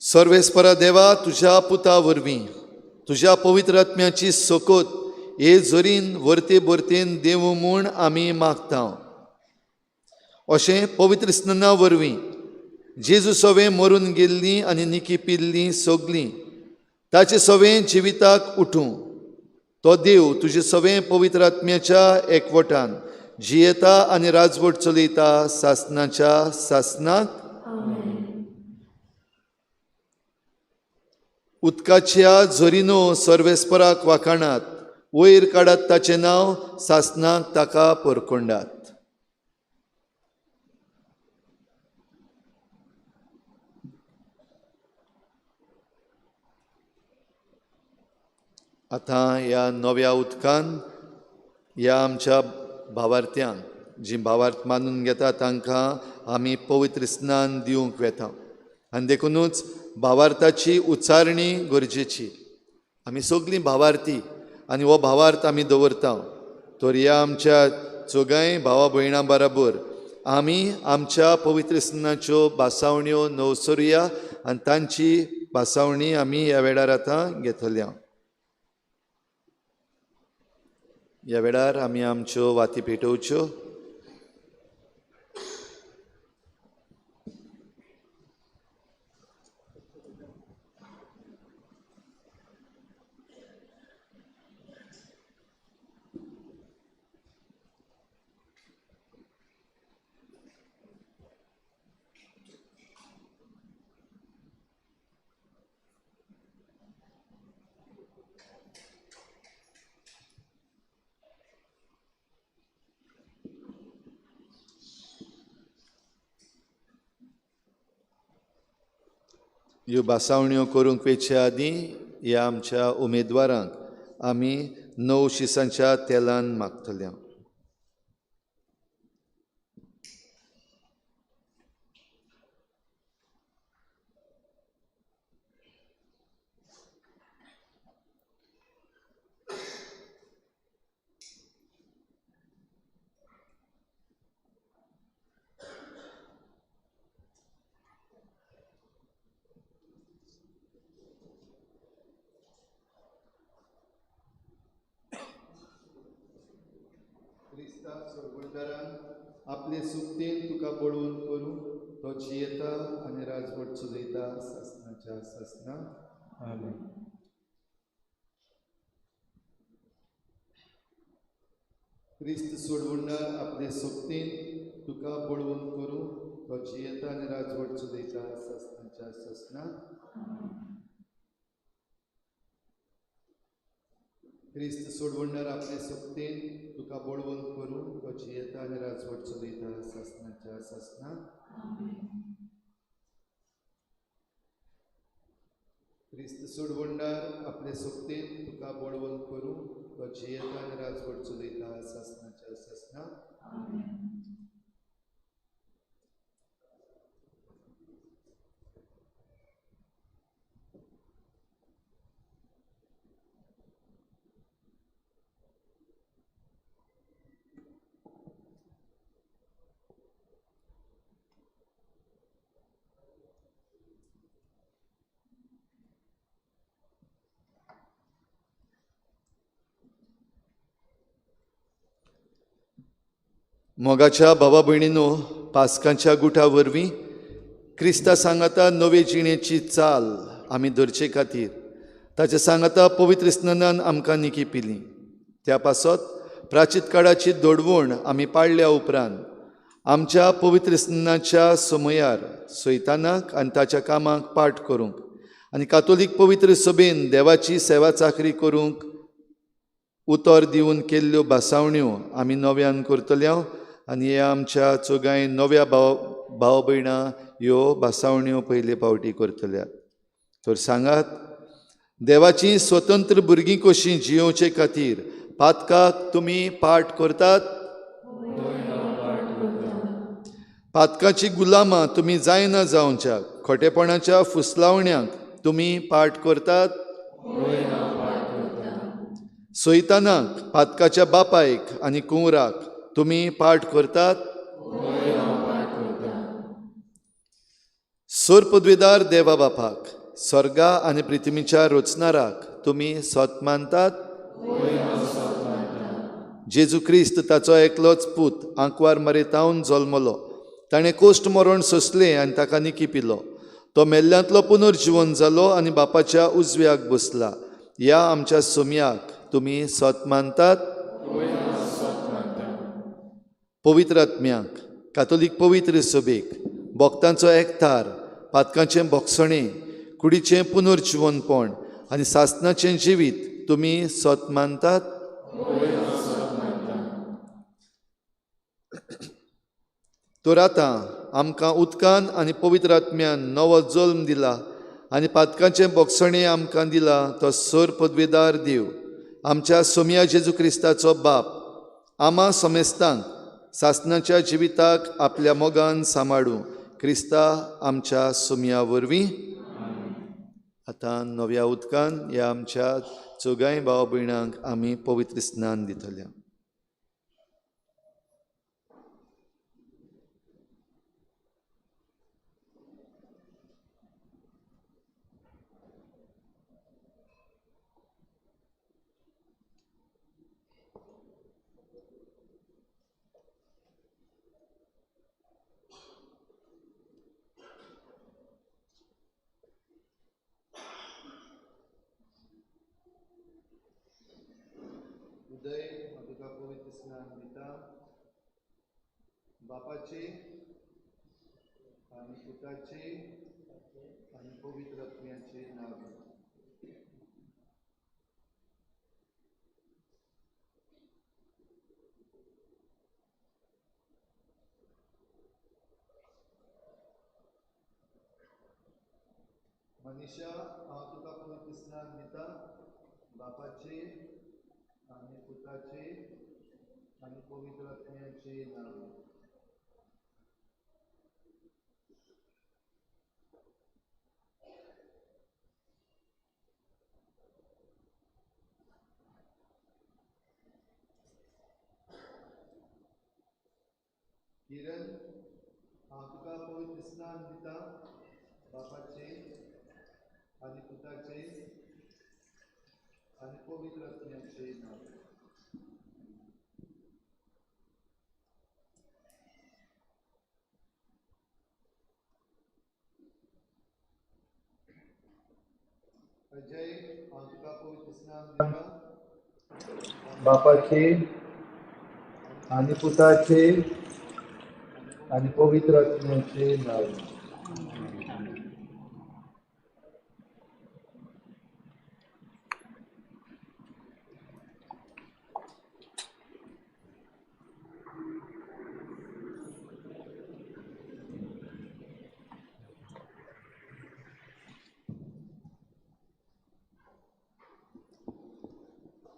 सर्वेस्परा देवा, तुज्या पुता वरवीं तुज्या पवित्र आत्म्याची सोकोत हे झरीन वर्ते भरतेन देव म्हूण आमी मागता. अशें पवित्र स्नाना वरवीं जेजू सवें मरून गेल्लीं आनी निकी पिल्लीं सगलीं ताचे सवें जिविताक उठूं. तो देव तुजे सवें पवित्र आत्म्याच्या एकवटान जियेता आनी राजवट चलयता सासनाच्या सासनाक. उदकाच्या झरीनो सर्वेस्पराक वाखाणात, वयर काडात ताचें नांव, सासनाक ताका परकोंडात. आतां ह्या नव्या उदकान ह्या आमच्या भावार्थ्यांक जीं भावार्थ मानून घेता तांकां आमी पवित्र स्नान दिवंक वेता. आनी देखूनच भावार्थाची उच्चारणी गरजेची. आमी सगलीं भावार्थी आनी हो भावार्थ आमी दवरता. तर ह्या आमच्या चोगाय भावा भयणां बराबर आमी आमच्या पवित्र स्नानाच्यो बासावण्यो नवसरुया आनी तांची बासावणी आमी ह्या वेळार आतां घेतल्या. ह्या वेळार आमी आमच्यो वाती पेटोवच्यो. ह्यो बासावण्यो करूंक वेचे आदीं ह्या आमच्या उमेदवारांक आमी 9 शिसांच्या तेलान मागतल्या. आपले सुक्तेन तुका बळवून करूं तो जियेता आनी राजवट चलयता सासनाच्या सासना. आमेन. क्रिस्त सोडवणार आपले सुक्तेन तुका बळवून करूं तो जियेता आनी राजवट चलयता सासनाच्या सासना. क्रिस्त सोडवणार आपले सुक्तेन तुका बळवून करूं तो जियेता आनी राजवट चलयता सासनाच्या सासना. क्रिस्त सोडवणार आपले सुक्तेन तुका बळवून करूं तो जियेता आनी राजवट चलयता सासनाच्या सासना. मोगाच्या भावा भयणीनो, पास्कांच्या गुठा वरवीं क्रिस्ता सांगाता नवे जिणेची चाल आमी धरचे खातीर ताचे सांगाता पवित्र स्नानान आमकां निकी पिली. त्या पासत प्राचीत काळाची दडवण आमी पाळल्या उपरांत आमच्या पवित्र स्नानाच्या समयार सैतानाक आनी ताच्या कामाक पाठ करूंक आनी कातोलीक पवित्र सभेन देवाची सेवा चाकरी करूंक उतर दिवन केल्ल्यो बासावण्यो आमी नव्यान करतल्या. आनी ह्या आमच्या चोगाय नव्या भाव भयणां ह्यो बासावण्यो पयले फावटी करतल्यात. तर सांगात, देवाची स्वतंत्र भुरगीं कशीं जियोवचे खातीर पातकाक तुमी पाठ करतात. पातकाची गुलामां तुमी जायना जावच्या खोटेपणाच्या फुसलावण्यांक तुमी पाट करतात. सोयतानाक पातकाच्या बापायक आनी कुंवराक तुमी पाट करतात. सोर पदवीदार देवा बापाक स्वर्गा आनी पृथ्वीच्या रचणाराक तुमी सत मानतात. जेजू क्रिस्त ताचो एकलोच पूत आंकवार मरेतावन जल्मलो. ताणें कोश्ट मरण सोंसलें आनी ताका निकी पिलो. तो मेल्ल्यांतलो पुनर्जीवन जालो आनी बापाच्या उजव्याक बसला. ह्या आमच्या सोम्याक तुमी सत मानतात. पवित्र आत्म्याक कातोलीक पवित्र सभेक भक्तांचो एकठार पातकांचें भोगसणें कुडीचें पुनर्जीवनपण आनी सासणाचें जिवीत तुमी सत मानतात. तर आतां आमकां उदकान आनी पवित्र आत्म्यान नवो जल्म दिला आनी पातकांचें भोगसणें आमकां दिला तो सोर पदवीदार देव आमच्या सोम्या जेजू क्रिस्ताचो बाप आमा समेस्तांक सासणाच्या जिविताक आपल्या मोगान सांबाळूं क्रिस्ता आमच्या सोम्या वरवीं. आतां नव्या उदकान ह्या आमच्या चौगांय भाव भयणांक आमी पवित्र स्नान दितले. उदय हांव तुका पवित्र स्नान दिता. बापाचे आनी पुताचे आनी पवित्र आत्म्याचे नांव. मनीषा हांव तुका पवित्र स्नान दिता. बापाचे आनी पुताचे आनी पवित्र आत्म्याचे नांव. किरण हांव तुका पवित्र स्नान दिता. बापाचे आनी पुताचे आनी पवित्र आत्म्याचे नांव. अजय हांव तुका पवित्र स्नान दिता. बापाचे आनी पुताचे आनी पवित्र आत्म्याचे नांव.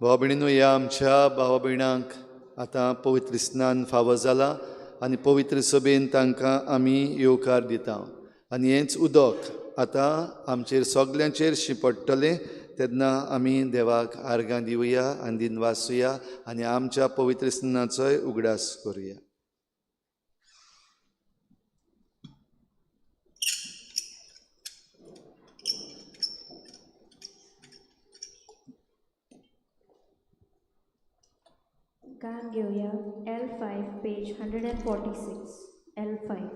भाव भयणीनो, ह्या आमच्या भावा भयणांक आतां पवित्र स्नान फावो जाला आनी पवित्र सभेन तांकां आमी येवकार दिता. आनी हेंच उदक आतां आमचेर सगल्यांचेर शिंपडटलें तेन्ना आमी देवाक आर्गां दिवया आनी दिन वाचुया आनी आमच्या पवित्र स्नानाचोय उगडास करुया. गान घेऊया L5 पेज 146. L5.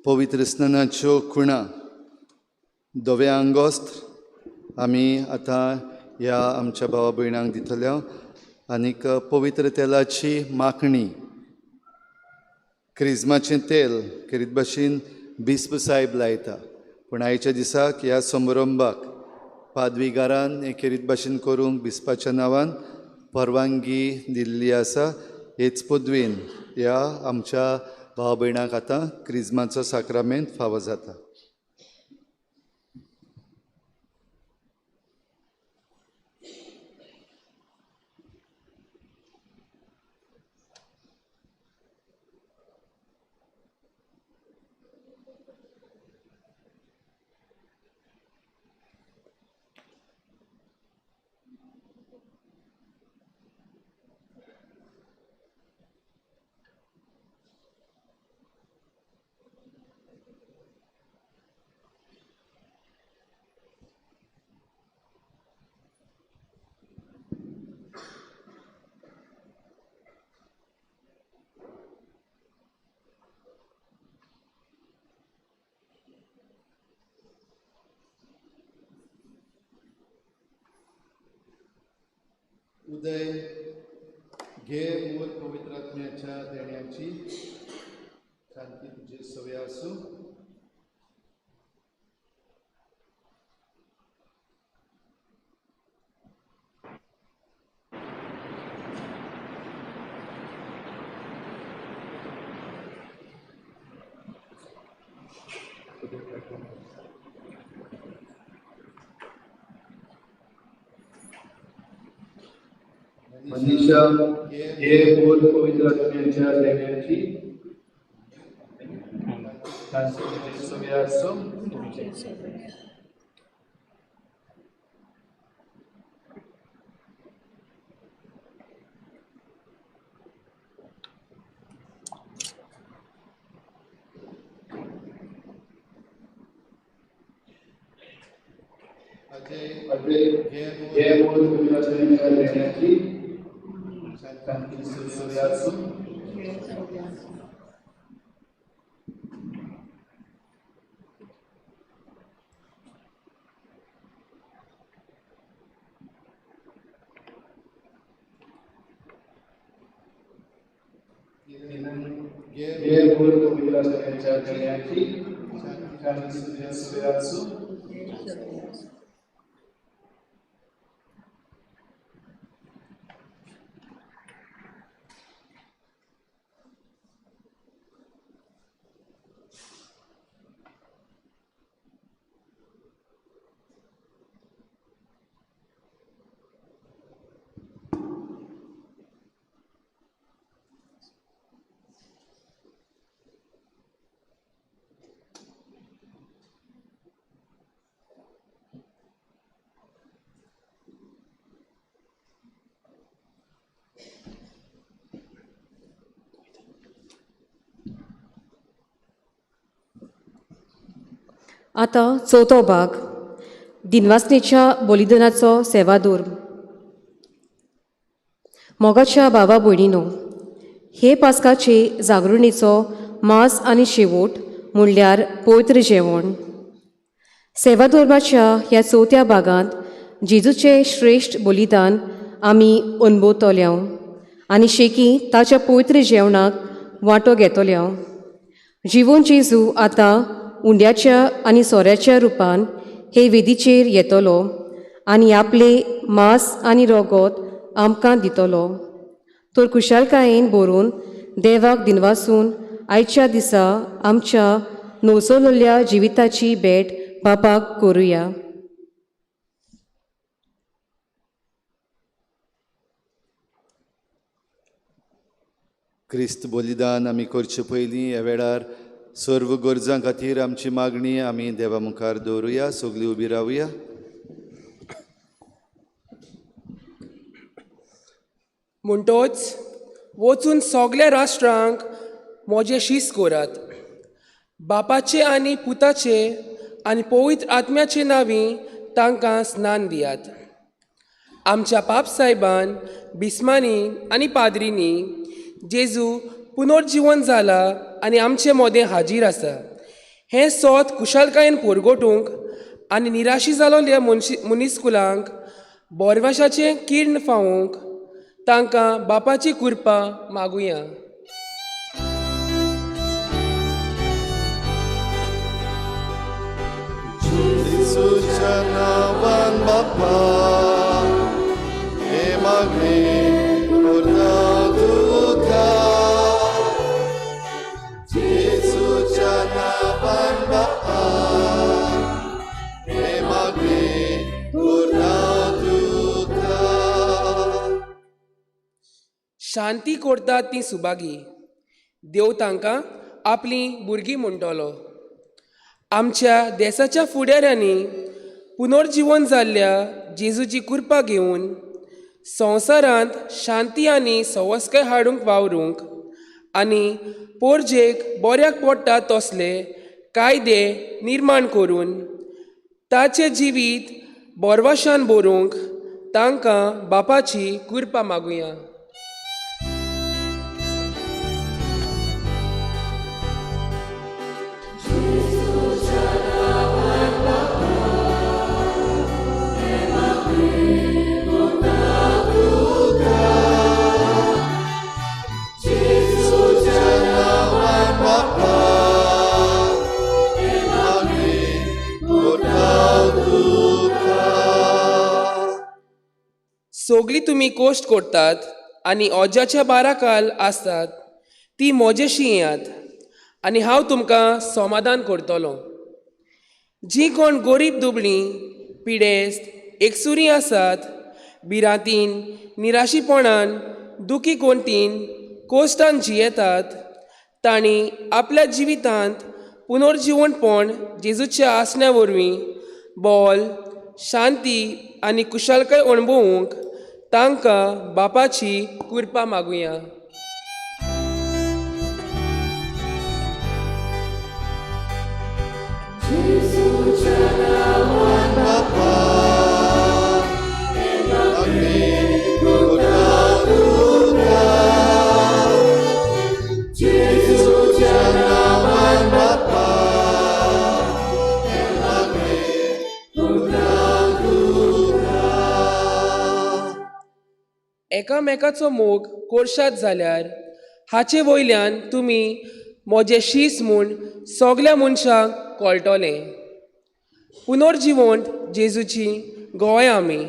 पवित्र स्नानाच्यो खुणा धवे आंगोस्त्र आमी आतां ह्या आमच्या भावा भयणांक दितल्यो आनीक पवित्र तेलाची माखणी क्रिस्माचें तेल करीत भाशेन बिस्प साहेब लायता पूण आयच्या दिसाक ह्या समारंभाक पादवीगारान हें करीत भाशेन करूंक बिस्पाच्या नांवान परवानगी दिल्ली आसा हेच पदवेन ह्या आमच्या भावा भयणांक आतां क्रिस्माचो साक्रामेंत फावो जाता. उदय घे मूल पवित्र आत्म्याच्या देण्याची शांती तुझे सवय आसूं. मनीषा हे मूल पवित्र आत्म्याच्या देण्याची शांती तुझे सवय आसूं. अजय हे मूल पवित्र आत्म्याच्या देण्याची शांती आतां चवथो भाग दिनवासनेच्या बलिदानाचो सेवादूर. मोगाच्या भावा भयणीनो, हे पास्काचे जागृणेचो मास आनी शेवट म्हणल्यार पवित्र जेवण. सेवाधर्माच्या ह्या चवथ्या भागांत जेजूचें श्रेश्ठ बलिदान आमी अणभवतले आनी शेकी ताच्या पवित्र जेवणाक वांटो घेतले. जिवोन जेजू आतां उंड्याच्या आनी सोऱ्याच्या रुपान हे वेदीचेर येतलो आनी आपले मांस आनी रगत आमकां दितलो. तर कुशालकायेन बरोवन देवाक दिनवासून आयच्या दिसा आमच्या नवसोलल्या जिविताची भेट बापाक करुया. क्रिस्त बलिदान आमी करचे पयलीं ह्या वेळार सर्व गरजां खातीर आमची मागणी आमी देवा मुखार दवरुया. सगळीं उबी रावुया. म्हणटोच वचून सगळ्या राष्ट्रांक म्हजें शीस करात. बापाचे आनी पुताचे आनी पवित्र आत्म्याचे नांवी तांकां स्नान दियात. आमच्या पाप सायबान बिस्मानी आनी पाद्रीनी जेजू पुनर्जीवन जाला आनी आमचे मोदें हाजीर आसा हें सोत कुशालकायेन परगोटूंक आनी निराशी जालोल्या मनीसकुलांक बोरवाशाचें किर्ण फावूंक तांकां बापाची कृपा मागुया. जेजूच्या नांवान बापा हे मागणी करता तुका. जेजूच्या नांवान बापा हे मागणी करता तुका. शांती करतात ती सुभागी. देव तांकां आपली भुरगीं म्हणटलो. आमच्या देशाच्या फुडाऱ्यांनी पुनर्जीवन जाल्ल्या जेजूची कृपा घेवन संवसारांत शांती आनी संवस्कार हाडूंक वावरूंक आनी पोरजेक बऱ्याक पडटा तसले कायदे निर्माण करून ताचें जिवीत बोरवाशान बरोवंक तांकां बापाची कृपा मागुया. सगळीं तुमी कोश्ट करतात आनी ओज्याच्या बाराकाल आसतात ती म्हजेशी येयात आनी हांव तुमकां समाधान करतलो. जीं कोण गरीब दुबळीं पिडेस्त एकसुरी आसात भिरांतीन निराशीपणान दुखी कोंटीन कोश्टान जियेतात तांणी आपल्या जिवितांत पुनर्जीवनपण जेजूच्या आसण्या वरवीं बोल शांती आनी कुशलकाय अणभवूंक तांकां बापाची कृपा मागुया. आमी करता तुका. एकामेकाचो मोग कोरशात जाल्यार हाचे वयल्यान तुमी म्हजें शीस म्हूण सगल्या मनशांक कळटलें. पुनर्जिवंत जेजूची गोंय आमी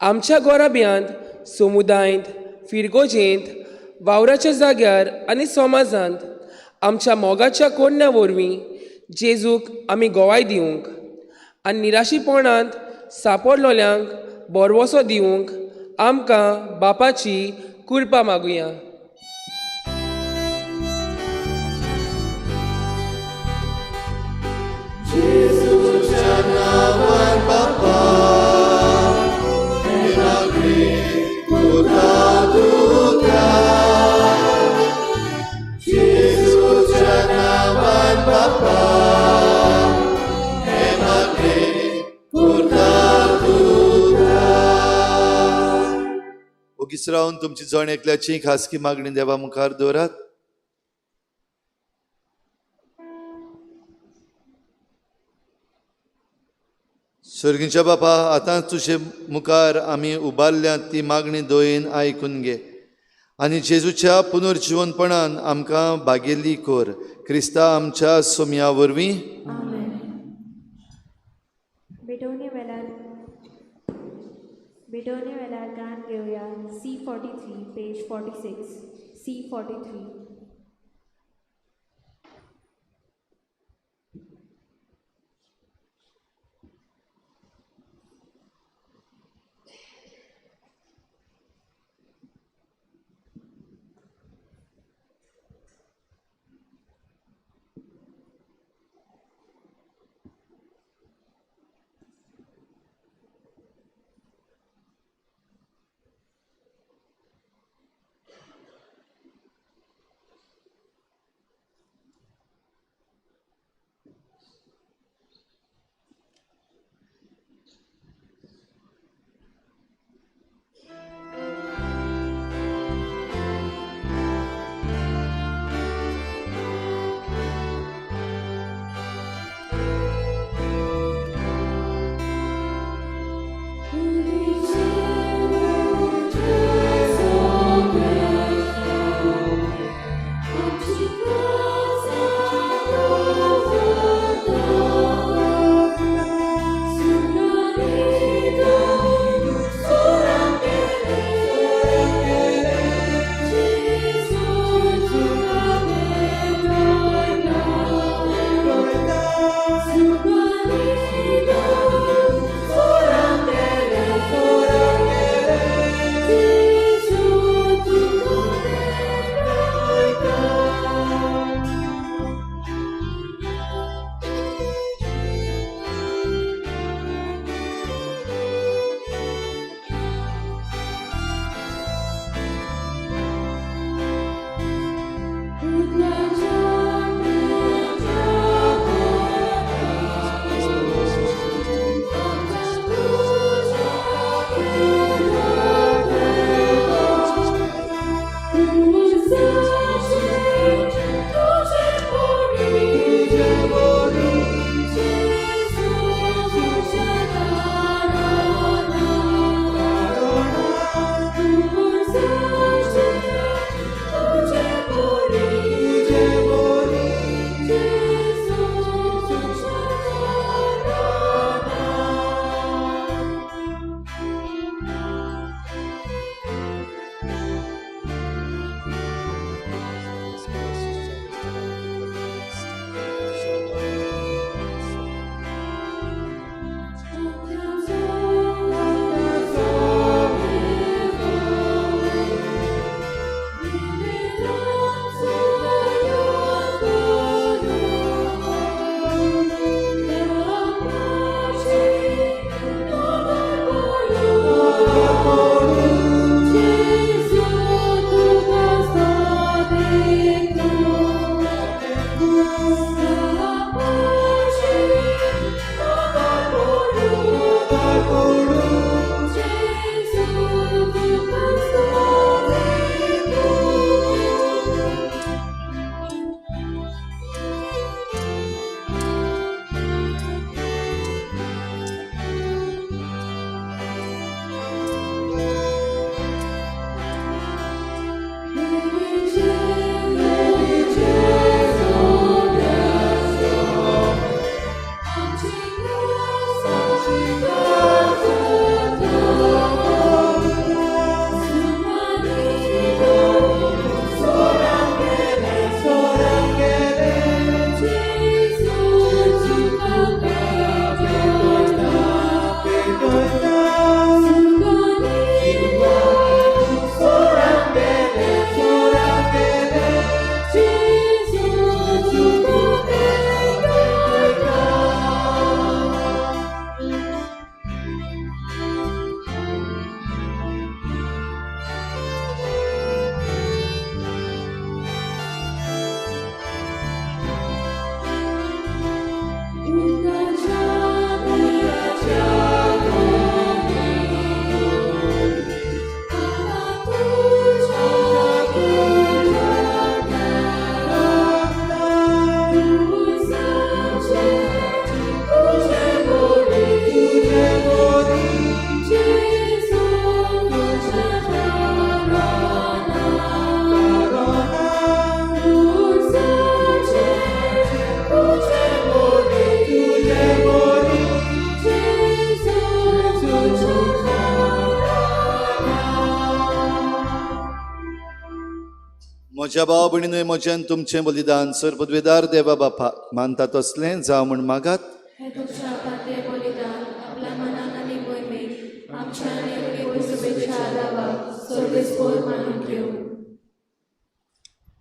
आमच्या गोराब्यांत समुदायांत फिरगोजेंत वावराच्या जाग्यार आनी समाजांत आमच्या मोगाच्या कोडण्या वरवीं जेजूक आमी गोवाय दिवंक आनी निराशीपणांत सांपडलोल्यांक बरवसो दिवंक आमकां बापाची कृपा मागुया. जेजूच्या नांवान बापा हे मागणे तुका तुका. जेजूच्या नांवान बापा हे मागणे तुका तुका. ओगीच रावन तुमची जण एकल्याची खासगी मागणी देवा मुखार दवरात. सर्गीच्या बापा, आतां तुजे मुखार आमी उबारल्यात ती मागणी दोयेन आयकून घे आनी जेजूच्या पुनर्जिवनपणान आमकां भागेली कोर. क्रिस्ता आमच्या सोम्या वरवीं. बेटोने वेल्यार गान घेवया C43 पेज 46 C43. म्हज्या भाव भयणीनूय म्हज्यान तुमचें बलिदान सर पदवेदार देवा बापा मानता तसलें जावं म्हण मागात.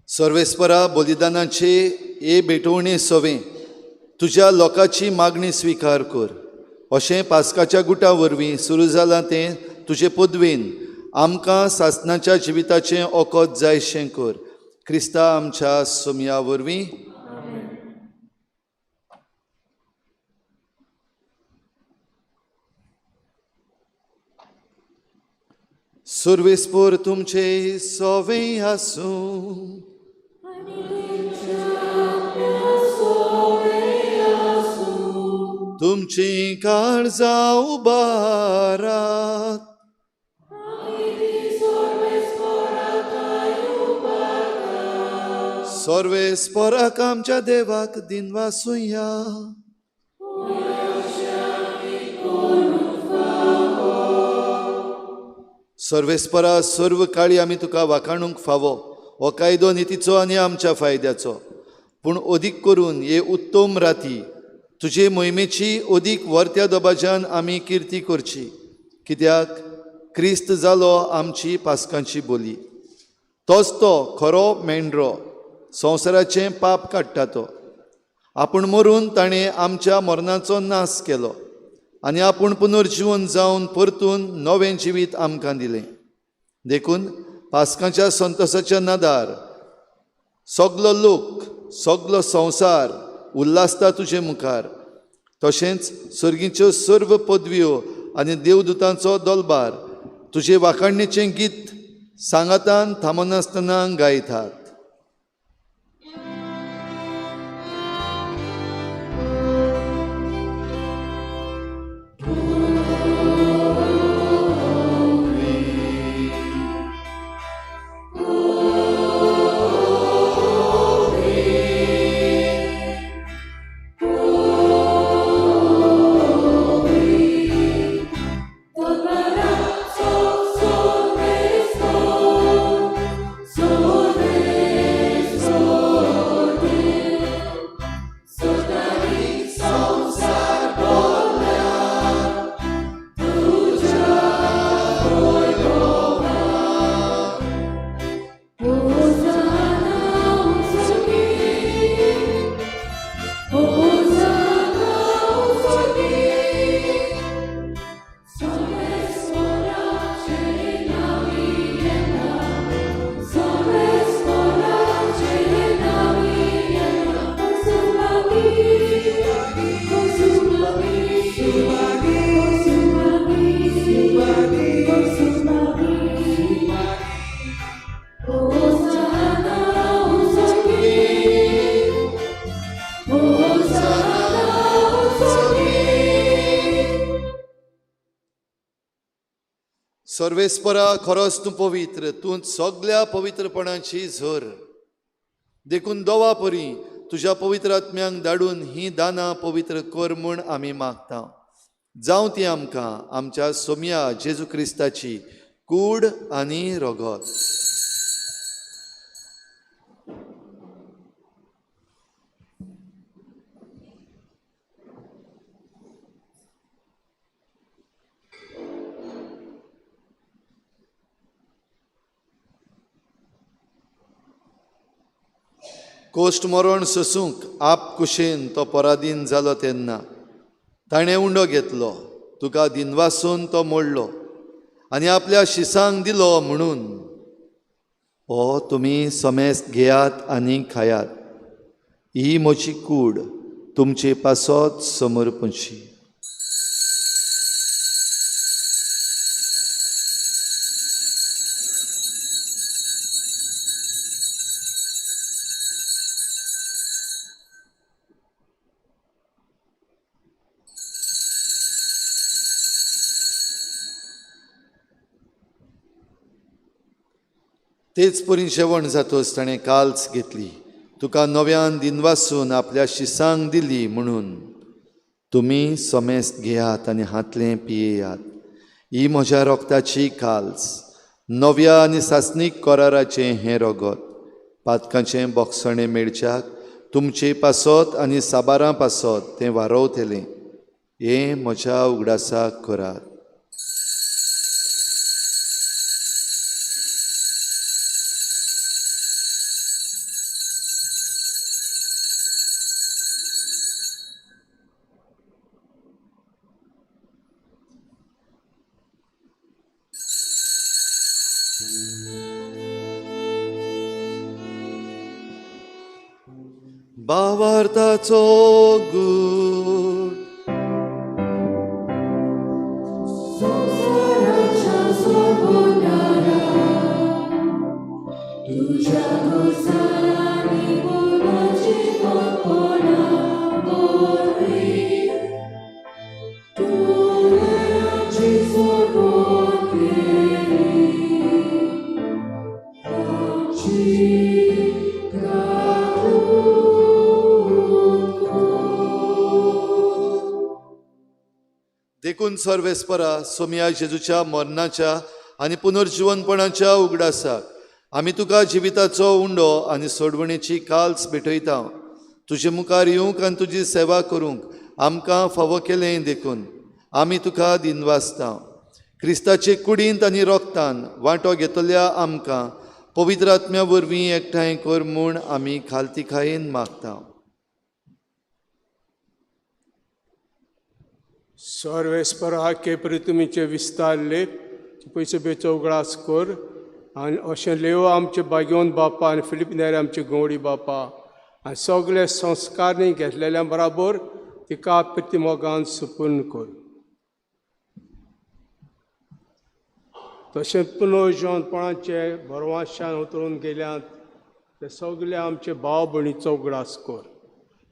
सर्वेस्परा बलिदानाचे हे भेटवणे सवे तुज्या लोकाची मागणी स्विकार कर. अशें पास्काच्या गुटा वरवीं सुरू जालां तें तुजे पदवेन आमकां सासणाच्या जिविताचें ओकोत जायशें कर. क्रिस्ता आमच्या सोमया वरवीं. सर्वेस्पर तुमचे सोवें आसूं. तुमची काळजां उबारात. सर्वेस्पराक आमच्या देवाक दिनवासुया. सर्वेस्परा सर्व काळी आमी तुका वाखाणूंक फावो. हो कायदो नितीचो आनी आमच्या फायद्याचो. पूण अदीक करून हे उत्तम राती तुजे मोहिमेची अदीक वर्त्या दबाज्यान आमी किर्ती करची. कित्याक क्रिस्त जालो आमची पास्कांची बोली. तोच तो खरो मेंढरो संवसाराचें पाप काडटा तो. आपूण मरून ताणें आमच्या मरणाचो नाश केलो आनी आपूण पुनर्जीवन जावन परतून नवें जिवीत आमकां दिलें. देखून पास्कांच्या संतोशाच्या नादार सगलो लोक सगलो संवसार उल्हासता तुजे मुखार. तशेंच सर्गीच्यो सर्व पदव्यो आनी देवदूतांचो दोलबार तुजे वाखाणणेचें गीत सांगातान थांबनासतना गायतात. सर्वेस्परा खरोच तूं पवित्र. तूं सगळ्या पवित्रपणाची झर. देखून दोवा परी तुज्या पवित्र आत्म्यांक धाडून ही दानां पवित्र कर म्हूण आमी मागता. जावं ती आमकां आमच्या सोम्या जेजू क्रिस्ताची कूड आनी रगत. कोश्ट मरण सोसूंक आप कुशेन तो पराधीन जालो तेन्ना ताणें उंडो घेतलो. तुका दिनवासून तो मोडलो आनी आपल्या शिसांक दिलो म्हणून हो तुमी समेस्त घेयात आनी खायात. ही म्हजी कूड तुमचे पासत समर्पणची. तेच परी जेवण जातोच ताणें काल्स घेतली. तुका नव्यान दिनवासून आपल्या शिसांक दिली म्हणून तुमी समेस्त घेयात आनी हातलें पियेयात. ही म्हज्या रोगताची काल्स नव्या आनी सासनीक कराराचें हें रगत. पातकांचें बोगसणें मेळच्याक तुमची पासत आनी साबारां पासत तें वारोवतलें. हें म्हज्या उगडासाक करात. भावार्थाचो गूढ देखून सर्वेस्परा सोम्या जेजूच्या मरणाच्या आनी पुनर्जीवनपणाच्या उगडासाक आमी तुका जिविताचो उंडो आनी सोडवणेची काल्स भेटयता. तुजे मुखार येवंक आनी तुजी सेवा करूंक आमकां फावो केलें देखून आमी तुका दिनवासता. क्रिस्ताचे कुडींत आनी रोगतान वांटो घेतल्या आमकां पवित्र आत्म्या वरवीं एकठांय कर म्हूण आमी खालतीकायेन मागता. सर्वेस्परा केपरी तुमीचे विस्तारले पयशे बेचो उगडास कर आनी अशें लेव आमचे बागेवन बापा आनी फिलिपिनार आमचे गवडी बापा आनी सगळे संस्कारनी घेतलेल्या बराबर तिका प्रतिमोगान सुपूर्ण कर. तशें पुनर्जीवनपणाचे भरवशान उतरून गेल्यात ते सगळे आमचे भाव भयणीचो उगडास कर.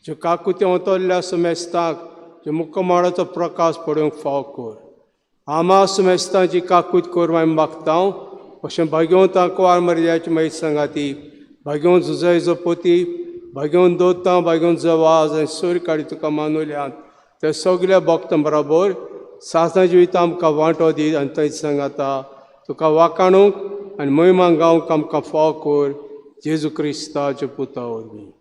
जे काकुते उतरल्या सुमेस्ताक जे मुक्कमाडाचो प्रकाश पडोवंक फाव कर. आमा सुमेस्तांची काकूत कर हांवें मागता. अशें भाग्यवंत कुंवार मर्याची मागीर सांगाती भाग्यवंत झुजय जपोती भाग्यवंत दोता भाग्यवंत जवाज आनी सूर्य काडी तुका मानुल्यात ते सगल्या भक्तां बरोबर सासना जिवितां आमकां वांटो दी आनी थंय सांगाता तुका वाकाणूंक आनी महिमा गावंक आमकां फाव कर जेजू क्रिस्ताच्या पुता वरवीं.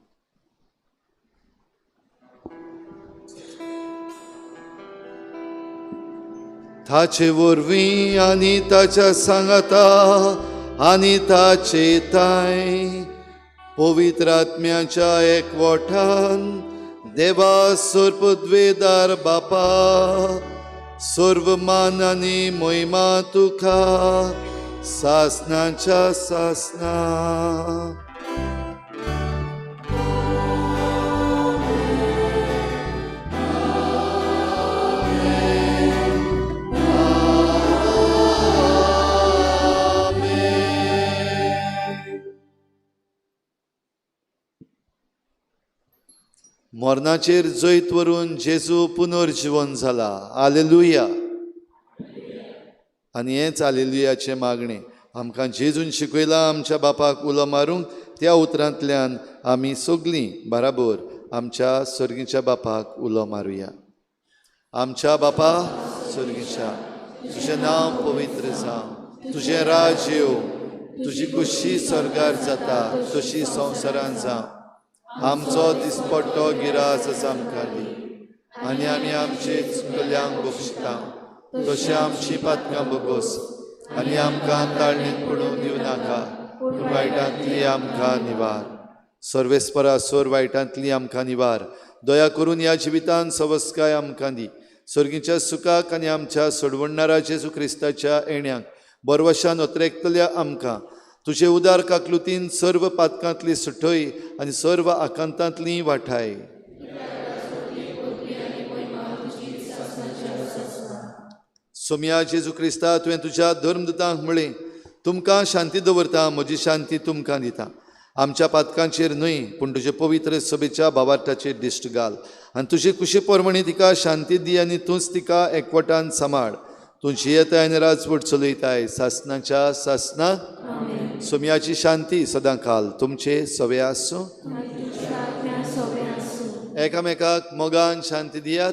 ताचे वरवीं आनी ताच्या सांगाता आनी ताचे ताय पवित्र आत्म्याच्या एकवटान देवा सर्पद्वेदार बापा सर्व मान आनी महिमा तुका सासनाच्या सासना. मरणाचेर जैत वरून जेजू पुनर्जीवन जाला. हालेलुया. आनी हेंच हालेलुयाचे मागणें आमकां जेजून शिकयलां आमच्या बापाक उलो मारूंक. त्या उतरांतल्यान आमी सगलीं बराबर आमच्या सर्गीच्या बापाक उलो मारुया. आमच्या बापा सर्गीच्या तुजें नांव पवित्र जावं. तुजें राज येवं. तुजी कुशी स्वर्गार जाता तशी संवसारांत जावं. आमचो दिसपट्टो गिरास आमकां दी आनी आमी आमचे चुकल्यांक बक्षिता तशें आमची पातकां बगोस आनी आमकां ताळणेंत पडूंक दिवं नाका पूण वायटांतली आमकां निवार. सर्वेस्परा सोर वायटांतली आमकां निवार. दया करून ह्या जिवितांत सवस्काय आमकां दी. सर्गीच्या सुखाक आनी आमच्या सोडवणारा जेजू क्रिस्ताच्या येण्याक बरवशान उतरेकतल्या आमकां तुजे उदार काकलुतीन सर्व पातकांतली सुटय आनी सर्व आकांतांतली वाठाय. सोम्या जेजू क्रिस्ता तुवें तुज्या धर्मदूतांक म्हळें तुमकां शांती दवरता म्हजी शांती तुमकां दिता. आमच्या पातकांचेर न्हय पूण तुजे पवित्र सभेच्या भावार्थाचेर दिश्ट घाल आनी तुजे कुशी पोरमणी तिका शांती दी आनी तूंच तिका एकवटान सांबाळ. तुजी येताय आनी राजवट चलयताय सासनाच्या सासना. सोम्याची शांती सदां काल तुमचे सवे आसूं. एकामेकाक मोगान शांती दियात.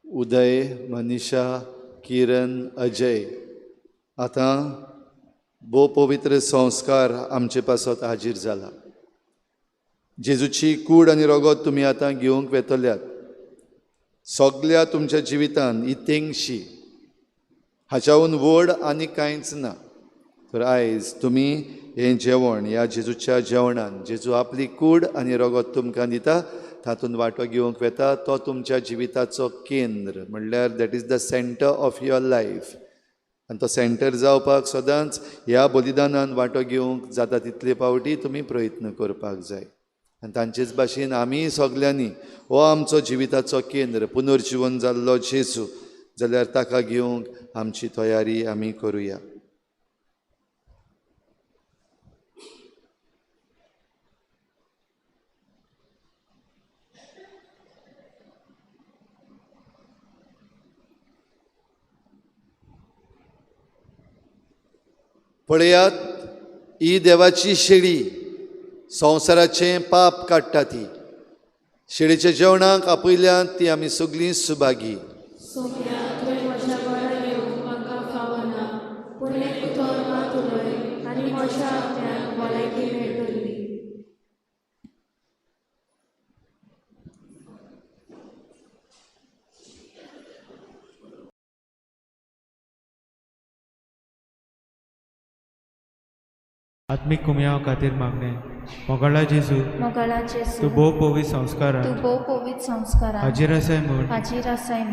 उदय, मनीषा, किरण, अजय आतां भोव पवित्र संस्कार आमचे पासत हाजीर जाला. जेजूची कूड आनी रगत तुमी आतां घेवंक वेतल्यात. सगल्या तुमच्या जिवितान ही तेंगशी हाच्याहून व्हड आनी कांयच ना. तर आयज तुमी हें जेवण ह्या जेजूच्या जेवणान जेजू आपली कूड आनी रगत तुमकां दिता तातूंत वांटो घेवंक वेता. तो तुमच्या जिविताचो केंद्र म्हणल्यार that is the centre of your life. आनी तो सेंटर जावपाक सदांच ह्या बलिदानान वांटो घेवंक जाता तितले फावटी तुमी प्रयत्न करपाक जाय. आनी तांचेच भाशेन आमी सगल्यांनी हो आमचो जिविताचो केंद्र पुनर्जीवन जाल्लो जेजू जाल्यार ताका घेवंक आमची तयारी आमी करुया. पळयात ही देवाची शेळी संवसाराचें पाप काडटा ती. शेळीच्या जेवणाक आपयल्यात ती आमी सगळीं सुभागी. आत्मिक कुमयाव खातीर मागणे. मोगाळा जेजू तूं भोव पवित्र संस्कारान हाजीर आसाय म्हूण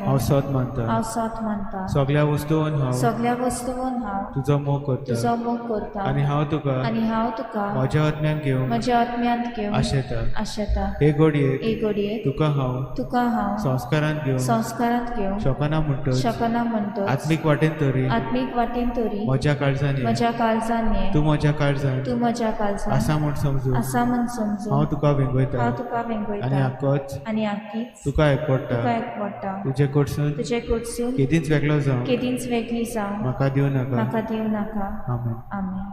हांव सत मानता. सगळ्या वस्तूंवन हांव तुजो मोग करता आनी हांव तुका म्हज्या आत्म्यान घेवंक आशेता. हे घडयेक तुका हांव संस्कारांत घेवंक शकना म्हणटच आत्मीक वाटेन तरी म्हज्या काळजांनी तूं म्हज्या काळजांत आसा म्हूण समजून हांव तुका वेंगयता आनी आख्खीच तुका एकवडटा. तुजे कडसून केदींच वेगळी जावं म्हाका दिवं नाका. आमेन.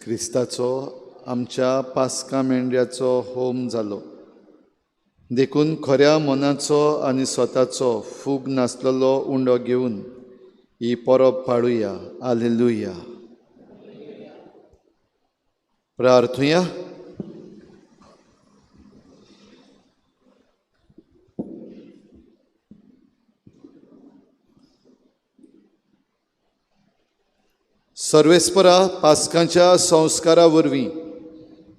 क्रिस्ताचो आमच्या पास्का मेंढऱ्याचो होम जालो देखून खऱ्या मनाचो आनी स्वताचो फूग नासलेलो उंडो घेवन ही परब पाळुया. हालेलुया. प्रार्थुया. सर्वेस्परा पास्कांच्या संस्कारा वरवीं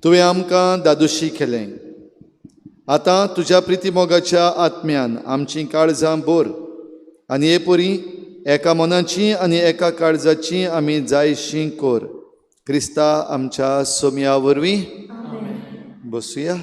तुवें आमकां दादोशी केलें. आतां तुज्या प्रितीमोगाच्या आत्म्यान आमचीं काळजां बोर आनी हे परी एका मनाची आनी एका काळजाची आमी जायशीं कोर. क्रिस्ता आमच्या सोम्या वरवीं. बसुया.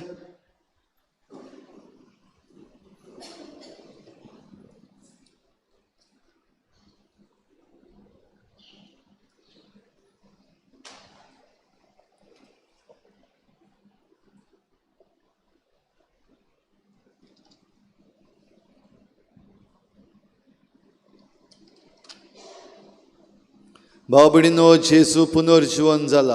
भाव भयणीनो, जेजू पुनर्जीवन जाला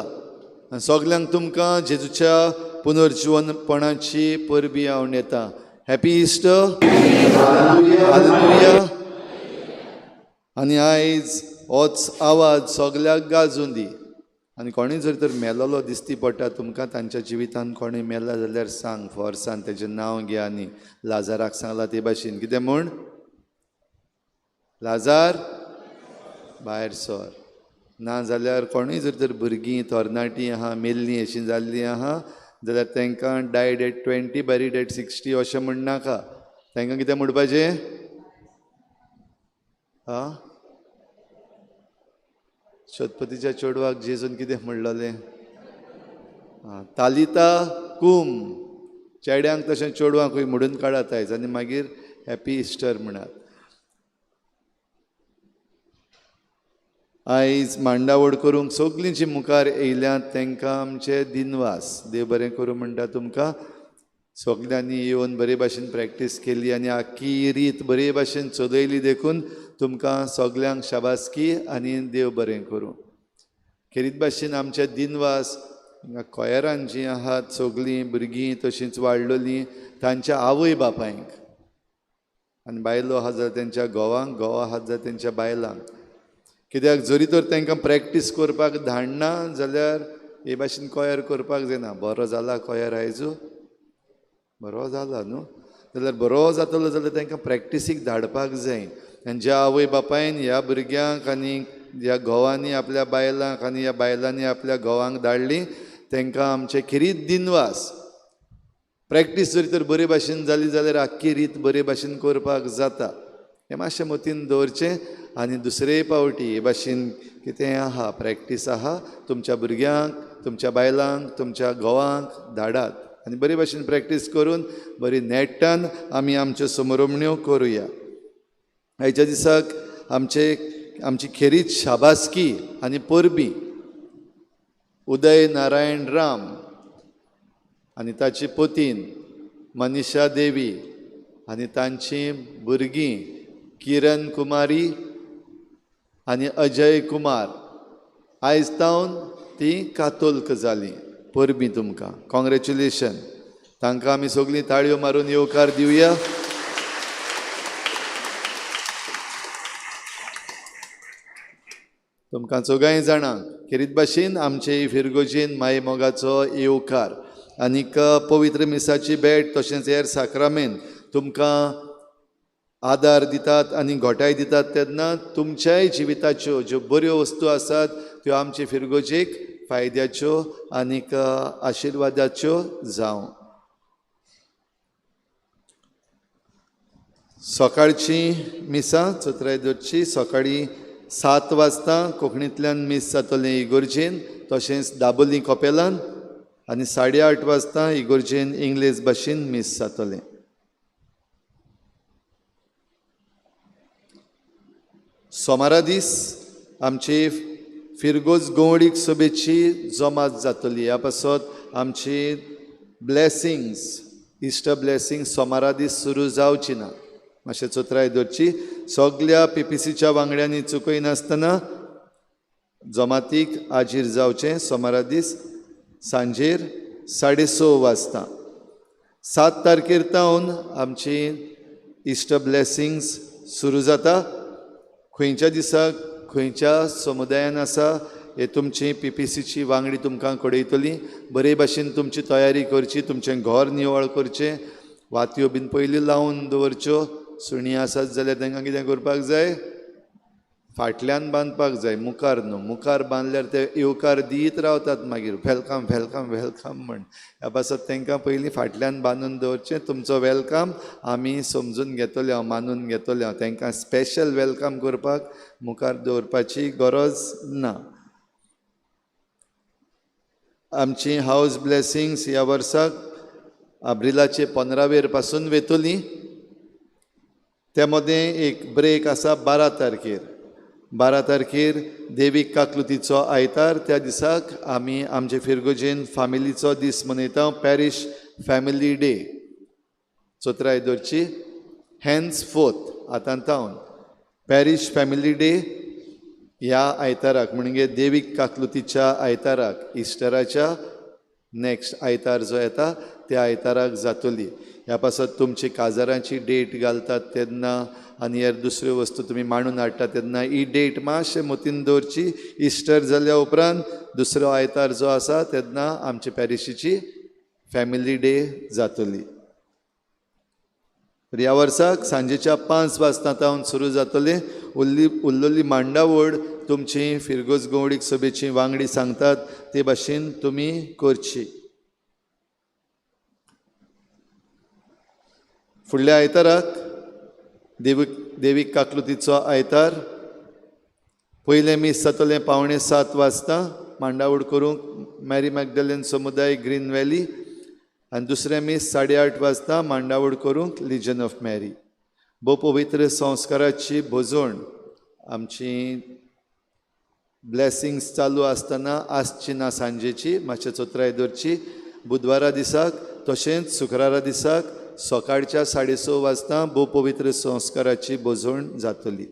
आनी सगल्यांक तुमकां जेजूच्या पुनर्जीवनपणाची परबी हांव नेता. Happy Easter. हालेलुया. आनी आयज होच आवाज सगल्याक गाजून दी. आनी कोणीय जर तर मेलोलो दिसती पडटा तुमकां तांच्या जिवितान कोणीय मेला जाल्यार सांग फोर्सान तेजें नांव घे. आनी लाजाराक सांगला ते भाशेन कितें म्हूण? लाजार भायर सर. ना जाल्यार कोणूय जर तर भुरगीं तरणाटीं आहा मेल्लीं अशीं जाल्लीं आहा जाल्यार तांकां डायड एट 20 बरीड एट 60 अशें म्हणनाका. तांकां कितें म्हणपाचें? शतपतीच्या चेडवाक जेजून कितें म्हणलेलें? तालिता कुम. चेड्यांक तशें चेडवांकूय म्हणून काडात आयज आनी मागीर हॅपी इस्टर म्हणात. आयज मांडावळ करूंक सगलीं जीं मुखार येयल्यांत तांकां आमचे दिनवास. देव बरें करूं म्हणटा तुमकां. सगल्यांनी येवन बरे भाशेन प्रॅक्टीस केली आनी आख्खी रीत बरे भाशेन चलयली देखून तुमकां सगल्यांक शाबासकी आनी देव बरें करूं. खेरीत भाशेन आमचे दिनवास कोयरान जीं आहात सगलीं भुरगीं तशींच वाडलेलीं तांच्या आवय बापायंक आनी बायलो आहात जाल्यार तेंच्या घोवांक, घोव आहात जाल्यार तेंच्या बायलांक. कित्याक जरी तर तांकां प्रॅक्टीस करपाक धाडना जाल्यार हे भाशेन कोयर करपाक जायना. बरो जाला कोयर आयजू? बरो जाला न्हू? जाल्यार बरो जातलो जाल्यार तांकां प्रॅक्टिसीक धाडपाक जाय. आनी ज्या आवय बापायन ह्या भुरग्यांक आनी ह्या घोवांनी आपल्या बायलांक आनी ह्या बायलांनी आपल्या घोवांक धाडलीं तांकां आमचे खिरीत दिनवास. प्रॅक्टीस जरी तर बरे भाशेन जाली जाल्यार आख्खी रीत बरे भाशेन करपाक जाता. हें मातशें मतीन दवरचें. आनी दुसरे फावटी हे भाशेन कितें आहा प्रॅक्टीस आहा तुमच्या भुरग्यांक, तुमच्या बायलांक, तुमच्या घोवांक धाडात आनी बरे भाशेन प्रॅक्टीस करून बरी नेटान आमी आमच्यो समोरमण्यो करुया. आयच्या दिसाक आमची खेरीत शाबासकी आनी परबी उदय नारायण राम आनी ताची पतीन मनीषा देवी आनी तांचीं भुरगीं किरण कुमारी आनी अजय कुमार आयज तावन तीं कातोल्क जालीं. परबीं तुमकां. कॉंग्रॅच्युलेशन. तांकां आमी सगलीं ताळयो मारून येवकार दिवया. तुमकां चौगांय जाणांक खेरीत भाशेन आमचे फिरगोजीन माय मोगाचो येवकार आनीक पवित्र मिसाची भेट तशेंच हेर साक्रामेंत तुमकां आदार दितात आनी घोटाय दितात तेन्ना तुमच्याय जिविताच्यो ज्यो बऱ्यो वस्तू आसात त्यो आमचे फिरगोजेक फायद्याच्यो आनीक आशिर्वादाच्यो जावं. सकाळची मिसा चतुरायदोरची सकाळीं 7 वाजता कोंकणींतल्यान मीस जातलें इगोर्जेन तशेंच दाबोलीं कपेलान आनी 8:30 वाजता इगोर्जेन इंग्लीश भाशेन मीस जातलें. सोमारा दीस आमची फिरगोज गवळीक सभेची जमात जातली. ह्या पासत आमची ब्लेसिंग्स इस्टर ब्लेसिंग सोमारा दीस सुरू जावची ना. मातशें चतुरायदोरची सगळ्या PPCच्या वांगड्यांनी चुकय नासतना जमातीक हाजीर जावचें सोमारा दीस सांजेर 6:30 वाजता. 7 तारखेर तावन आमची इस्टर ब्लेसिंग्स सुरू जाता. खंयच्या दिसाक खंयच्या समुदायान आसा हे तुमची PPCची वांगडी तुमकां कळयतली. बरे भाशेन तुमची तयारी करची, तुमचें घर निवळ करचें, वातयो बीन पयलीं लावन दवरच्यो. सुणी आसात जाल्यार तांकां कितें करपाक जाय, फाटल्यान बांदपाक जाय, मुखार न्हू. मुखार बांदल्यार ते येवकार दीत रावतात मागीर वेलकम वेलकम वेलकम म्हण. ह्या पासत तांकां पयलीं फाटल्यान बांदून दवरचें. तुमचो वेलकम आमी समजून घेतले हांव, मानून घेतले हांव. तांकां स्पेशल वेलकम करपाक मुखार दवरपाची गरज ना. आमची हावस ब्लेसिंग्स ह्या वर्साक एप्रिलाचे 15वेर पासून वेतली. त्या मदें एक ब्रेक आसा 12 तारखेर. 12 तारखेर देवीक काकलुतीचो आयतार. त्या दिसाक आमी आमचे फिरगोजेन फामिलीचो दीस मनयता, पॅरीश फॅमिली डे. चतुरायदोरची हॅन्स फोर्थ आतांतावन पॅरीश फॅमिली डे ह्या आयताराक म्हणजे देवीक काकलुतीच्या आयताराक इस्टराच्या नेक्स्ट आयतार जो येता त्या आयताराक जातली. ह्या पासत तुमची काजारांची डेट घालतात तेन्ना आनी हेर दुसऱ्यो वस्तू तुमी मांडून हाडटा तेन्ना ही डेट मातशें मतीन दवरची. इस्टर जाल्या उपरांत दुसरो आयतार जो आसा तेन्ना आमचे पॅरिशीची फॅमिली डे जातली. ह्या वर्साक सांजेच्या 5 वाजता तावन सुरू जातले. उरलेली मांडावळ तुमची फिरगोज गवळीक सभेची वांगडी सांगतात ते भाशेन तुमी करची. फुडल्या आयताराक देवीक काकलुतीचो आयतार. पयलें मीस जातलें 6:45 वाजता मांडावळ करूंक मॅरी मॅगडलेन समुदाय ग्रीन व्हॅली आनी दुसरें मीस 8:30 वाजता मांडावळ करूंक लिजन ऑफ मॅरी. भोव पवित्र संस्काराची भोजवण आमची ब्लेसिंग्स चालू आसतना आसची ना सांजेची, मातशें चतुरायदोरची. बुधवारा दिसाक तशेंच शुक्रारा दिसाक सकाळच्या 6:30 वाजता भोव पवित्र संस्काराची भोजवण जातली.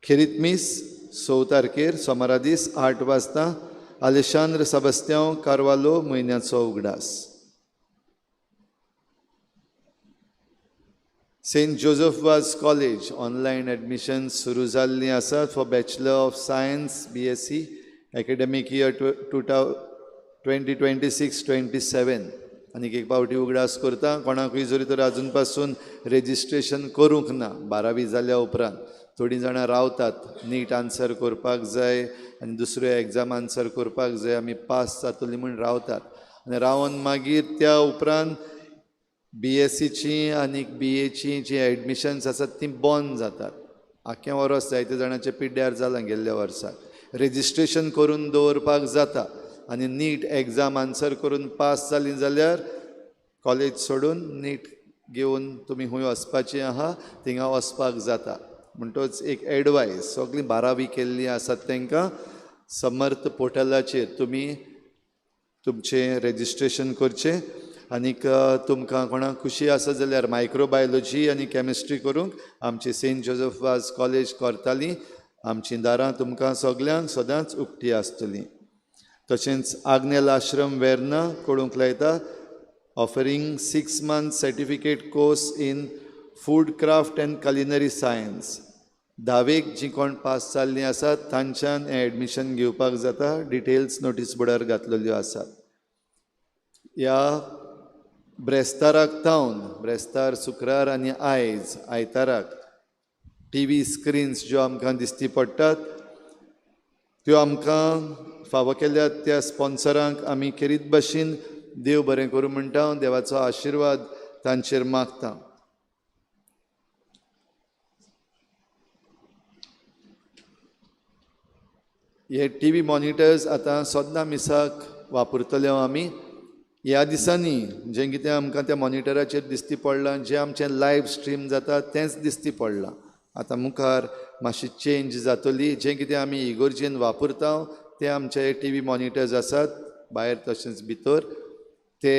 खेरीत मीस 6 तारखेर सोमारा दीस 8 वाजता आलेशांद्र सबस्त्यांव कारवालो म्हयन्याचो उगडास. Saint Joseph college online admission सुरू जाल्लीं आसात for bachelor of science BSc academic year 2026-27. आनीक एक पावटी उगडास करता, कोणाकूय जरी तर आजून पासून रेजिस्ट्रेशन करूंक ना 12वी जाल्या उपरांत. थोडीं जाणां रावतात, नीट आन्सर करपाक जाय आनी दुसऱ्यो एग्जाम आन्सर करपाक जाय, आमी पास जातलीं म्हूण रावतात. आनी रावन मागीर त्या उपरांत BScची आनीक BAची जी एडमिशन्स आसात ती बंद जातात. आख्खें वर्स जायते जाणांचे पिड्ड्यार जालां गेल्ल्या वर्साक. रेजिस्ट्रेशन करून दवरपाक जाता आनी नीट एग्जाम आन्सर करून पास जालीं जाल्यार कॉलेज सोडून नीट घेवन तुमी खंय वचपाचीं आहा थिंगा वचपाक जाता. म्हणटच एक एडवायस सगळीं 12वी केल्लीं आसात तांकां समर्थ पोर्टलाचेर तुमी तुमचें रेजिस्ट्रेशन करचें. आनीक तुमकां कोणाक खुशी आसा जाल्यार मायक्रोबायोलॉजी आनी कॅमिस्ट्री करूंक आमची सेंट जोसेफ कॉलेज करतालीं. आमचीं दारां तुमकां सगल्यांक सदांच उक्तीं आसतलीं. तशेंच आग्नेल आश्रम वेर्ना कळूंक लायता offering 6 month certificate course in food craft and culinary science 10वेक जी कोण पास जाल्लीं आसात तांच्यान हें एडमिशन घेवपाक जाता. डिटेल्स नोटीस बोर्डार घातलेल्यो आसात. ह्या ब्रेस्ताराक तावन ब्रेस्तार शुक्रार आनी आयज आयताराक TV स्क्रिन्स ज्यो आमकां दिश्टी पडटात त्यो आमकां फावो केल्यात त्या स्पॉन्सरांक आमी खेरीत भाशेन देव बरें करूं म्हणटा. देवाचो आशिर्वाद तांचेर मागता. हे TV मॉनिटर्स आतां सद्दां मिसाक वापरतले आमी. ह्या दिसांनी जें कितें आमकां त्या मॉनिटराचेर दिश्टी पडलां, जें आमचें लायव्ह स्ट्रीम जाता तेंच दिश्टी पडलां. आतां मुखार मातशी चेंज जातली. जें कितें आमी इगोर्जेन वापरता ते आमचे TV मॉनिटर्स आसात भायर तशेंच भितर, ते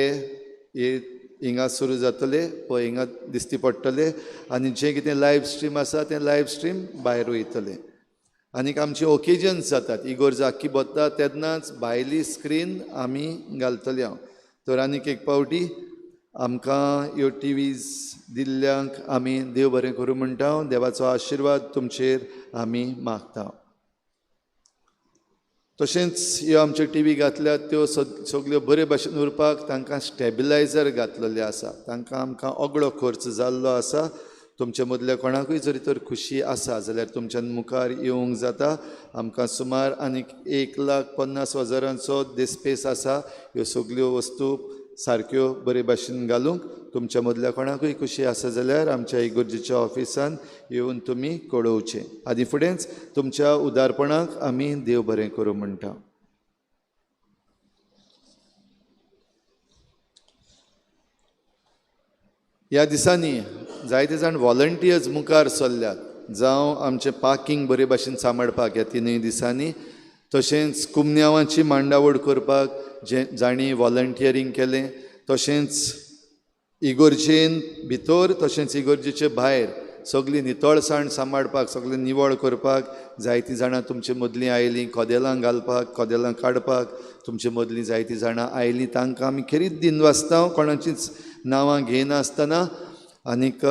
हिंगा सुरू जातले पळय हिंगा दिश्टी पडटले. आनी जें कितें लायव्ह स्ट्रीम आसा तें लायव्ह स्ट्रीम भायर वयतलें. आनीक आमचे ओकेजन्स जातात, इगोर्ज आख्खी बसता तेन्नाच भायली स्क्रीन आमी घालतले. तर आनीक एक पावटी आमकां ह्यो TVs दिल्ल्यांक आमी देव बरें करूं म्हणटा. देवाचो आशिर्वाद तुमचेर आमी मागता. तशेंच ह्यो आमच्यो TV घातल्यात त्यो सगळ्यो बरे भाशेन उरपाक तांकां स्टेबिलायझर घातलेले आसा. तांकां आमकां ओगळो खर्च जाल्लो आसा. तुमचे मदल्या कोणाकूय जरी तर खुशी आसा जाल्यार तुमच्यान मुखार येवंक जाता. आमकां सुमार आनीक 1,50,000 देस्पेस आसा ह्यो सगळ्यो वस्तू सारक्यो बरे भाशेन घालूंक. तुमच्या मदल्या कोणाकूय खुशी आसा जाल्यार आमच्या इगर्जेच्या ऑफिसान येवन तुमी कळोवचें. आदी फुडेंच तुमच्या उदारपणाक आमी देव बरें करूं म्हणटा. ह्या दिसांनी जायते जाण वॉलंटियर्स मुखार सरल्यात. जावं आमचें पार्किंग बरे भाशेन सांबाळपाक ह्या 3 दिसांनी, तशेंच कुमन्यावांची मांडावळ करपाक जाणी वॉलंटियरींग केलें. तशेंच इगोर्जेन भितर तशेंच इगोर्जेचे भायर सगळी नितळसाण सांबाळपाक, सगळें निवळ करपाक जायतीं जाणां तुमचे मदलीं आयलीं. कदेलां घालपाक, कदेलां काडपाक तुमचे मदलीं जायतीं जाणां आयलीं. तांकां आमी खेरीत दिनवासता, कोणाचींच नांवां घेयनासतना. आनीक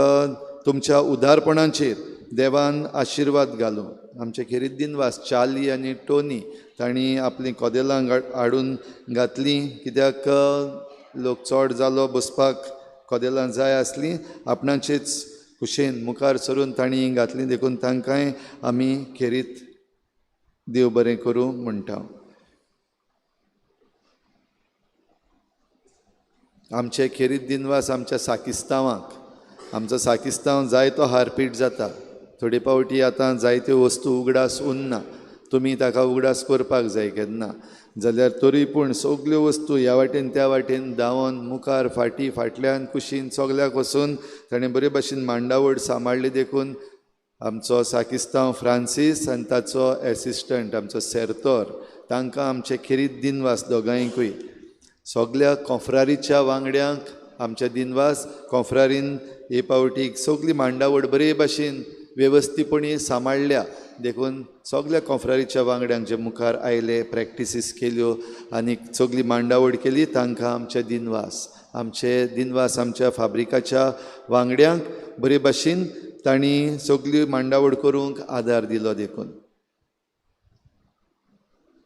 तुमच्या उदारपणाचेर देवान आशिर्वाद घालूं. आमचे खेरीत दिनवास चार्ली आनी टोनी तांणी आपलीं कदेलां हाडून घातलीं, कित्याक लोक चड जालो बसपाक कदेलां जाय आसलीं. आपणाचेच खुशेन मुखार सरून तांणी घातलीं, देखून तांकांय आमी खेरीत देव बरें करूं म्हणटा. आमचे खेरीत दिनवास आमच्या साकिस्तांवांक, आमचो साकिस्तांव जाय तो हारपीट जाता. थोडे पावटी आतां जायत्यो वस्तू उगडास उरना. तुमी ताका उगडास करपाक जाय केन्ना जाल्यार तरी पूण सगल्यो वस्तू ह्या वाटेन त्या वाटेन धांवन मुखार फाटीं फाटल्यान कुशीन सगल्याक वचून ताणें बरे भाशेन मांडावळ सांबाळली. देखून आमचो साकिस्तांव फ्रांसीस आनी ताचो एसिस्टंट आमचो सेर्तोर, तांकां आमचे खेरीत दिनवास दोगांयकूय. सगल्या कॉफ्रारीच्या वांगड्यांक आमच्या दिनवास. कॉफ्रारीन हे पावटी सगळी मांडावळ बरे भाशेन वेवस्थीतपणी सांबाळल्या. देखून सगल्या कॉफ्रारीच्या वांगड्यांक जे मुखार आयले, प्रॅक्टिसीस केल्यो आनी सगळी मांडावळ केली, तांकां आमचे दिनवास. आमचे दिनवास आमच्या फाब्रिकाच्या वांगड्यांक बरे भाशेन तांणी सगळी मांडावळ करूंक आदार दिलो. देखून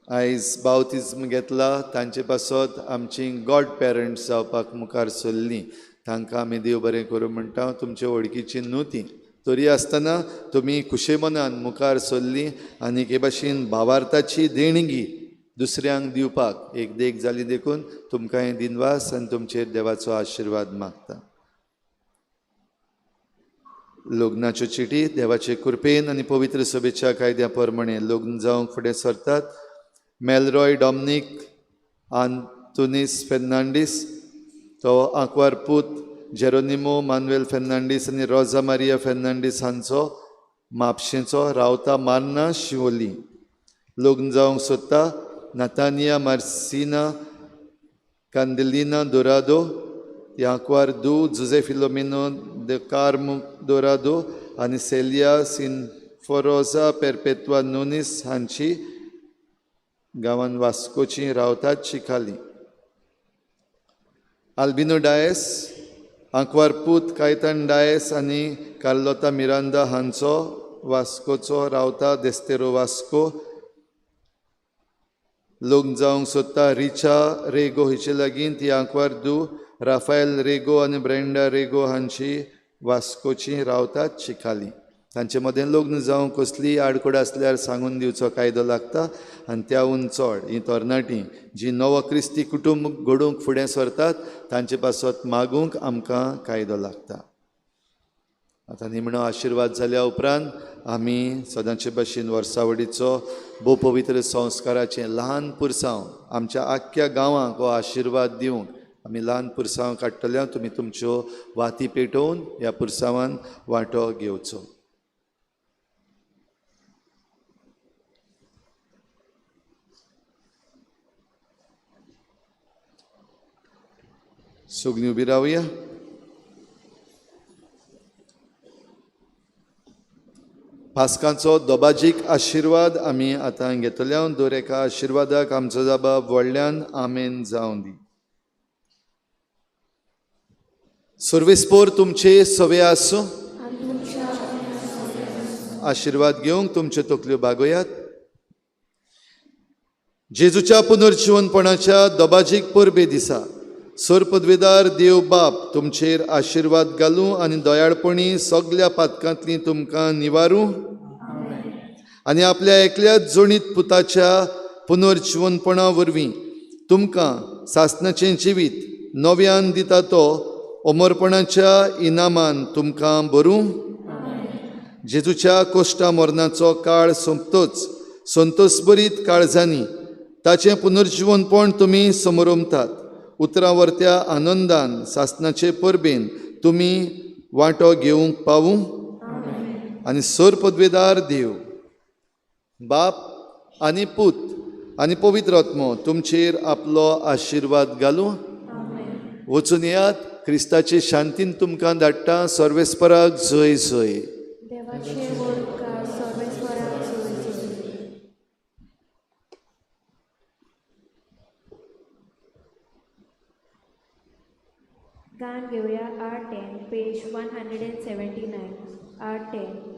आयज बावतिज्म घेतला, तांचे पासत आमची गॉड पेरंट्स जावपाक मुखार सरलीं. तांकां आमी देव बरें करूं म्हणटा. तुमचे वळखीची न्हू ती, तरी आसतना तुमी खुशे मनान मुखार सरलीं आनी हे भाशेन भावार्थाची देणगी दुसऱ्यांक दिवपाक एक देख जाली. देखून तुमकां दिनवास आनी तुमचेर देवाचो आशिर्वाद मागता. लग्नाच्यो चिटी देवाचे कृपेन आनी पवित्र सभेच्या कायद्या प्रमाणे लग्न जावंक फुडें सरतात. मेलरॉय डॉमिनीक आंतोनीस फेर्नांडीस, तो आंकवार पूत जेरोनिमो मानुएल फेर्नांडीस आनी रोजा मारिया फेर्नांडीस हांचो म्हापशेंचो रावता मार्ना शिवोली. लग्न जावंक सोदता नातानिया मार्सिना कांदेलिना दोरादो, आंकवार दू Jose Filomeno de Carmo Dorado आनी सेलिया सिनफोरोजा पेरपेत्वा नोनीस हांची गांवान वास्कोची रावतात चिखाली. आल्बिनो डायस आंकवार पूत कायतान डायस आनी कार्लोता मिरांदा हांचो वास्कोचो रावता देस्तेरो वास्को लोक जावंक सोदता रिचा रेगो हिचे लागीं ती आंकवार दू राफायल रेगो आनी ब्रेंडा रेगो हांची वास्कोची रावतात चिकाली. तांचे मदें लग्न जावं कसलीय आडखड आसल्यार सांगून दिवचो कायदो लागता आनी त्याहून चड ही तरणाटीं जी नवो क्रिस्ती कुटुंब घडोवंक फुडें सरतात तांचे पासत मागूंक आमकां कायदो लागता. आतां निमणो आशिर्वाद जाल्या उपरांत आमी सदांचे भाशेन वर्सावडीचो भोव पवित्र संस्काराचें ल्हान पुरसांव आमच्या आख्ख्या गांवांक हो आशिर्वाद दिवंक आमी ल्हान पुरसांव काडटल्या. तुमी तुमच्यो वाती पेटोवन ह्या पुरसांवान वांटो घेवचो. सगळीं उबी रावया. पास्कांचो दोबाजीक आशिर्वाद आमी आतां घेतल्या. दर एका आशिर्वादाक आमचो जबाब व्हडल्यान आमेन जावं दी. सर्वेस्पोर तुमचे सवे आसूं. आशिर्वाद घेवंक तुमच्यो तकल्यो बागोयात. जेजूच्या पुनर्जीवनपणाच्या दोबाजीक परबे दिसा सर पदवेदार देव बाप तुमचेर आशिर्वाद घालूं आनी दयाळपणी सगल्या पातकांतलीं तुमकां निवारूं आनी आपल्या एकल्याच जोडीत पुताच्या पुनर्जीवनपणा वरवीं तुमकां सासणाचें जिवीत नव्यान दिता तो अमरपणाच्या इनामान तुमकां भरूं. जेजूच्या कोश्टा मरणाचो काळ सोंपतोच संतोषभरीत काळजांनी ताचें पुनर्जीवनपण तुमी समोरमतात. उतरावरत्या आनंदान सासणाचे परबेन तुमी वांटो घेवंक पावूं आनी सर पदवेदार देव बाप आनी पूत आनी पवित्र आत्मो तुमचेर आपलो आशिर्वाद घालूं. वचून येयात. क्रिस्ताचे शांतीन तुमकां धाडटा. सर्वेस्पराक जय जय. गान घेऊया R10 पेज 179 R10.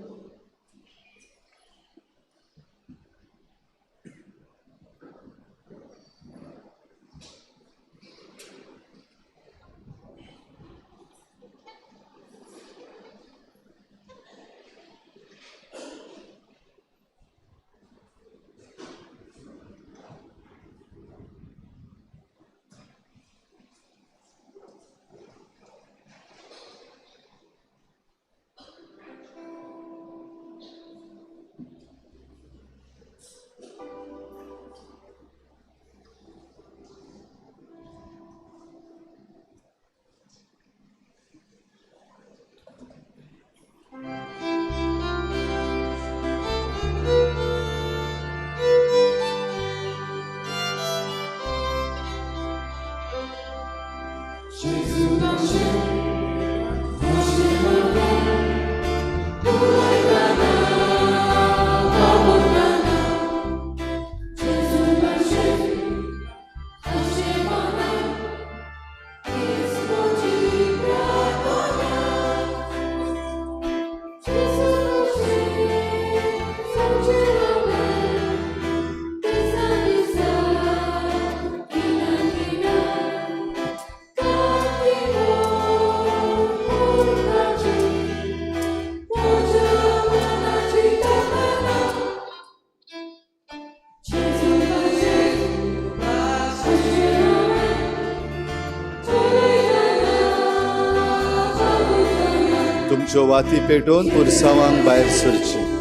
तुमच्यो वाती पेटोवन पुरसांवांक भायर सरची.